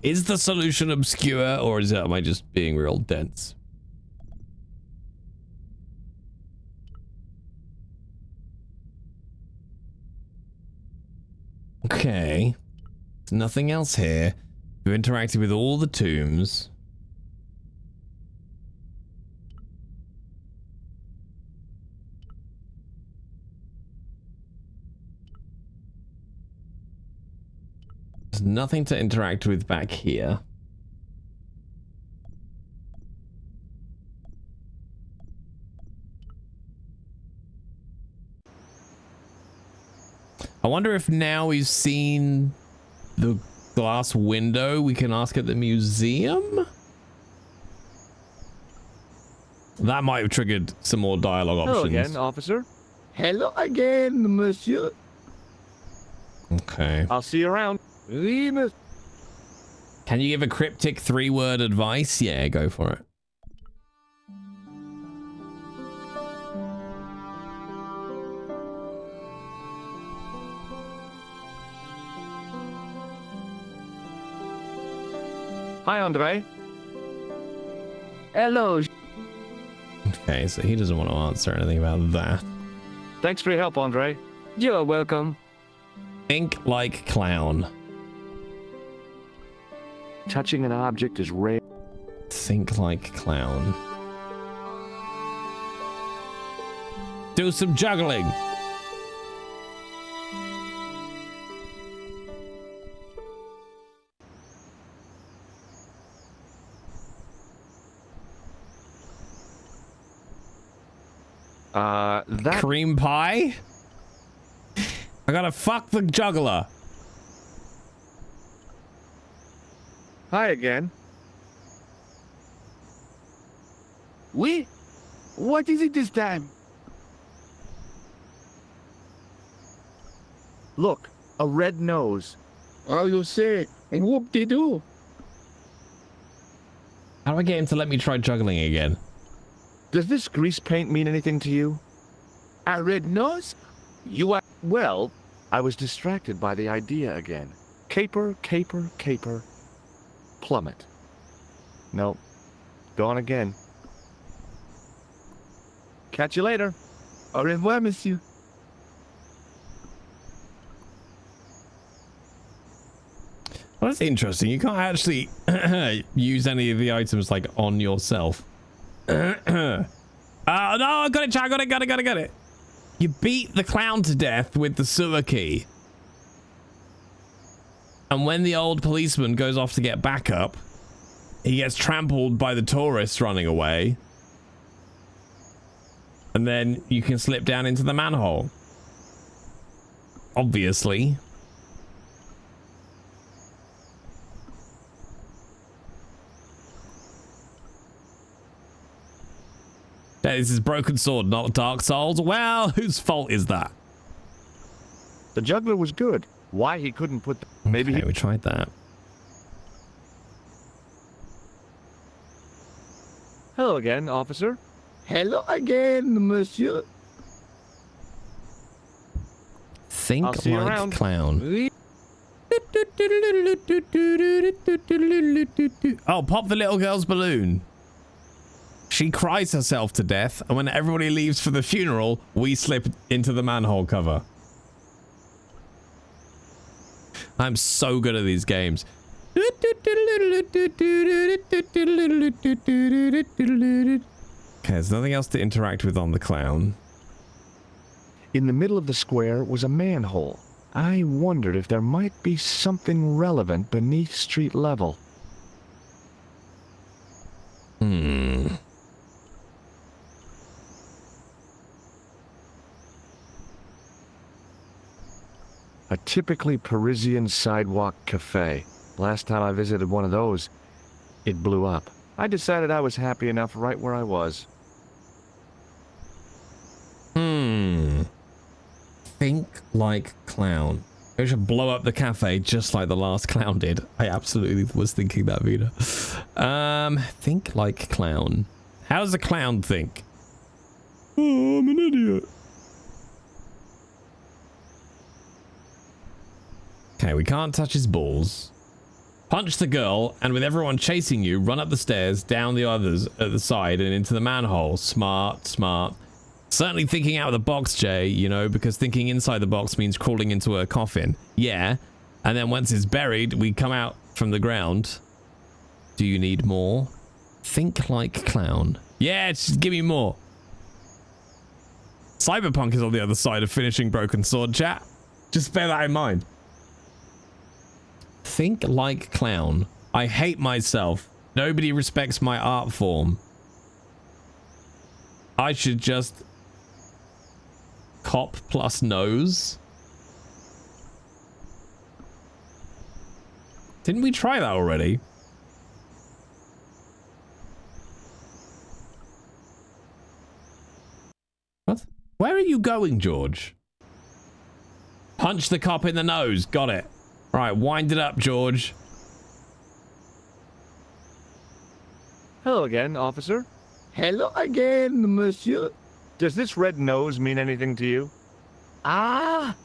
Is the solution obscure, or am I just being real dense? Okay. There's nothing else here. You've interacted with all the tombs. There's nothing to interact with back here. I wonder if now we've seen the glass window, we can ask at the museum? That might have triggered some more dialogue options. Hello again, officer. Hello again, monsieur. Okay. I'll see you around. Can you give a cryptic 3-word advice? Yeah, go for it. Hi, Andre. Hello. Okay, so he doesn't want to answer anything about that. Thanks for your help, Andre. You're welcome. Think like clown. Touching an object is rare. Think like clown. Do some juggling. That cream pie? I gotta fuck the juggler. Hi again. Oui? What is it this time? Look, a red nose. Oh, you say, and whoop-de-doo. How do I get him to let me try juggling again? Does this grease paint mean anything to you? A red nose? You are... Well, I was distracted by the idea again. Caper, caper, caper. Plummet. No. Gone again. Catch you later. Au revoir, monsieur. Well, that's interesting. You can't actually use any of the items like on yourself. No, I got it, Chad. Got it. You beat the clown to death with the sewer key. And when the old policeman goes off to get backup, he gets trampled by the tourists running away. And then you can slip down into the manhole. Obviously. This is Broken Sword, not Dark Souls. Well, whose fault is that? The juggler was good. Why he couldn't put the... Maybe we tried that. Hello again, officer. Hello again, monsieur. Think I'll see you like around. clown. Oh, pop the little girl's balloon. She cries herself to death, and when everybody leaves for the funeral, we slip into the manhole cover. I'm so good at these games. Okay, there's nothing else to interact with on the clown. In the middle of the square was a manhole. I wondered if there might be something relevant beneath street level. A typically Parisian sidewalk cafe. Last time I visited one of those, it blew up. I decided I was happy enough right where I was. Think like clown. We should blow up the cafe just like the last clown did. I absolutely was thinking that, Vita. Think like clown. How does a clown think? Oh, I'm an idiot. Okay, we can't touch his balls. Punch the girl, and with everyone chasing you, run up the stairs, down the others at the side, and into the manhole. Smart, smart. Certainly thinking out of the box, Jay, you know, because thinking inside the box means crawling into a coffin. Yeah. And then once it's buried, we come out from the ground. Do you need more? Think like clown. Yeah, just give me more. Cyberpunk is on the other side of finishing Broken Sword, chat. Just bear that in mind. Think like clown. I hate myself. Nobody respects my art form. I should just... Cop plus nose? Didn't we try that already? What? Where are you going, George? Punch the cop in the nose. Got it. Right, wind it up, George. Hello again, officer. Hello again, monsieur. Does this red nose mean anything to you? Ah,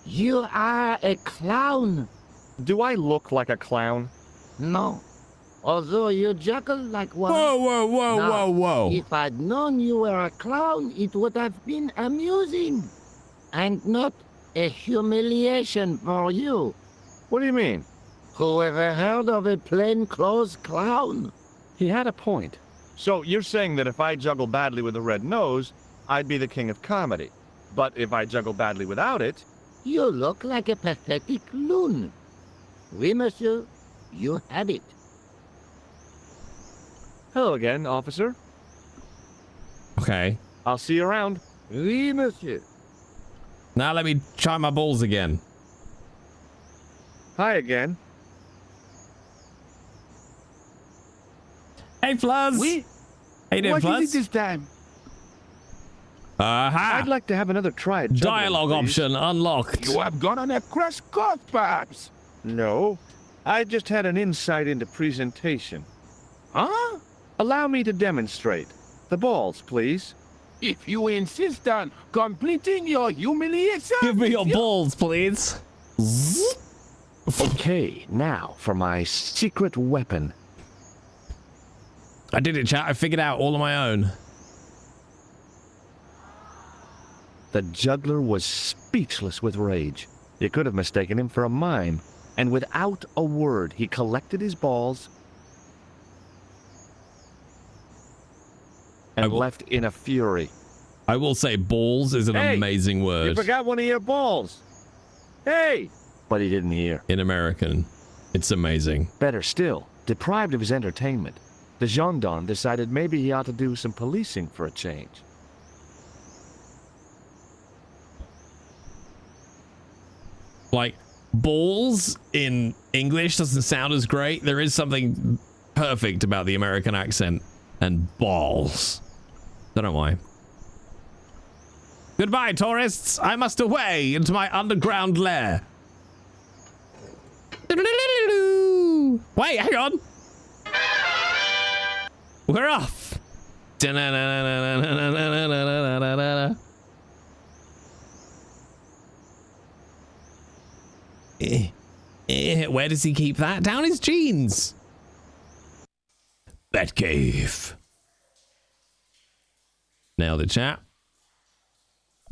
you are a clown. Do I look like a clown? No. Although you juggle like one. Whoa, whoa, whoa, Now, whoa, whoa. If I'd known you were a clown, it would have been amusing. And not a humiliation for you. What do you mean? Who ever heard of a plainclothes clown? He had a point. So you're saying that if I juggle badly with a red nose, I'd be the king of comedy. But if I juggle badly without it... You look like a pathetic loon. Oui, monsieur. You had it. Hello again, officer. Okay. I'll see you around. Oui, monsieur. Now let me try my balls again. Hi again. Hey, Fluzz. Oui. Hey, you doing, What Fluzz? is it this time? Aha. I'd like to have another try at juggling, Dialogue please. option unlocked. You have gone on a crash course, perhaps? No. I just had an insight into presentation. Huh? Allow me to demonstrate. The balls, please. If you insist on completing your humiliation... Give me your balls, please. Okay, now for my secret weapon. I did it, chat. I figured out all on my own. The juggler was speechless with rage. You could have mistaken him for a mime. And without a word, he collected his balls and left in a fury. I will say balls is an amazing word. You forgot one of your balls. Hey! But he didn't hear. In American. It's amazing. Better still, deprived of his entertainment, the gendarme decided maybe he ought to do some policing for a change. Like, balls in English doesn't sound as great. There is something perfect about the American accent. And balls. Don't know why. Goodbye, tourists. I must away into my underground lair. Wait, hang on. We're off. Where does he keep that? Down his jeans. Batcave. Nailed it, chat.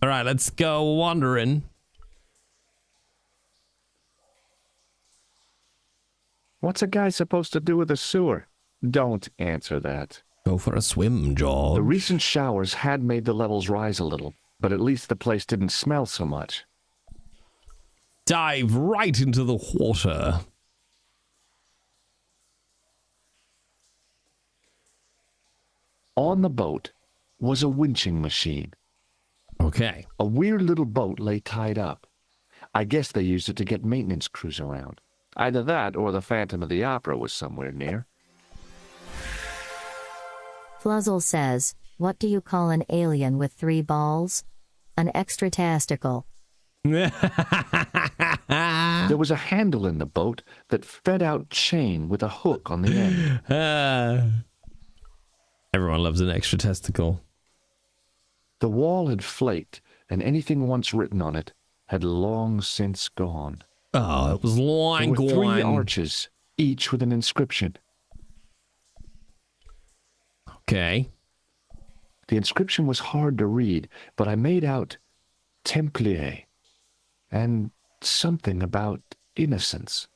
All right, let's go wandering. What's a guy supposed to do with a sewer? Don't answer that. Go for a swim, George. The recent showers had made the levels rise a little, but at least the place didn't smell so much. Dive right into the water. On the boat was a winching machine. Okay. A weird little boat lay tied up. I guess they used it to get maintenance crews around. Either that or the Phantom of the Opera was somewhere near. Fluzzle says, what do you call an alien with 3 balls? An extraterrestrial. There was a handle in the boat that fed out chain with a hook on the end. Everyone loves an extra testicle. The wall had flaked, and anything once written on it had long since gone. Oh, it was long gone. There were 3 gone. arches, each with an inscription. Okay. The inscription was hard to read, but I made out Templier and something about innocence.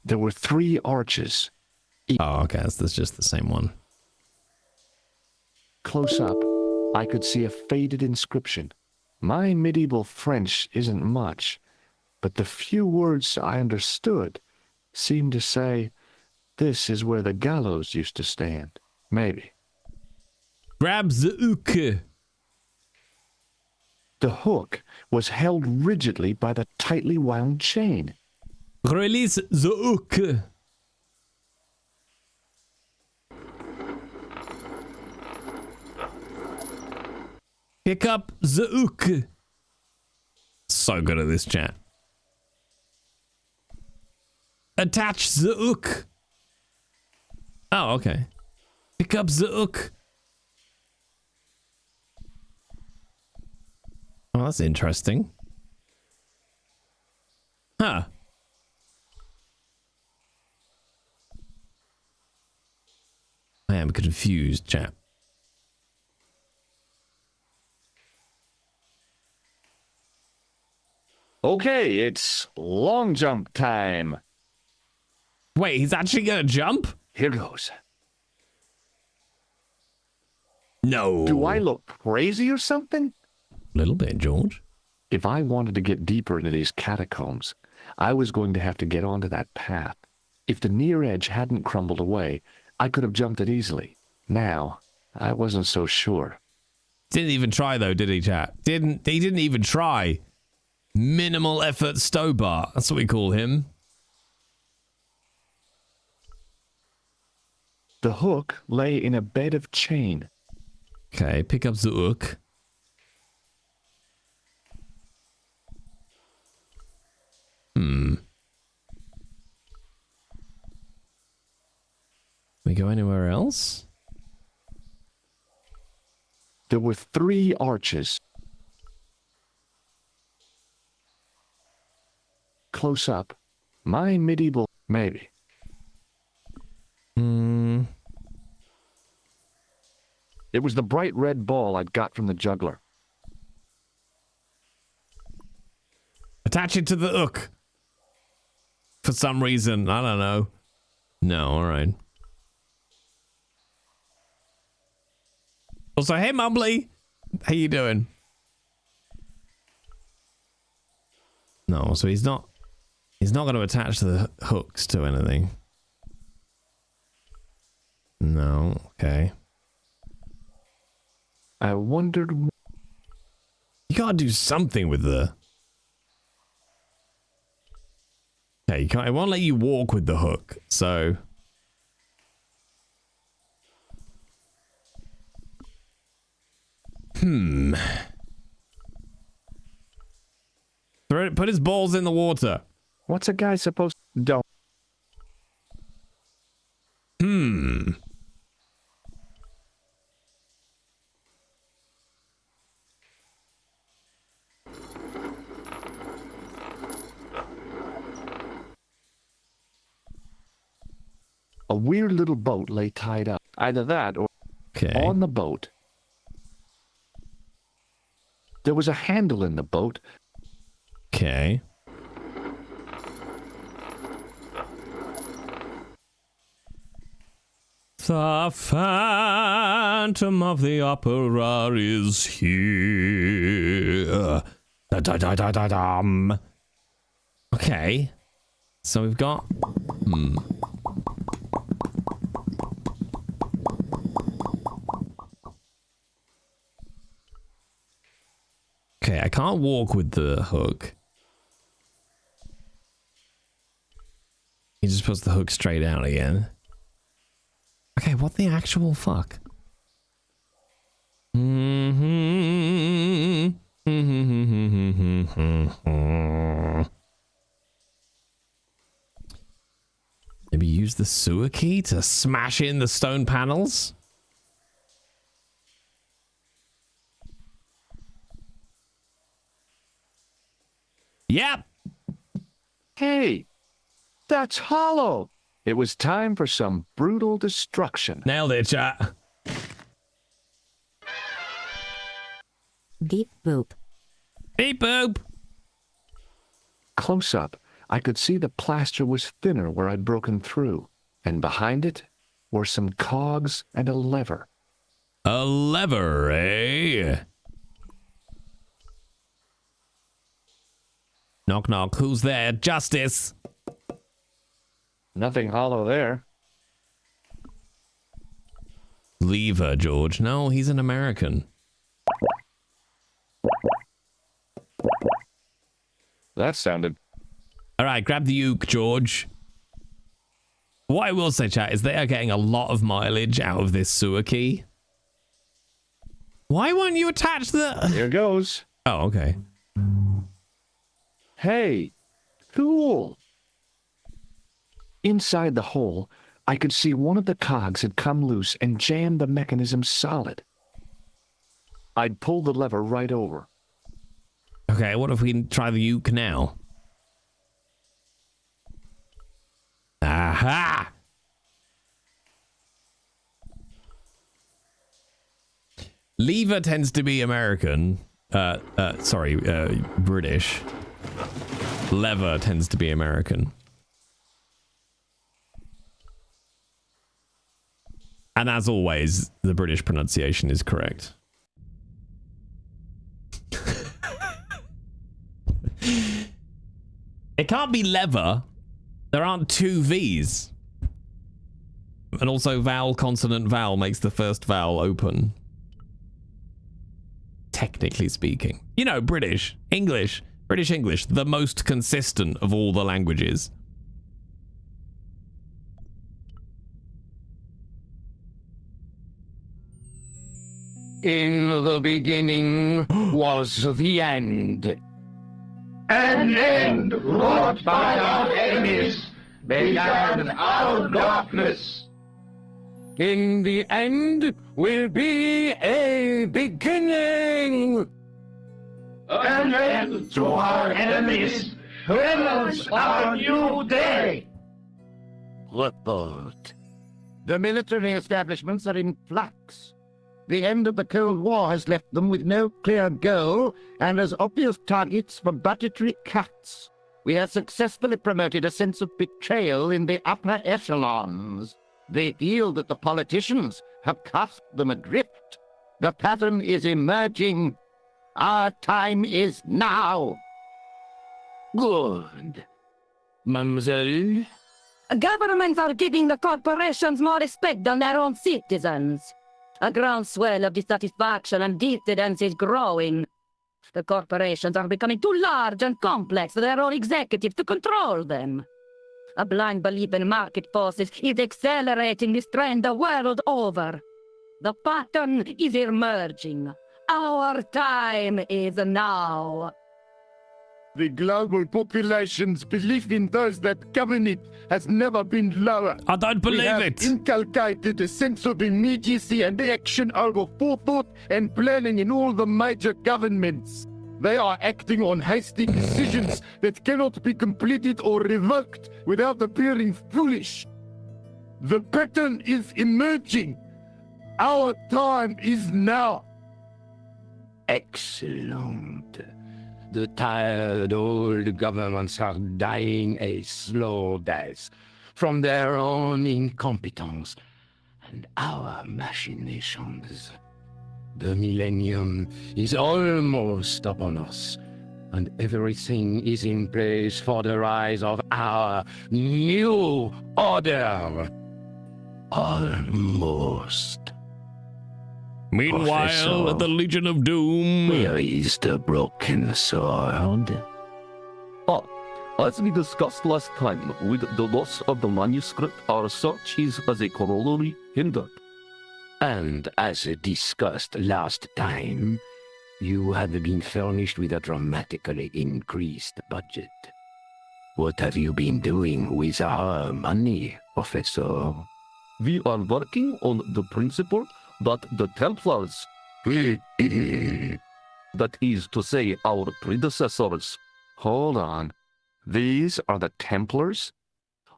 There were 3 arches. Oh, okay. That's just the same one. Close up, I could see a faded inscription. My medieval French isn't much, but the few words I understood seemed to say, "This is where the gallows used to stand." Maybe. Grab the hook. The hook was held rigidly by the tightly wound chain. Release the hook. Pick up the hook. So good at this, chat. Attach the hook. Oh, okay. Pick up the hook. Oh, that's interesting. Huh. I am confused, chap. Okay, it's long jump time. Wait, he's actually gonna jump? Here goes. No. Do I look crazy or something? Little bit, George. If I wanted to get deeper into these catacombs, I was going to have to get onto that path. If the near edge hadn't crumbled away, I could have jumped it easily. Now, I wasn't so sure. Didn't even try though, did he, chat? He didn't even try. Minimal effort Stobart. That's what we call him. The hook lay in a bed of chain. Okay, pick up the hook. We go anywhere else? There were 3 arches. Close up. My medieval... Maybe. It was the bright red ball I'd got from the juggler. Attach it to the hook. For some reason. I don't know. No, alright. Also, hey Mumbly. How you doing? No, so he's not going to attach the hooks to anything. No, okay. I wondered... You gotta do something with the... Okay, you can't... It won't let you walk with the hook, so... Put his balls in the water. What's a guy supposed to do? A weird little boat lay tied up. Either that or on the boat. There was a handle in the boat. Okay. The Phantom of the Opera is here. Da-da-da-da-da-dum. Okay. So we've got... Okay, I can't walk with the hook. You're just supposed to hook straight out again. Okay, what the actual fuck? Maybe use the sewer key to smash in the stone panels? Yep. Hey, that's hollow. It was time for some brutal destruction. Nailed it, chat. Beep boop. Beep boop. Close up, I could see the plaster was thinner where I'd broken through, and behind it were some cogs and a lever. A lever, eh? Knock, knock. Who's there? Justice. Nothing hollow there. Lever, George. No, he's an American. That sounded... All right, grab the uke, George. What I will say, chat, is they are getting a lot of mileage out of this sewer key. Why won't you attach the... Here goes. Oh, okay. Hey, cool. Inside the hole, I could see one of the cogs had come loose and jammed the mechanism solid. I'd pulled the lever right over. Okay, what if we try the uke now? Aha! Lever tends to be American. British. Lever tends to be American. And as always, the British pronunciation is correct. It can't be lever. There aren't two V's. And also vowel, consonant, vowel makes the first vowel open. Technically speaking. You know, British English, the most consistent of all the languages. In the beginning was the end. An end wrought by our enemies began our darkness. In the end will be a beginning. An end to our enemies heralds our new day. Report. The military establishments are in flux. The end of the Cold War has left them with no clear goal and as obvious targets for budgetary cuts. We have successfully promoted a sense of betrayal in the upper echelons. They feel that the politicians have cast them adrift. The pattern is emerging. Our time is now. Good. Mademoiselle? Governments are giving the corporations more respect than their own citizens. A groundswell of dissatisfaction and dissidence is growing. The corporations are becoming too large and complex for their own executives to control them. A blind belief in market forces is accelerating this trend the world over. The pattern is emerging. Our time is now. The global population's belief in those that govern it has never been lower. I don't believe it. We have inculcated a sense of immediacy and action over forethought and planning in all the major governments. They are acting on hasty decisions that cannot be completed or revoked without appearing foolish. The pattern is emerging. Our time is now. Excellent. The tired old governments are dying a slow death from their own incompetence and our machinations. The millennium is almost upon us, and everything is in place for the rise of our new order. Almost. Meanwhile, Professor, at the Legion of Doom... Where is the broken sword? As we discussed last time, with the loss of the manuscript, our search is as a corollary hindered. And as discussed last time, you have been furnished with a dramatically increased budget. What have you been doing with our money, Professor? We are working on the principle that the Templars, that is to say, our predecessors, Hold on. These are the Templars?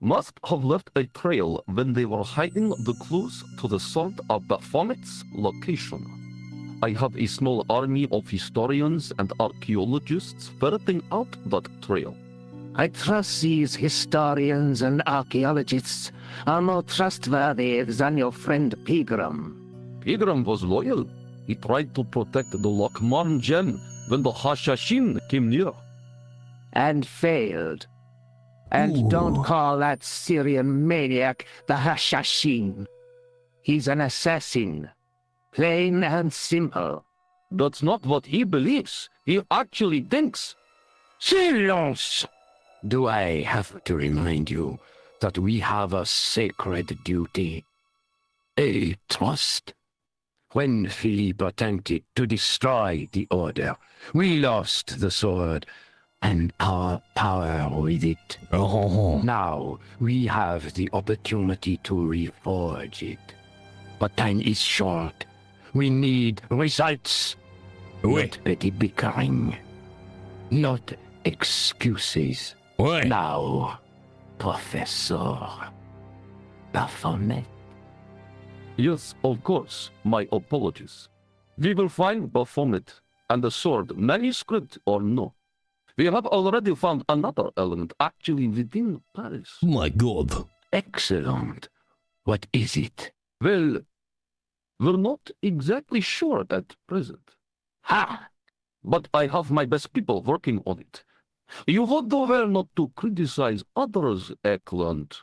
must have left a trail when they were hiding the clues to the sort of Baphomet's location. I have a small army of historians and archaeologists ferreting out that trail. I trust these historians and archaeologists are more trustworthy than your friend Pilgrim. Pilgrim was loyal. He tried to protect the Lokman gem when the Hashashin came near. And failed. And don't call that Syrian maniac the Hashashin. He's an assassin. Plain and simple. That's not what he believes. He actually thinks. Silence! Do I have to remind you that we have a sacred duty? A trust? When Philippe attempted to destroy the Order, we lost the sword and our power with it. Now we have the opportunity to reforge it. But time is short. We need results. Not petty bickering. Not excuses. Now, Professor Baphomet. Yes, of course. My apologies. We will find Baphomet and the sword, manuscript or no. We have already found another element actually within Paris. My God. Excellent. What is it? Well, we're not exactly sure at present. Ha! But I have my best people working on it. You would do well not to criticize others, Eklund.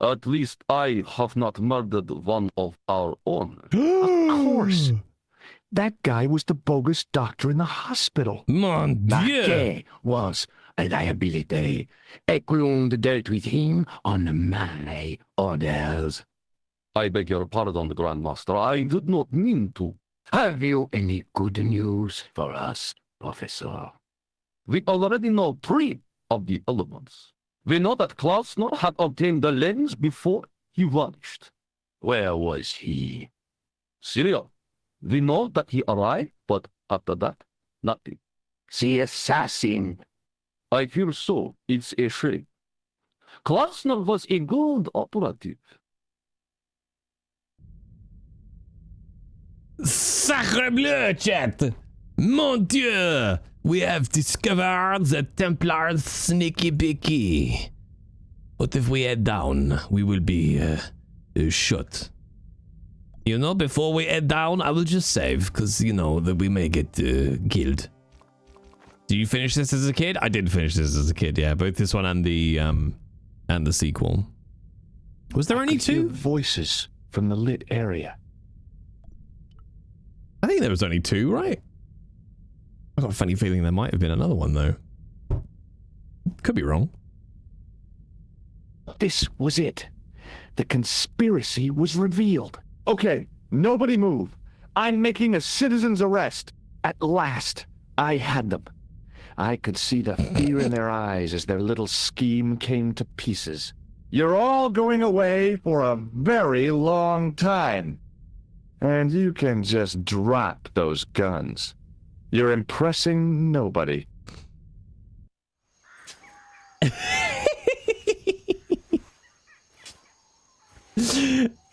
At least I have not murdered one of our own. Of course. That guy was the bogus doctor in the hospital. Mon Dieu! Marquet was a liability. Eklund dealt with him on my orders. I beg your pardon, Grandmaster. I did not mean to. Have you any good news for us, Professor? We already know 3 of the elements. We know that Klausner had obtained the lens before he vanished. Where was he? Syria. We know that he arrived, but after that, nothing. The assassin. I fear so. It's a shame. Klausner was a good operative. Sacre bleu, chat! Mon Dieu! We have discovered the Templars sneaky beaky. But if we head down, we will be shot. You know, before we head down, I will just save, because, you know, that we may get killed. Did you finish this as a kid? I did finish this as a kid, yeah. Both this one and the sequel. Was there only 2? Voices from the lit area. I think there was only 2, right? I've got a funny feeling there might have been another one, though. Could be wrong. This was it. The conspiracy was revealed. Okay, nobody move. I'm making a citizen's arrest. At last, I had them. I could see the fear in their eyes as their little scheme came to pieces. You're all going away for a very long time. And you can just drop those guns. You're impressing nobody.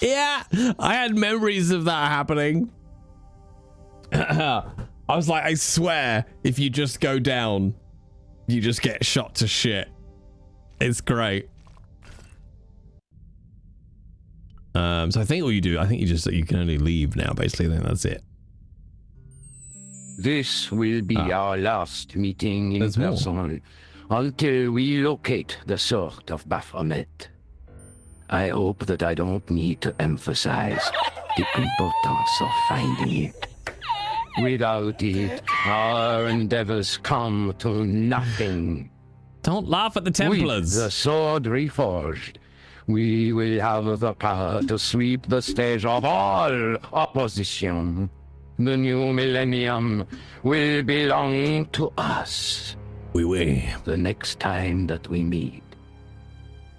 Yeah, I had memories of that happening. I was like, I swear, if you just go down, you just get shot to shit. It's great. So I think all you do, you can only leave now, basically. I think that's it. This will be our last meeting in person until we locate the sword of Baphomet. I hope that I don't need to emphasize the importance of finding it. Without it, our endeavors come to nothing. Don't laugh at the Templars. With the sword reforged, we will have the power to sweep the stage of all opposition. The new millennium will belong to us. Oui. The next time that we meet,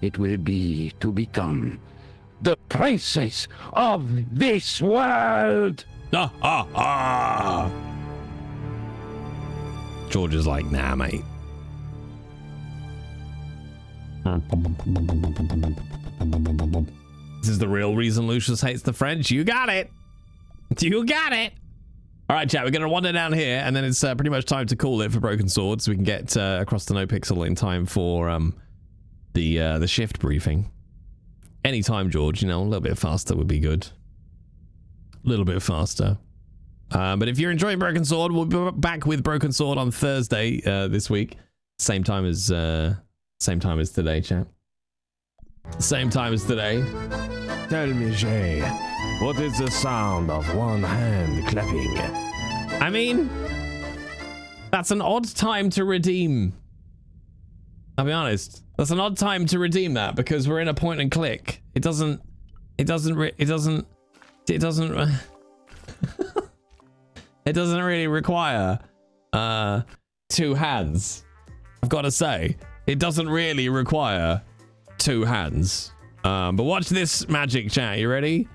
it will be to become the princess of this world. George is like, nah, mate. This is the real reason Lucius hates the French. You got it. You got it. All right, chat. We're going to wander down here, and then it's pretty much time to call it for Broken Sword, so we can get across the No Pixel in time for the shift briefing. Anytime, George. You know, a little bit faster would be good. A little bit faster. But if you're enjoying Broken Sword, we'll be back with Broken Sword on Thursday this week. Same time as today, chat. Same time as today. Tell me, Jay, what is the sound of one hand clapping? I mean, that's an odd time to redeem. I'll be honest. That's an odd time to redeem that because we're in a point and click. It doesn't it doesn't really require two hands. I've got to say, it doesn't really require two hands. But watch this magic, chat. You ready?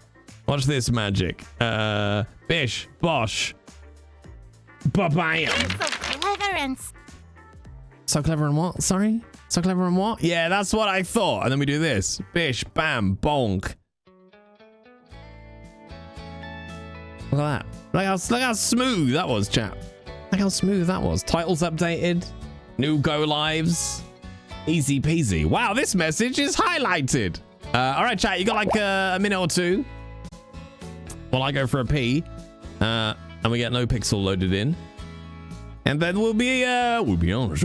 Watch this magic. Bish, bosh, ba-bam. So clever and... So clever and what? Sorry? So clever and what? Yeah, that's what I thought. And then we do this. Bish, bam, bonk. Look at that. Look how smooth that was, chat. Look how smooth that was. Titles updated. New go lives. Easy peasy. Wow, this message is highlighted. All right, chat. You got like a minute or two. While I go for a pee. And we get No Pixel loaded in. And then we'll be on.